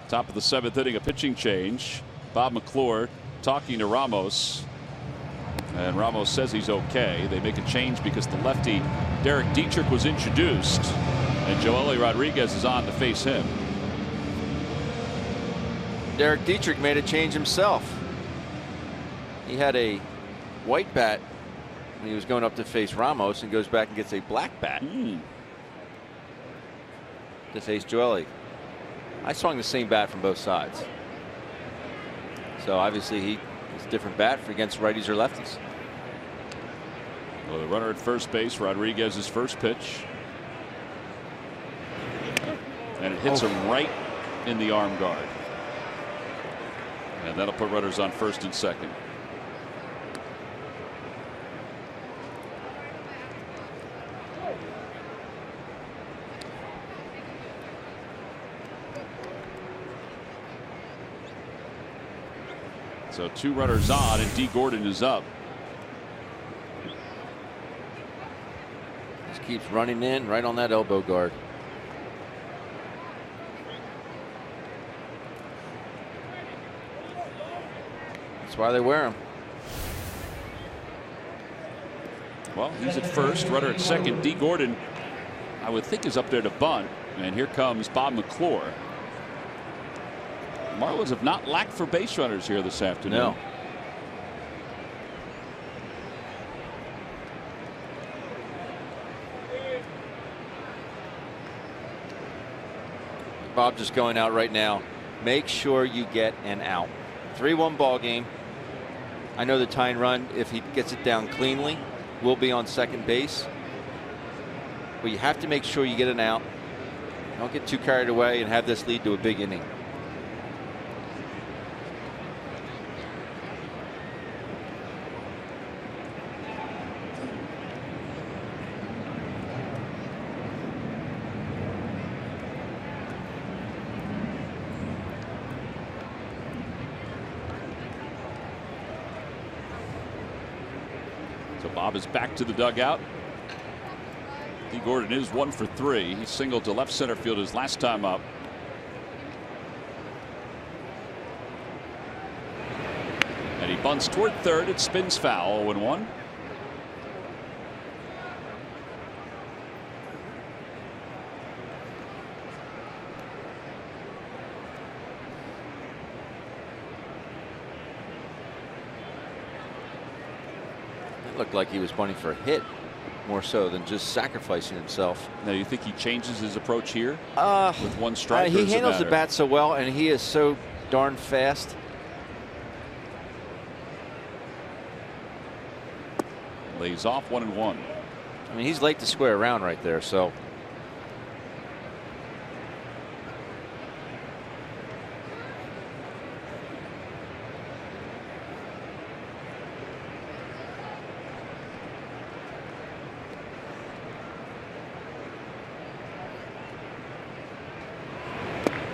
Top of the 7th inning, a pitching change. Bob McClure talking to Ramos. And Ramos says he's okay. They make a change because the lefty Derek Dietrich was introduced. And Joely Rodriguez is on to face him. Derek Dietrich made a change himself. He had a white bat when he was going up to face Ramos and goes back and gets a black bat to face Joely. I swung the same bat from both sides. So obviously he is a different bat for against righties or lefties. Well, the runner at first base, Rodriguez's first pitch. And it hits him right in the arm guard. And that'll put runners on first and second. So 2 runners on, and D. Gordon is up. Just keeps running in right on that elbow guard. That's why they wear them. Well, he's at first, runner at second. D. Gordon, I would think, is up there to bunt. And here comes Bob McClure. Marlins have not lacked for base runners here this afternoon. No. Bob just going out right now. Make sure you get an out. 3-1 ball game. I know the tying run, if he gets it down cleanly, will be on second base. But you have to make sure you get an out. Don't get too carried away and have this lead to a big inning. Bob is back to the dugout. D. Gordon is 1 for 3. He singled to left center field his last time up. And he bunts toward third. It spins foul. 0-1. Looked like he was bunting for a hit more so than just sacrificing himself. Now, you think he changes his approach here with 1 strike? He handles the bat so well, and he is so darn fast. Lays off 1-1. I mean, he's late to square around right there, so.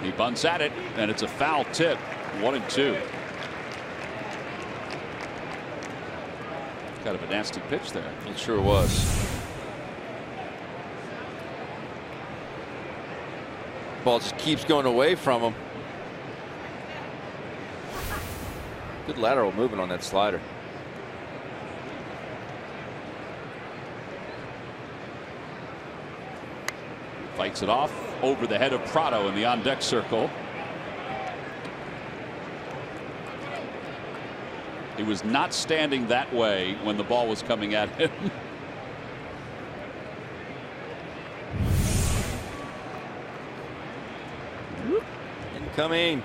He bunts at it, and it's a foul tip. 1-2. Kind of a nasty pitch there. It sure was. Ball just keeps going away from him. Good lateral movement on that slider. Fights it off over the head of Prado in the on-deck circle. He was not standing that way when the ball was coming at him. Incoming.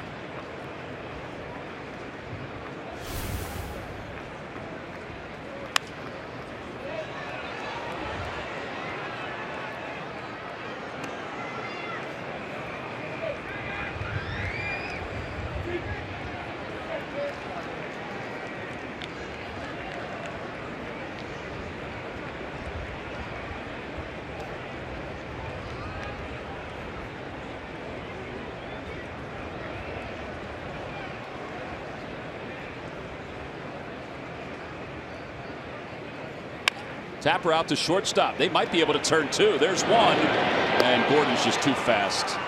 Tapper out to shortstop. They might be able to turn 2. There's 1. And Gordon's just too fast.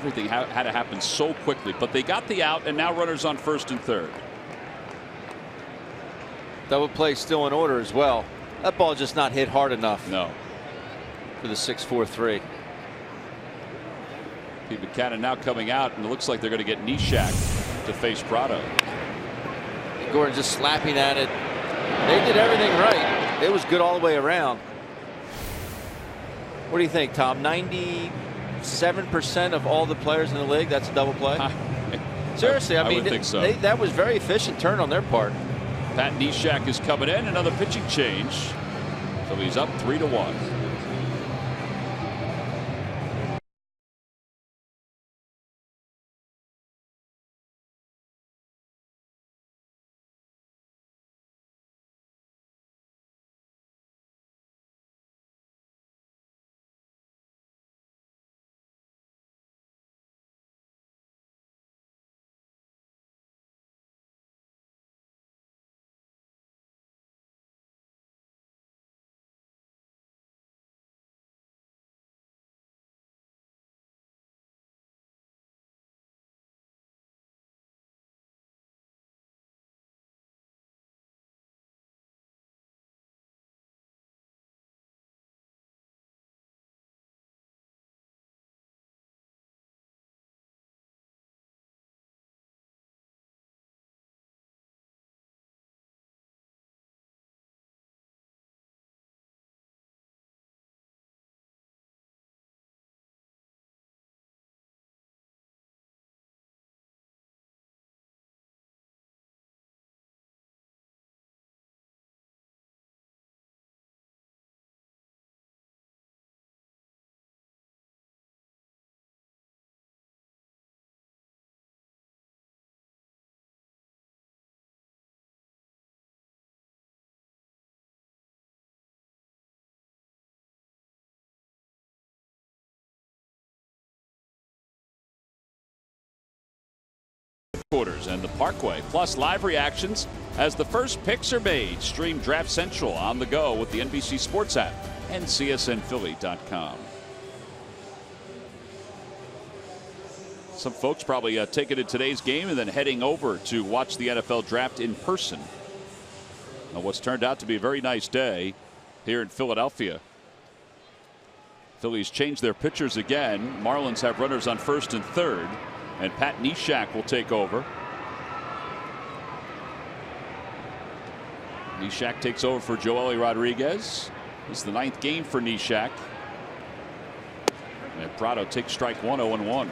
everything had to happen so quickly. But they got the out, and now runners on first and third. Double play still in order as well. That ball just not hit hard enough. No. For the 6-4-3. Pete Mackanin now coming out, and it looks like they're going to get Neshek to face Prado. Gordon just slapping at it. They did everything right. It was good all the way around. What do you think, Tom? 97% of all the players in the league, that's a double play? Seriously, I mean, would think so. That was very efficient turn on their part. Pat Neshek is coming in. Another pitching change. So he's up 3-1. Quarters and the Parkway, plus live reactions as the first picks are made. Stream Draft Central on the go with the NBC Sports app and CSNPhilly.com. Some folks probably taking in today's game and then heading over to watch the NFL draft in person. Now, what's turned out to be a very nice day here in Philadelphia. Phillies changed their pitchers again. Marlins have runners on first and third. And Pat Neshek will take over. Neshek takes over for Joely Rodriguez. This is the 9th game for Neshek. And Prado takes strike 1, 0-1.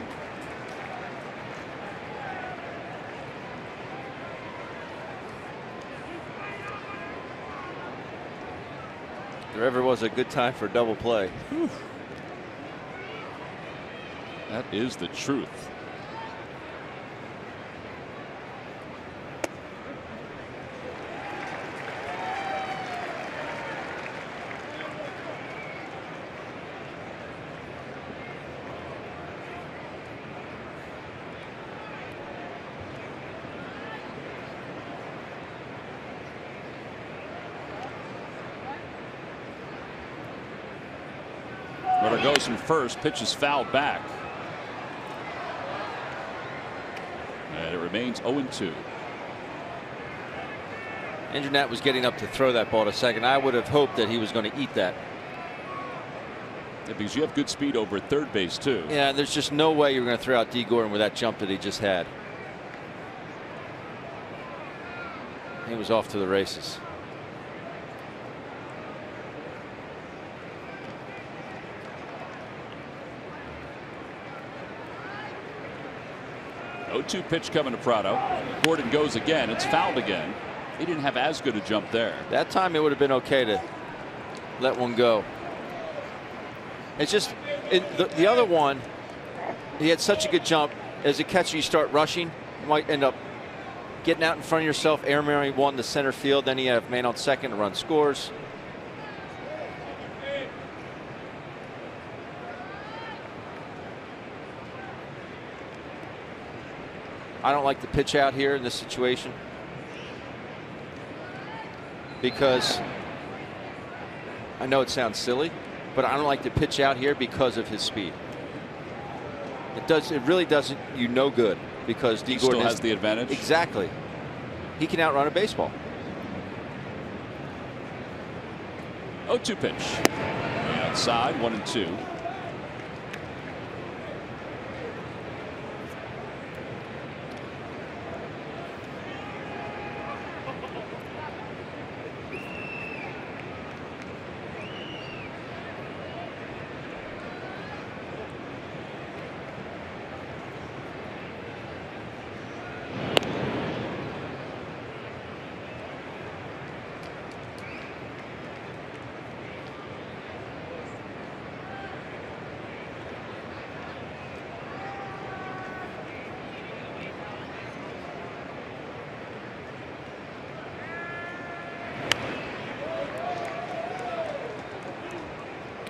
There ever was a good time for double play. Whew. That is the truth. Runner goes from first. Pitch is fouled back. And it remains 0-2. Internet was getting up to throw that ball to second. I would have hoped that he was going to eat that. Yeah, because you have good speed over at third base too. Yeah, there's just no way you're going to throw out D. Gordon with that jump that he just had. He was off to the races. Oh-2 pitch coming to Prado. Gordon goes again. It's fouled again. He didn't have as good a jump there. That time it would have been okay to let one go. It's just the other one, he had such a good jump. As a catcher, you start rushing, you might end up getting out in front of yourself, air marrying one to center field. Then you have man on second, the run scores. I don't like the pitch out here in this situation because I know it sounds silly, but I don't like to pitch out here because of his speed. It really doesn't you no good because D. He Gordon still has the advantage. Exactly. He can outrun a baseball. 0-2 pitch. Outside, 1-2.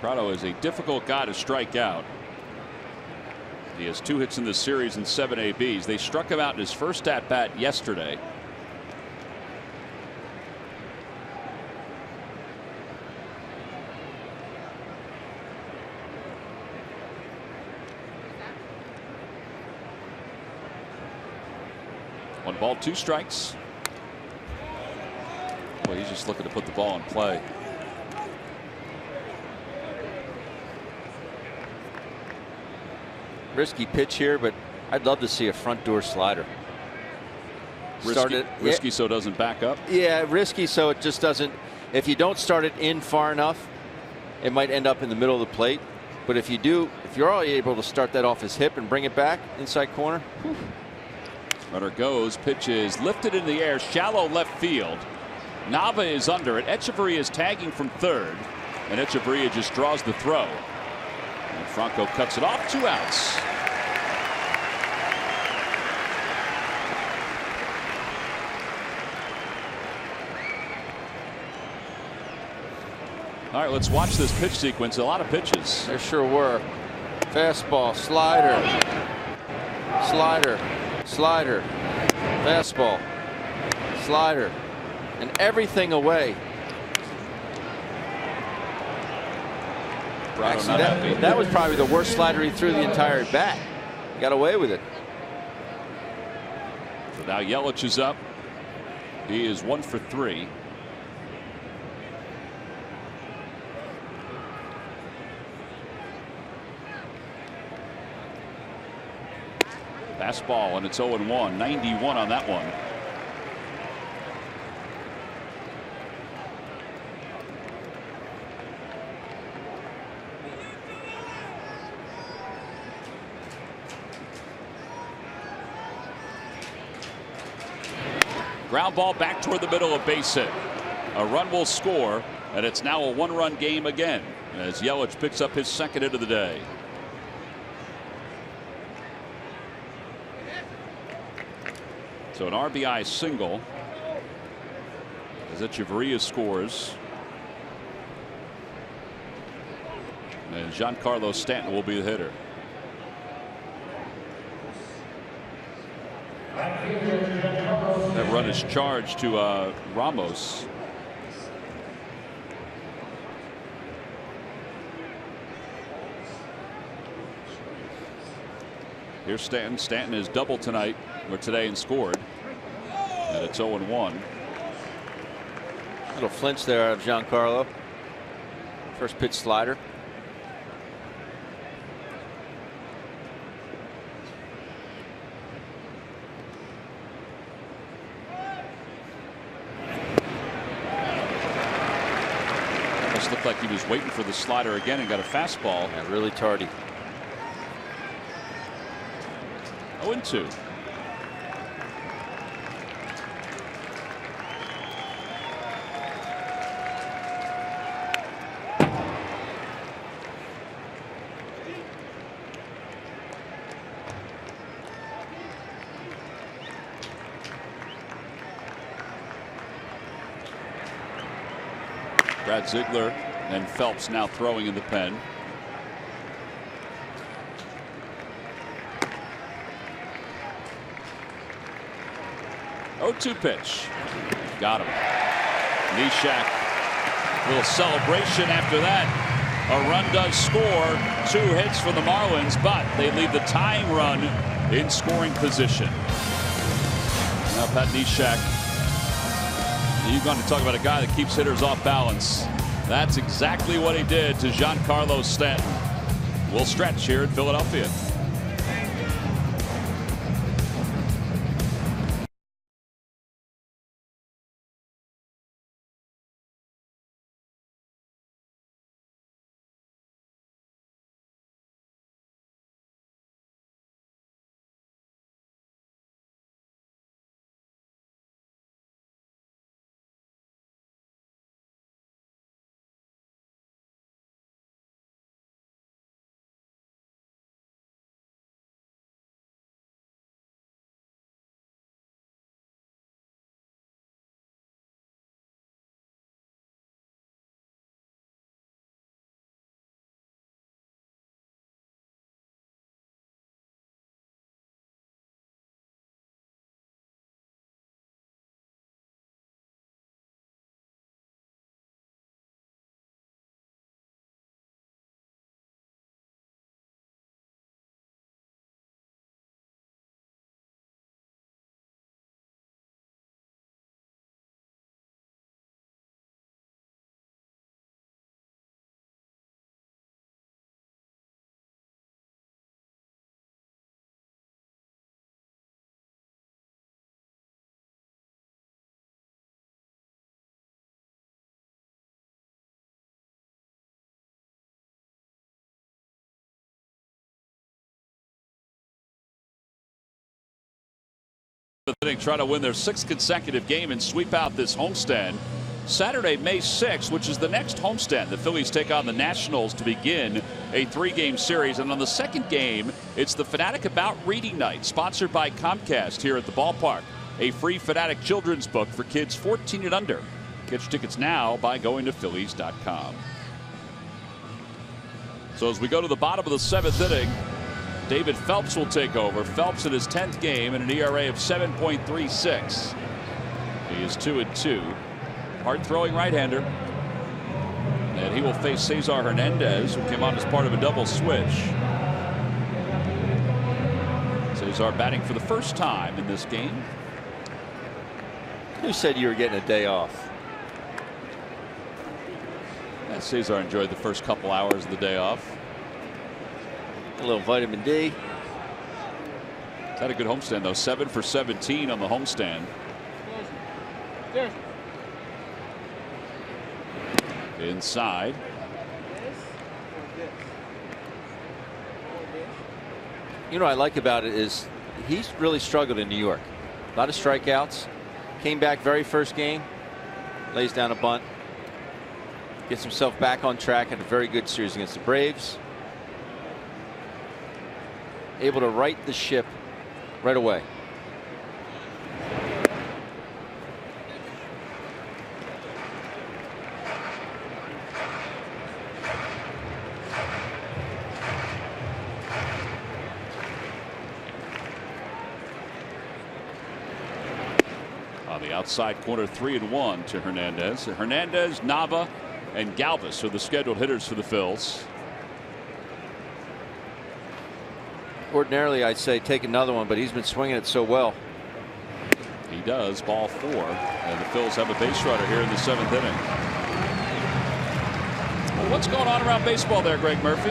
Prado is a difficult guy to strike out. He has 2 hits in this series and 7 ABs. They struck him out in his first at bat yesterday. One ball, 2 strikes. Well, he's just looking to put the ball in play. Risky pitch here, but I'd love to see a front door slider. Risky so it doesn't back up? Yeah, risky so it just doesn't. If you don't start it in far enough, it might end up in the middle of the plate. But if you do, if you're all able to start that off his hip and bring it back inside corner. Runner goes, pitch is lifted in the air, shallow left field. Nava is under it. Echeverria is tagging from third, and Echeverria just draws the throw. And Franco cuts it off, 2 outs. All right, let's watch this pitch sequence. A lot of pitches. There sure were. Fastball, slider, slider, slider, fastball, slider, and everything away. Actually, that was probably the worst slider he threw the entire bat. Got away with it. So now Yelich is up. He is 1 for 3. Fastball, and it's 0-1. 91 on that one. Ground ball back toward the middle, a base hit. A run will score, and it's now a 1-run game again as Yelich picks up his 2nd hit of the day. So an RBI single as Echeverria scores. And Giancarlo Stanton will be the hitter. That run is charged to Ramos. Here's Stanton. Stanton is double tonight or today and scored. And it's 0-1. Little flinch there out of Giancarlo. First pitch slider. Almost looked like he was waiting for the slider again and got a fastball. Yeah, really tardy. 0-2. Brad Ziegler and Phelps now throwing in the pen. Oh, 2 pitch. Got him. Neshek. Little celebration after that. A run does score, 2 hits for the Marlins, but they leave the tying run in scoring position. Now Pat Neshek, you're going to talk about a guy that keeps hitters off balance. That's exactly what he did to Giancarlo Stanton. We'll stretch here in Philadelphia. Try to win their 6th consecutive game and sweep out this homestand. Saturday, May 6th, which is the next homestand. The Phillies take on the Nationals to begin a 3-game series. And on the second game, it's the Fanatic About Reading Night, sponsored by Comcast here at the ballpark. A free Fanatic children's book for kids 14 and under. Get your tickets now by going to Phillies.com. So as we go to the bottom of the 7th inning, David Phelps will take over. Phelps in his 10th game and an ERA of 7.36. He is 2-2. Hard throwing right-hander. And he will face Cesar Hernandez, who came on as part of a double switch. Cesar batting for the first time in this game. Who said you were getting a day off? And Cesar enjoyed the first couple hours of the day off. A little vitamin D. Had a good homestand though. 7 for 17 on the homestand. Inside. You know what I like about it is he's really struggled in New York. A lot of strikeouts. Came back very first game. Lays down a bunt. Gets himself back on track in a very good series against the Braves. Able to right the ship right away. On the outside corner, 3-1 to Hernandez. Hernandez, Nava, and Galvis are the scheduled hitters for the Phils. Ordinarily, I'd say take another one, but he's been swinging it so well. He does. Ball 4, and the Phils have a base runner here in the 7th inning. Well, what's going on around baseball there, Greg Murphy?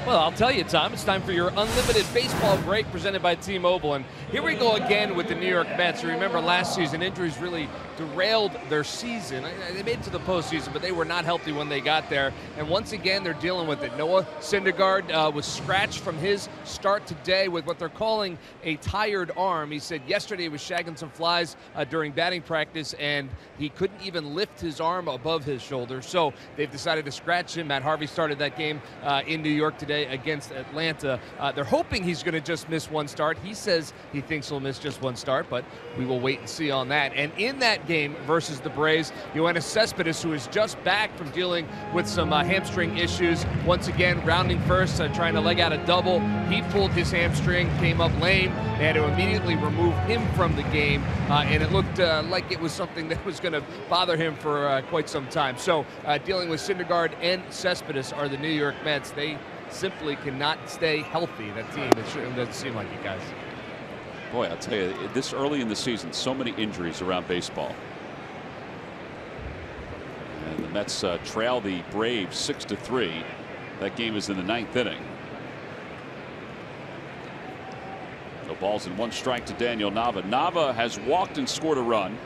Well, I'll tell you, Tom, it's time for your unlimited baseball break presented by T-Mobile. And here we go again with the New York Mets. Remember last season, injuries really derailed their season. They made it to the postseason, but they were not healthy when they got there. And once again, they're dealing with it. Noah Syndergaard was scratched from his start today with what they're calling a tired arm. He said yesterday he was shagging some flies during batting practice, and he couldn't even lift his arm above his shoulder. So they've decided to scratch him. Matt Harvey started that game in New York today against Atlanta. They're hoping he's going to just miss one start. He says he He thinks he'll miss just one start, but we will wait and see on that. And in that game versus the Braves, Yoenis Cespedes, who is just back from dealing with some hamstring issues, once again rounding first, trying to leg out a double. He pulled his hamstring, came up lame. They had to immediately remove him from the game, and it looked like it was something that was going to bother him for quite some time. So dealing with Syndergaard and Cespedes are the New York Mets. They simply cannot stay healthy, that team. It certainly doesn't seem like it, guys. Boy, I'll tell you, this early in the season, so many injuries around baseball. And the Mets trail the Braves 6-3. That game is in the 9th inning. No balls and 1 strike to Daniel Nava. Nava has walked and scored a run.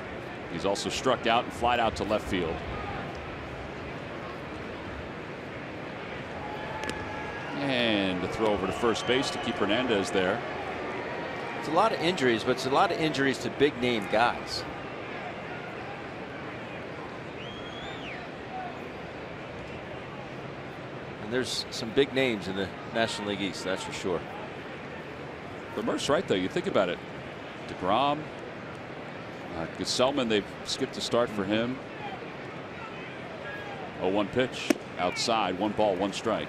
He's also struck out and flied out to left field. And a throw over to first base to keep Hernandez there. It's a lot of injuries, but it's a lot of injuries to big name guys. And there's some big names in the National League East, that's for sure. But Murph's right, though. You think about it. DeGrom, Gesellman, they've skipped a start for him. 0-1 pitch outside, 1 ball, 1 strike.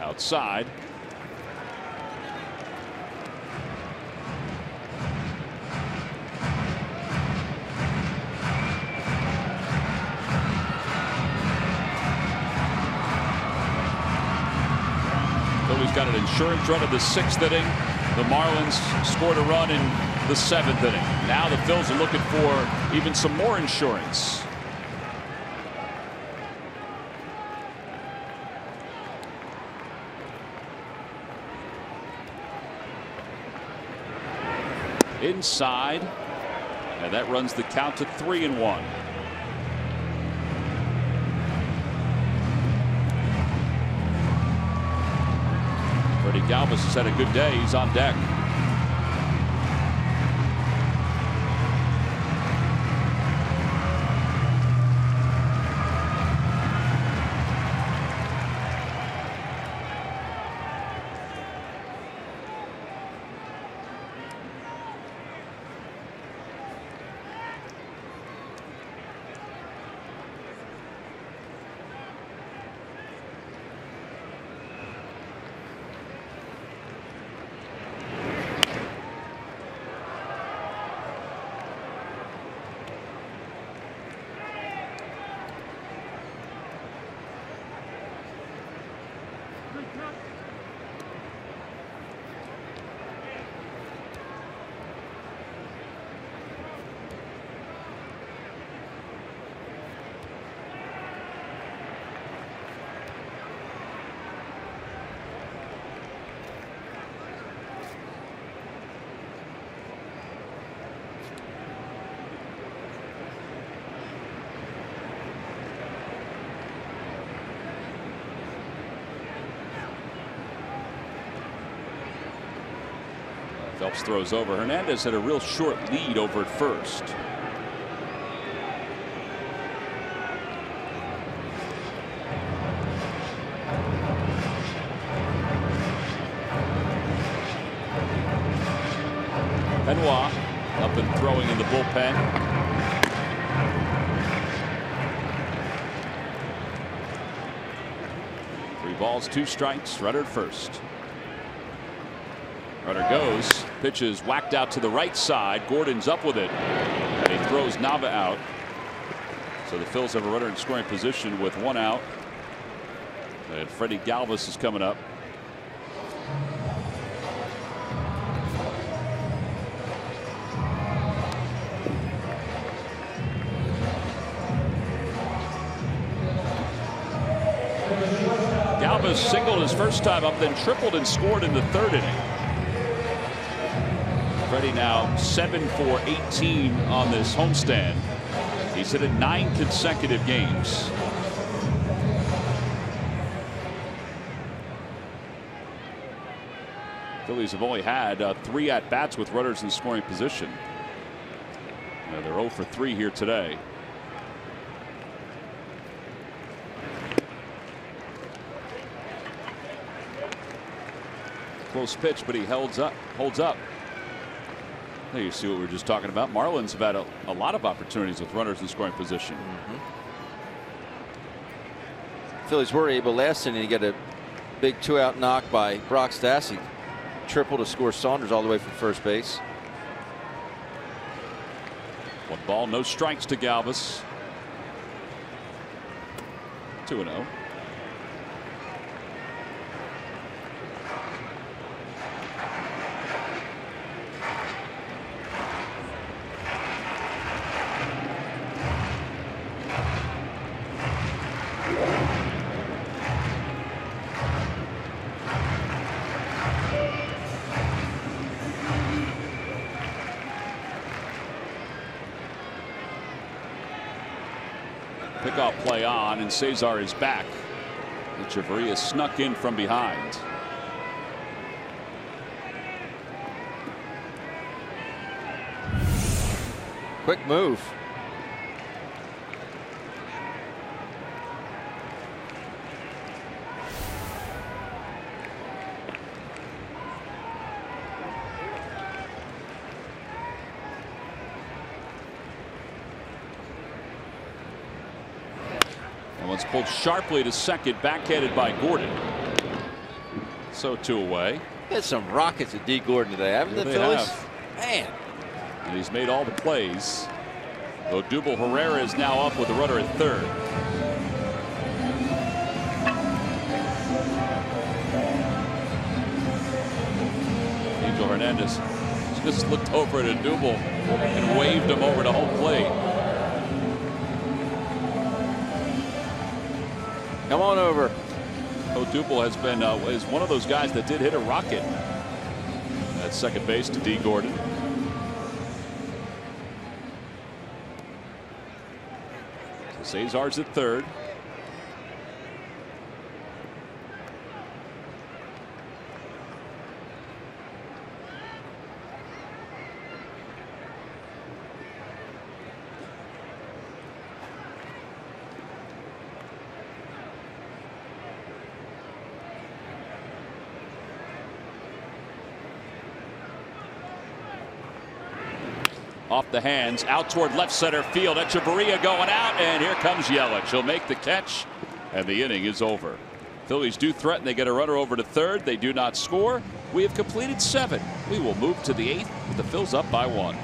Outside. Phillies got an insurance run in the 6th inning. The Marlins scored a run in the 7th inning. Now the Phils are looking for even some more insurance. Inside, and that runs the count to 3-1. Freddie Galvis has had a good day. He's on deck. Phelps throws over. Hernandez had a real short lead over at first. Benoit up and throwing in the bullpen. Three balls, 2 strikes, runner at first. Runner goes, pitch is whacked out to the right side. Gordon's up with it, and he throws Nava out. So the Phils have a runner in scoring position with 1 out. And Freddie Galvis is coming up. Galvis singled his first time up, then tripled and scored in the 3rd inning. Cincinnati now 7 for 18 on this homestand. He's hit in 9 consecutive games. Phillies have only had 3 at-bats with runners in scoring position. They're 0 for 3 here today. Close pitch, but he holds up. There you see what we were just talking about. Marlins have had a lot of opportunities with runners in scoring position. Phillies were able last inning to get a big 2-out knock by Brock Stassi. Triple to score Saunders all the way from first base. 1 ball, no strikes to Galvis. 2-0. Pickoff play on, and Cesar is back. Echeverria snuck in from behind. Quick move. One's pulled sharply to second, backhanded by Gordon. So 2 away. Hit some rockets at D. Gordon today, haven't the Phillies? Man. And he's made all the plays. Odubel Herrera is now up with the runner at third. Angel Hernandez just looked over at Odubel and waved him over to home plate. Come on over. Odubel has been is one of those guys that did hit a rocket at second base to D. Gordon. So Cesar's at third. Off the hands, out toward left center field. Echeverria going out, and here comes Yelich. He'll make the catch, and the inning is over. Phillies do threaten. They get a runner over to third. They do not score. We have completed 7. We will move to the 8th with the Phils up by 1.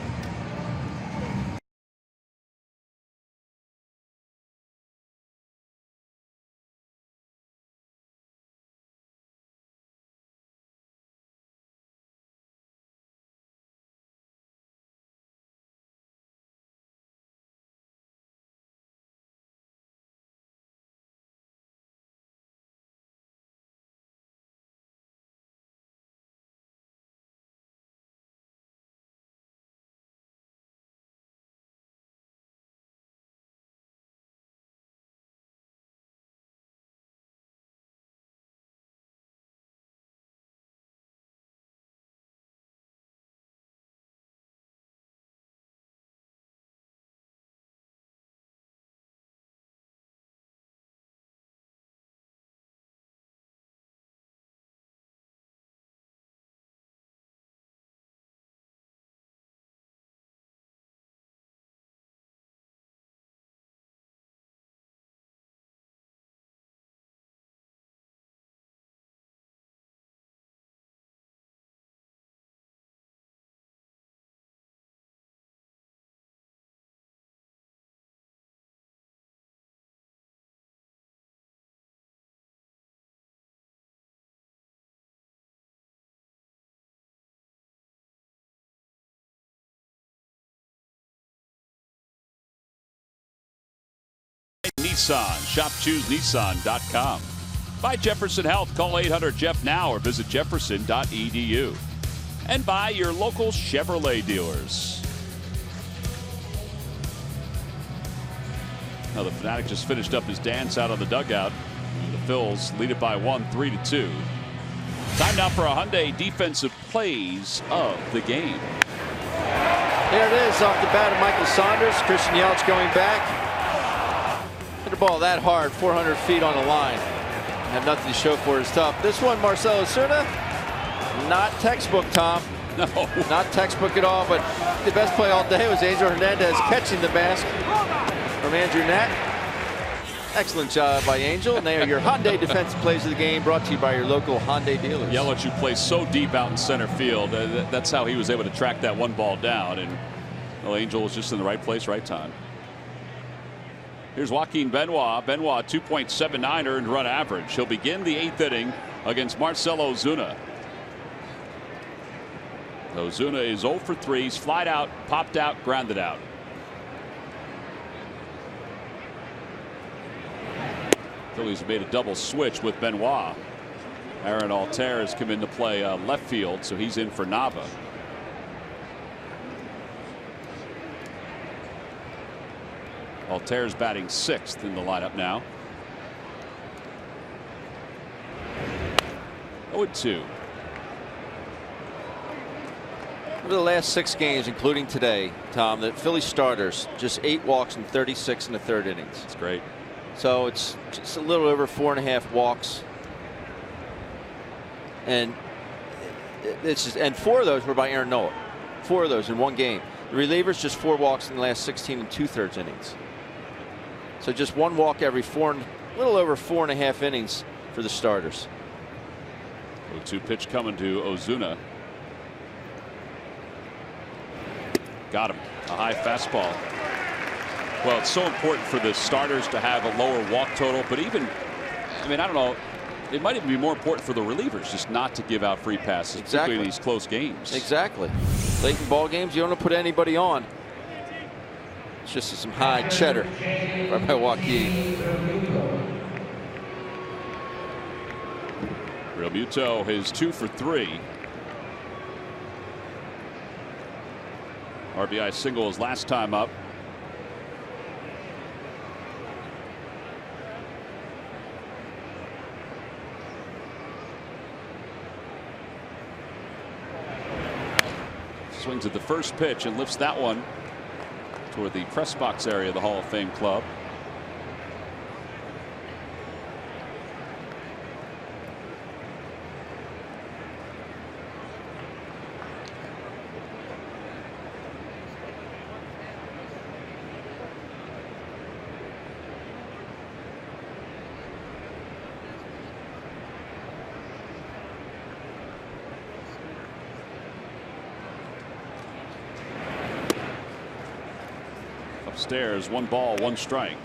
Nissan. ShopChooseNissan.com. By Jefferson Health. Call 800-JEFF now or visit jefferson.edu. and by your local Chevrolet dealers. Now the Fanatic just finished up his dance out of the dugout. The Phils lead it by 1, 3-2. Time now for a Hyundai defensive plays of the game. There it is off the bat of Michael Saunders. Christian Yelich going back. Hit the ball that hard, 400 feet on the line. Have nothing to show for it. It's tough. This one, Marcell Ozuna, not textbook, Tom. No. Not textbook at all, but the best play all day was Angel Hernandez catching the mask from Andrew Nat. Excellent job by Angel. And they are your Hyundai defensive plays of the game, brought to you by your local Hyundai dealers. Yelich, who plays so deep out in center field, that's how he was able to track that one ball down. And well, Angel was just in the right place, right time. Here's Joaquin Benoit. Benoit, 2.79 earned run average. He'll begin the 8th inning against Marcell Ozuna. Ozuna is 0 for 3. He's flied out, popped out, grounded out. Phillies made a double switch with Benoit. Aaron Altair has come into play left field, so he's in for Nava. Altair's batting 6th in the lineup now. 0-2. Over the last 6 games, including today, Tom, the Philly starters just 8 walks and 36 in the 3rd innings. That's great. So it's just a little over 4.5 walks, and and 4 of those were by Aaron Nola. 4 of those in one game. The relievers just 4 walks in the last 16 and 2/3 innings. So just 1 walk every a little over 4.5 innings for the starters. 0-2 pitch coming to Ozuna. Got him. A high fastball. Well, it's so important for the starters to have a lower walk total, but even, I mean, I don't know, it might even be more important for the relievers just not to give out free passes, particularly in these close games. Exactly. Late in ball games, you don't want to put anybody on. It's just some high cheddar right by Joaquin. Realmuto is 2 for 3. RBI single his last time up. Swings at the first pitch and lifts that one toward the press box area of the Hall of Fame club. Upstairs, 1 ball, 1 strike.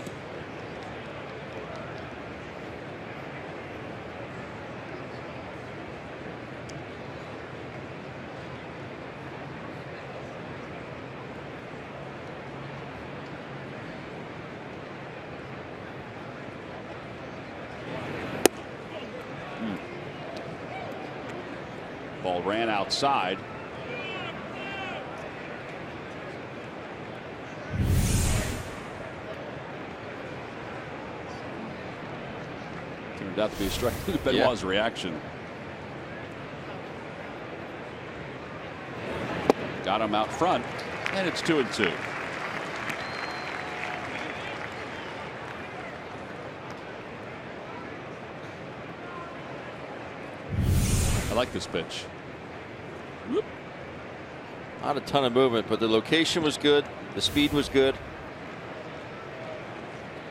Ball ran outside. Turned out to be a strike. Benoit's reaction. Got him out front, and it's 2-2. I like this pitch. Whoop. Not a ton of movement, but the location was good. The speed was good.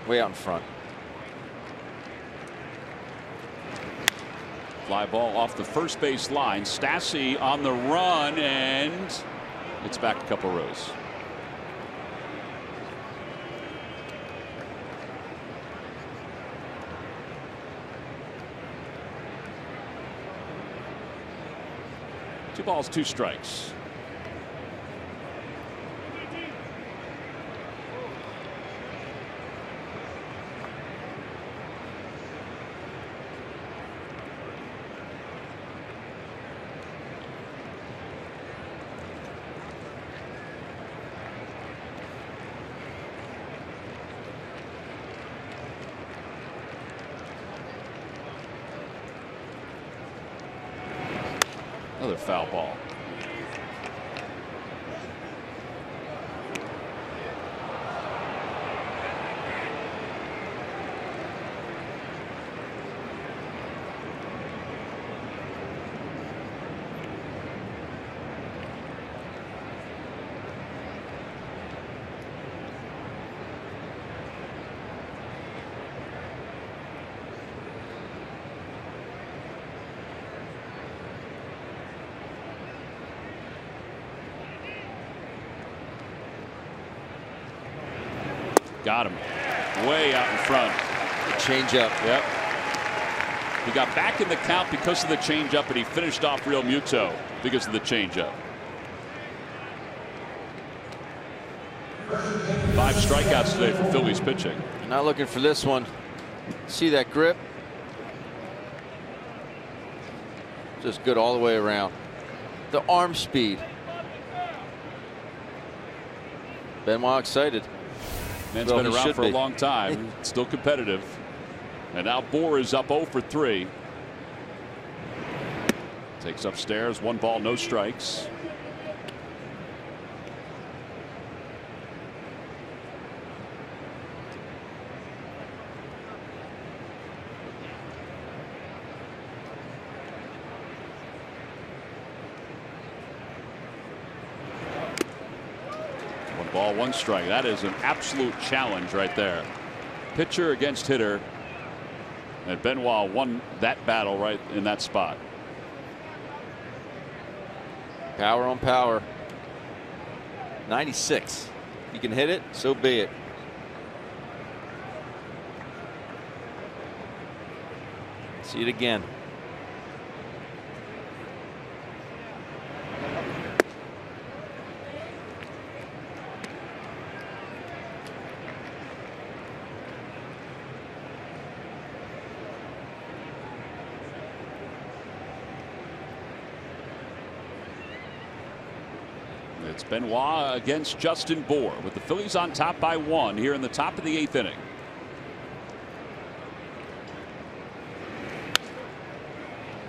Way out in front. Fly ball off the first base line. Stassi on the run, and it's back a couple rows. Two balls, 2 strikes. Another foul ball. Got him way out in front. Change up. Yep. He got back in the count because of the changeup, and he finished off Real Muto because of the changeup. 5 strikeouts today for Phillies pitching. Not looking for this one. See that grip? Just good all the way around. The arm speed. Benoit excited. Man's been around for a long time. Still competitive. And now Bohr is up 0 for 3. Takes upstairs. 1 ball, no strikes. Ball, 1 strike. That is an absolute challenge right there. Pitcher against hitter. And Benoit won that battle right in that spot. Power on power. 96. You can hit it, so be it. See it again. It's Benoit against Justin Bohr with the Phillies on top by 1 here in the top of the 8th inning.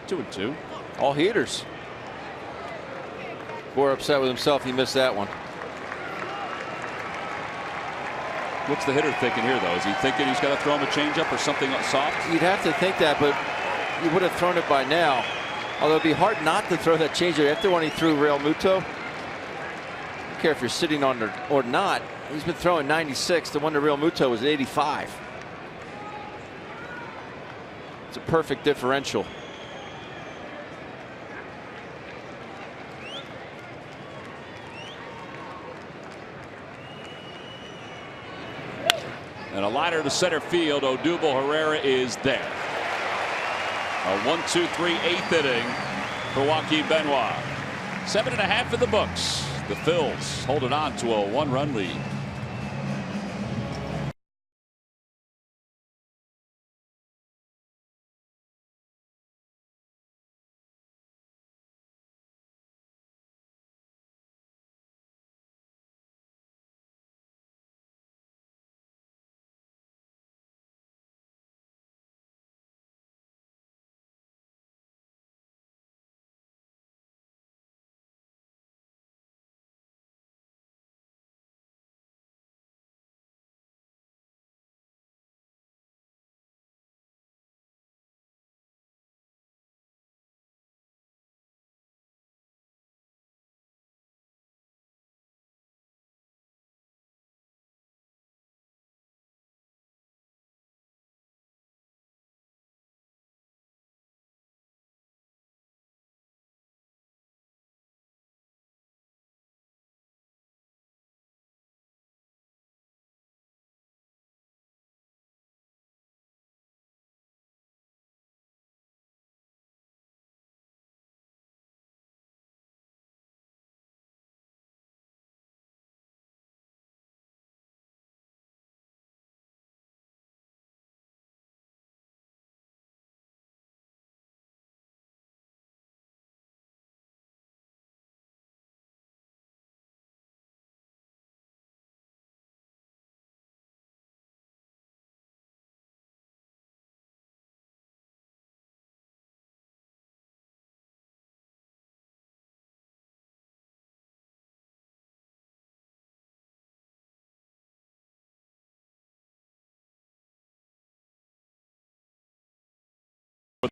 Two and two. All heaters. Bohr upset with himself. He missed that one. What's the hitter thinking here, though? Is he thinking he's got to throw him a changeup or something soft? You'd have to think that, but he would have thrown it by now. Although it'd be hard not to throw that changeup after when he threw Real Muto. I don't care if you're sitting on or not. He's been throwing 96. The one to Real Muto was 85. It's a perfect differential. And a liner to center field. Odubel Herrera is there. A 1-2-3 8th inning for Joaquin Benoit. 7.5 in the books. The Phils holding on to a 1-run lead.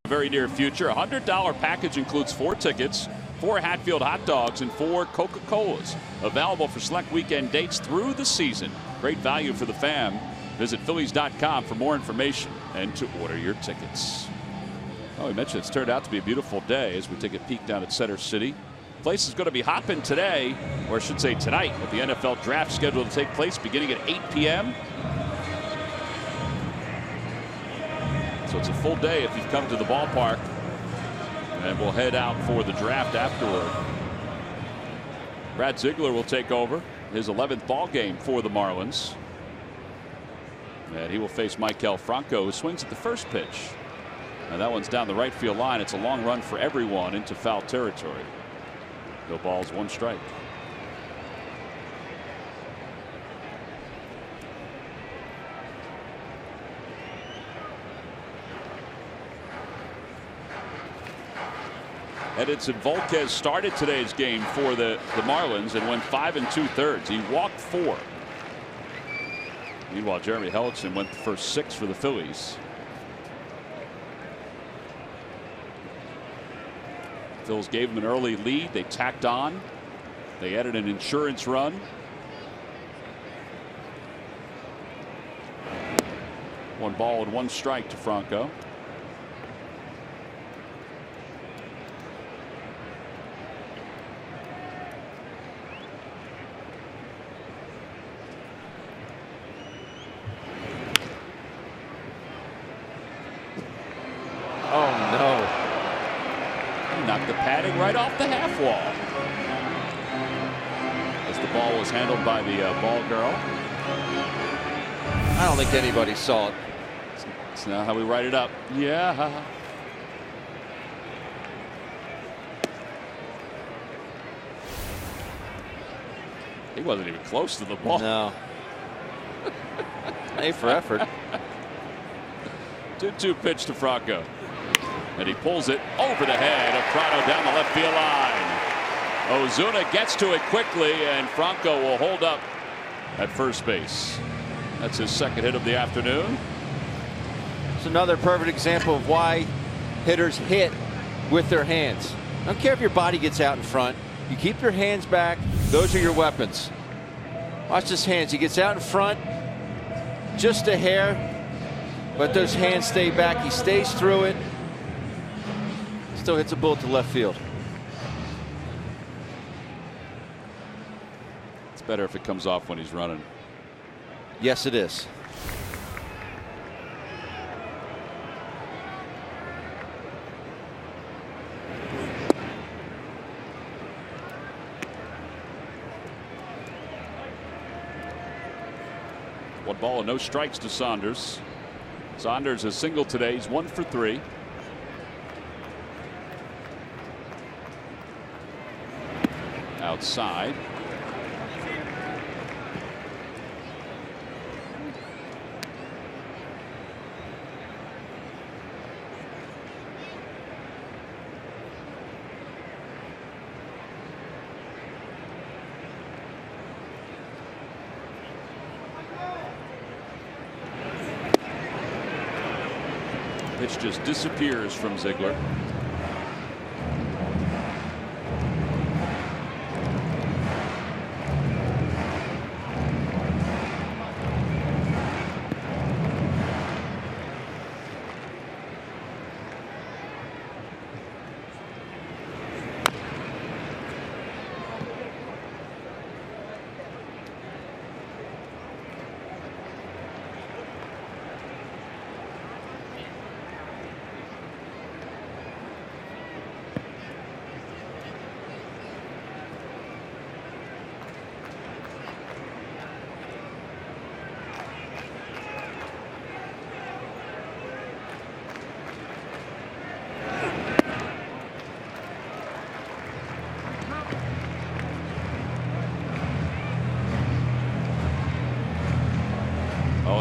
the very near future. A $100 package includes 4 tickets, 4 Hatfield hot dogs, and 4 Coca-Colas. Available for select weekend dates through the season. Great value for the fam. Visit Phillies.com for more information and to order your tickets. Oh, we mentioned it's turned out to be a beautiful day as we take a peek down at Center City. Place is going to be hopping today, or I should say tonight, with the NFL draft scheduled to take place beginning at 8 p.m. So it's a full day if you've come to the ballpark. And we'll head out for the draft afterward. Brad Ziegler will take over his 11th ball game for the Marlins. And he will face Maikel Franco, who swings at the first pitch. And that one's down the right field line. It's a long run for everyone into foul territory. No balls, 1 strike. Edinson Volquez started today's game for the Marlins and went 5 2/3. He walked 4. Meanwhile, Jeremy Hellickson went the first 6 for the Phillies. Phils gave him an early lead. They tacked on. They added an insurance run. 1 ball and 1 strike to Franco. Knocked the padding right off the half wall as the ball was handled by the ball girl. I don't think anybody saw it. It's now how we write it up. Yeah. He wasn't even close to the ball. No. A for effort. 2-2 pitch to Franco. And he pulls it over the head of Prado down the left field line. Ozuna gets to it quickly, and Franco will hold up at first base. That's his 2nd hit of the afternoon. It's another perfect example of why hitters hit with their hands. I don't care if your body gets out in front. You keep your hands back. Those are your weapons. Watch his hands. He gets out in front just a hair, but those hands stay back. He stays through it. Still hits a bullet to left field. It's better if it comes off when he's running. Yes, it is. One ball and no strikes to Saunders. Saunders has singled today. He's 1 for 3. Outside. Pitch just disappears from Ziegler.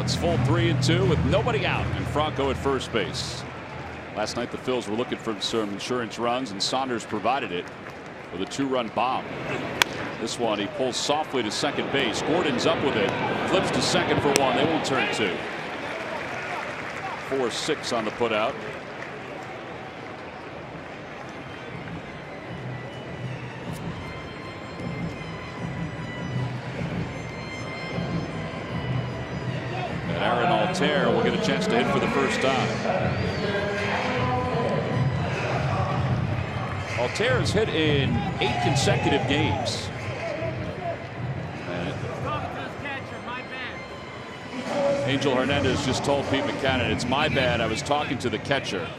It's full 3-2 with nobody out and Franco at first base. Last night the Phils were looking for some insurance runs and Saunders provided it with a 2-run bomb. This one he pulls softly to second base. Gordon's up with it, flips to second for 1. They won't turn 2. 4-6 on the putout. Altair will get a chance to hit for the first time. Altair has hit in 8 consecutive games. Angel Hernandez just told Pete Mackanin, it's my bad, I was talking to the catcher.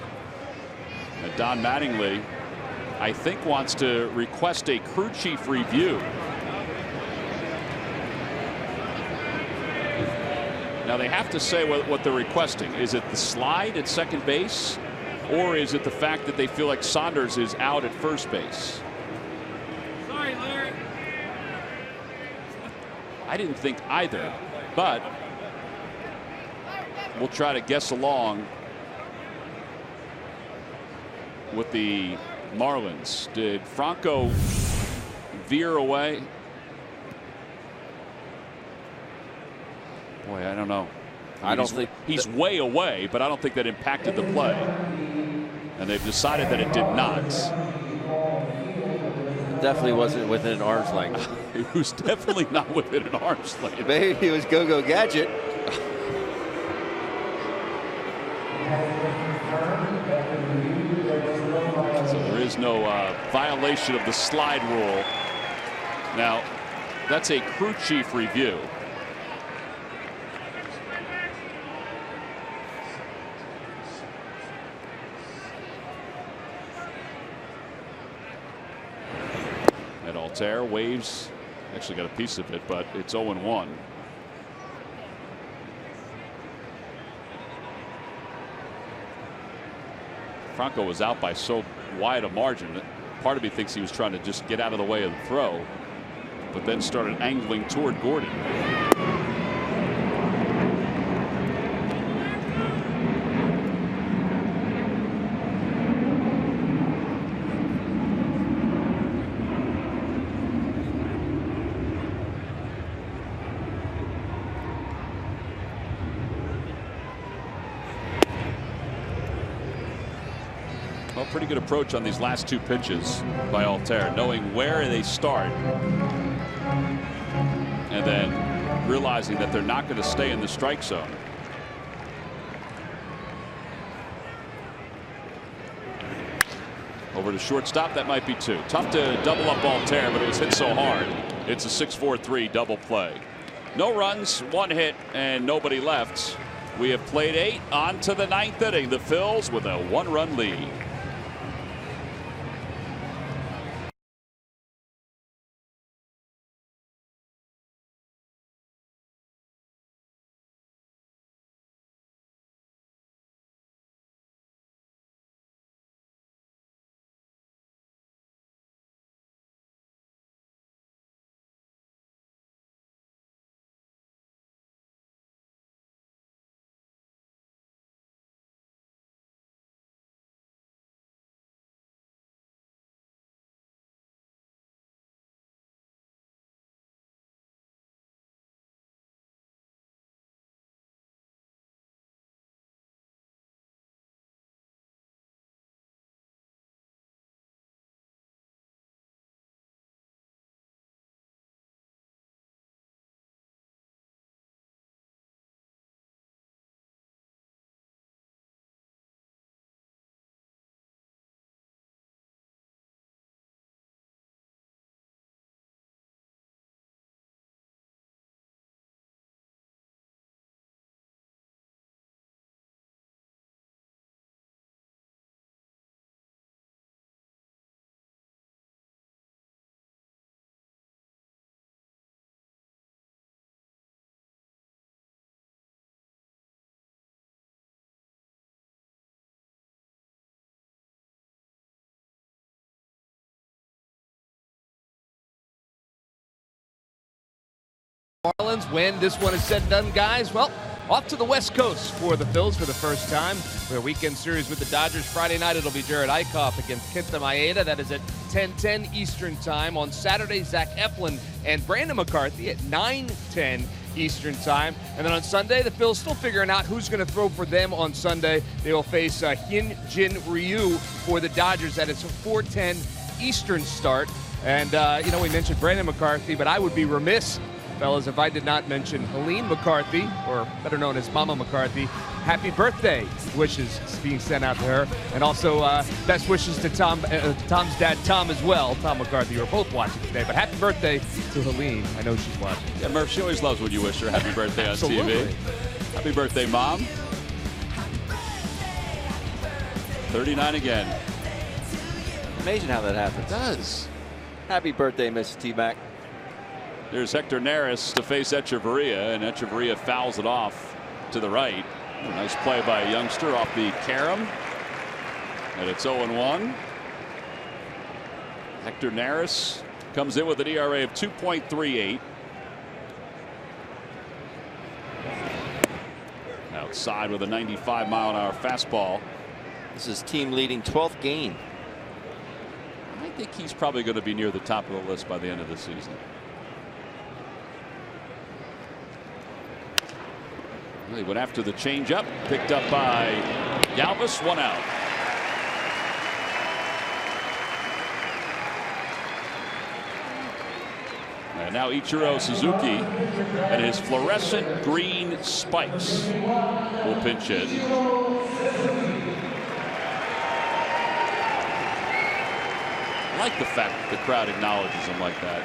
And Don Mattingly, I think, wants to request a crew chief review. Now they have to say what they're requesting. Is it the slide at second base, or is it the fact that they feel like Saunders is out at first base? Sorry, Larry. I didn't think either, but we'll try to guess along with the Marlins. Did Franco veer away? Boy, I don't know. I don't think he's way away, but I don't think that impacted the play. And they've decided that it did not. Definitely wasn't within arm's length. It was definitely not within an arm's length. Maybe it was go-go gadget. So there is no violation of the slide rule. Now, that's a crew chief review. And Altair waves, actually got a piece of it, but it's 0-1. Franco was out by so wide a margin that part of me thinks he was trying to just get out of the way of the throw, but then started angling toward Gordon. Well, pretty good approach on these last 2 pitches by Altair, knowing where they start and then realizing that they're not going to stay in the strike zone. Over to shortstop, that might be 2. Tough to double up Altair, but it was hit so hard. It's a 6-4-3 double play. No runs, 1 hit, and nobody left. We have played 8 on to the 9th inning. The Phils with a 1-run lead. Marlins when this one is said and done, guys. Well, off to the West Coast for the Phils for the first time. Their weekend series with the Dodgers. Friday night, it'll be Jared Eichhoff against Kenta Maeda. That is at 10:10 Eastern Time. On Saturday, Zach Eflin and Brandon McCarthy at 9:10 Eastern Time. And then on Sunday, the Phils still figuring out who's going to throw for them on Sunday. They will face Hyun Jin Ryu for the Dodgers. That is a 4:10 Eastern start. And, we mentioned Brandon McCarthy, but I would be remiss Fellas, if I did not mention Helene McCarthy, or better known as Mama McCarthy, happy birthday wishes being sent out to her. And also best wishes to Tom's dad, Tom, as well. Tom McCarthy, you're both watching today. But happy birthday to Helene. I know she's watching. Yeah, Murph, she always loves when you wish her happy birthday on TV. Happy birthday, Mom. 39 again. Amazing how that happens. It does. Happy birthday, Mrs. T-Mac. There's Hector Neris to face Echeverria, and Echeverria fouls it off to the right. Nice play by a youngster off the carom. And it's 0-1. Hector Neris comes in with an ERA of 2.38. Outside with a 95-mile-an-hour fastball. This is team leading 12th game. I think he's probably going to be near the top of the list by the end of the season. He went after the changeup, picked up by Galvis, 1 out. And now Ichiro Suzuki and his fluorescent green spikes will pinch hit. I like the fact that the crowd acknowledges him like that.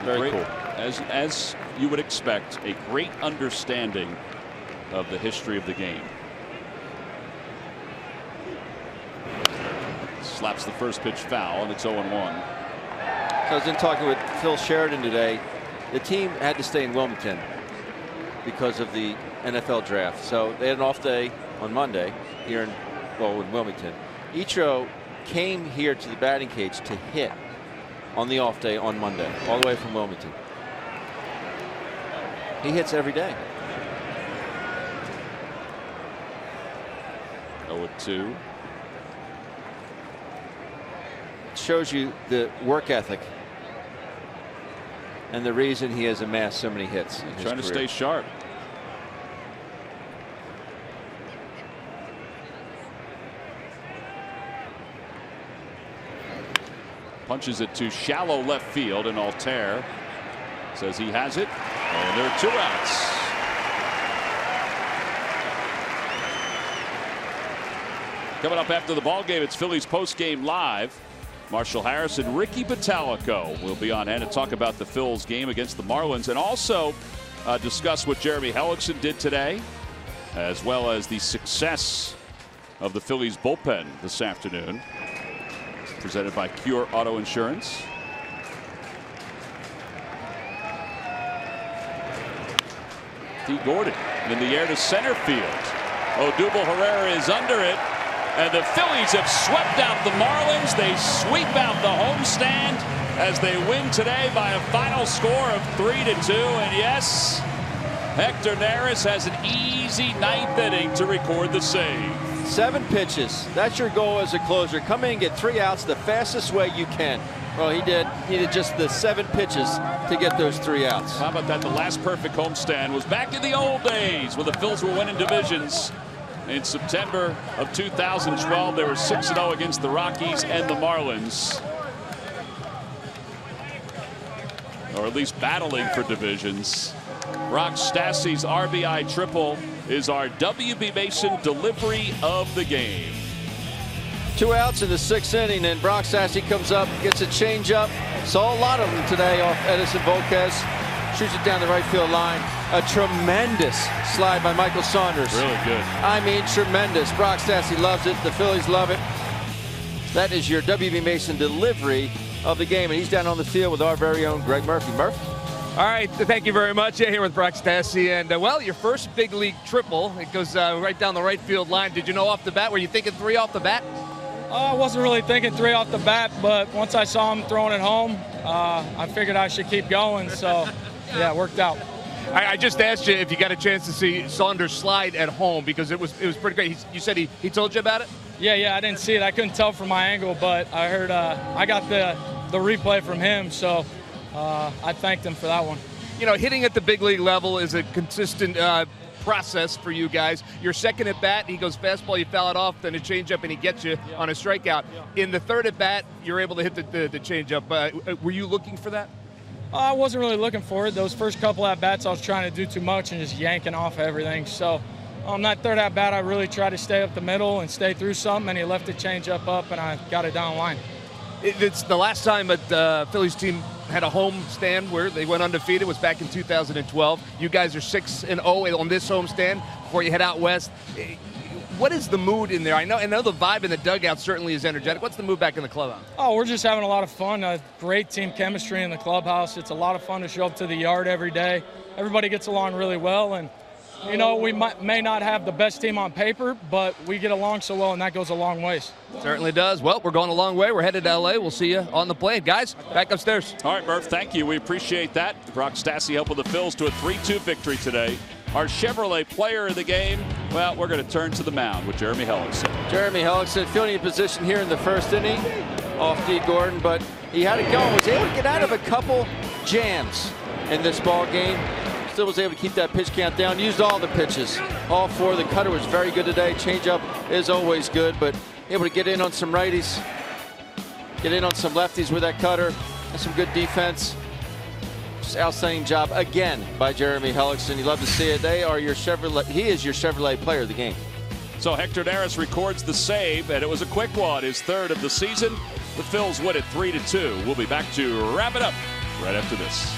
Very cool. As you would expect, a great understanding of the history of the game. Slaps the first pitch foul, and it's 0-1. I was in talking with Phil Sheridan today. The team had to stay in Wilmington because of the NFL draft. So they had an off day on Monday here in Wilmington. Ichiro came here to the batting cage to hit on the off day on Monday, all the way from Wilmington. He hits every day. 0-2. It shows you the work ethic and the reason he has amassed so many hits. Trying to stay sharp. Punches it to shallow left field, and Altair says he has it, and there are 2 outs. Coming up after the ball game, it's Phillies post-game live. Marshall Harris and Ricky Bottalico will be on hand to talk about the Phils game against the Marlins, and also discuss what Jeremy Hellickson did today, as well as the success of the Phillies bullpen this afternoon. Presented by Cure Auto Insurance. D. Gordon in the air to center field. Odubel Herrera is under it, and the Phillies have swept out the Marlins. They sweep out the homestand as they win today by a final score of 3-2. And yes, Hector Neris has an easy 9th inning to record the save. 7 pitches. That's your goal as a closer. Come in and get 3 outs the fastest way you can. Well, he did. He did just the 7 pitches to get those 3 outs. How about that? The last perfect homestand was back in the old days when the Phils were winning divisions. In September of 2012, they were 6-0 against the Rockies and the Marlins. Or at least battling for divisions. Brock Stassi's RBI triple is our W.B. Mason delivery of the game. 2 outs in the 6th inning, and Brock Stassi comes up, gets a changeup. Saw a lot of them today off Edison Volquez. Shoots it down the right field line. A tremendous slide by Michael Saunders. Really good. I mean, tremendous. Brock Stassi loves it. The Phillies love it. That is your W.B. Mason delivery of the game, and he's down on the field with our very own Greg Murphy. Murph? All right, thank you very much. Yeah, here with Brock Stassi, and well, your first big league triple. It goes right down the right field line. Did you know off the bat? Were you thinking 3 off the bat? I wasn't really thinking 3 off the bat, but once I saw him throwing it home, I figured I should keep going. So, yeah, it worked out. I just asked you if you got a chance to see Saunders slide at home, because it was pretty great. You said he told you about it? Yeah, I didn't see it. I couldn't tell from my angle, but I heard I got the replay from him, so I thanked him for that one. You know, hitting at the big league level is a consistent process for you guys. Your second at bat, he goes fastball, you foul it off, then a changeup, and he gets you on a strikeout. In the third at bat, you're able to hit the changeup. Were you looking for that? I wasn't really looking for it. Those first couple at-bats, I was trying to do too much and just yanking off everything. So that third at-bat, I really tried to stay up the middle and stay through something, and he left the changeup up, and I got it down the line. It's the last time that the Phillies team had a home stand where they went undefeated was back in 2012. You guys are 6-0 on this home stand before you head out west. What is the mood in there? I know the vibe in the dugout certainly is energetic. What's the mood back in the clubhouse? Oh, we're just having a lot of fun. Great team chemistry in the clubhouse. It's a lot of fun to show up to the yard every day. Everybody gets along really well, and we may not have the best team on paper, but we get along so well, and that goes a long ways. Certainly does. Well, we're going a long way. We're headed to L.A. We'll see you on the plane. Guys, back upstairs. All right, Murph, thank you. We appreciate that. Brock Stassi helping the Phils to a 3-2 victory today. Our Chevrolet player of the game, well, we're going to turn to the mound with Jeremy Hellickson. Jeremy Hellickson fielding a position here in the first inning off D. Gordon, but he had it going. Was able to get out of a couple jams in this ball game. Still was able to keep that pitch count down. Used all the pitches, all four. The cutter was very good today. Changeup is always good, but able to get in on some righties, get in on some lefties with that cutter, and some good defense. Just outstanding job again by Jeremy Hellickson. You love to see it. They are your Chevrolet. He is your Chevrolet player of the game. So Hector Neris records the save, and it was a quick one, his third of the season. The Phils win it 3-2. We'll be back to wrap it up right after this.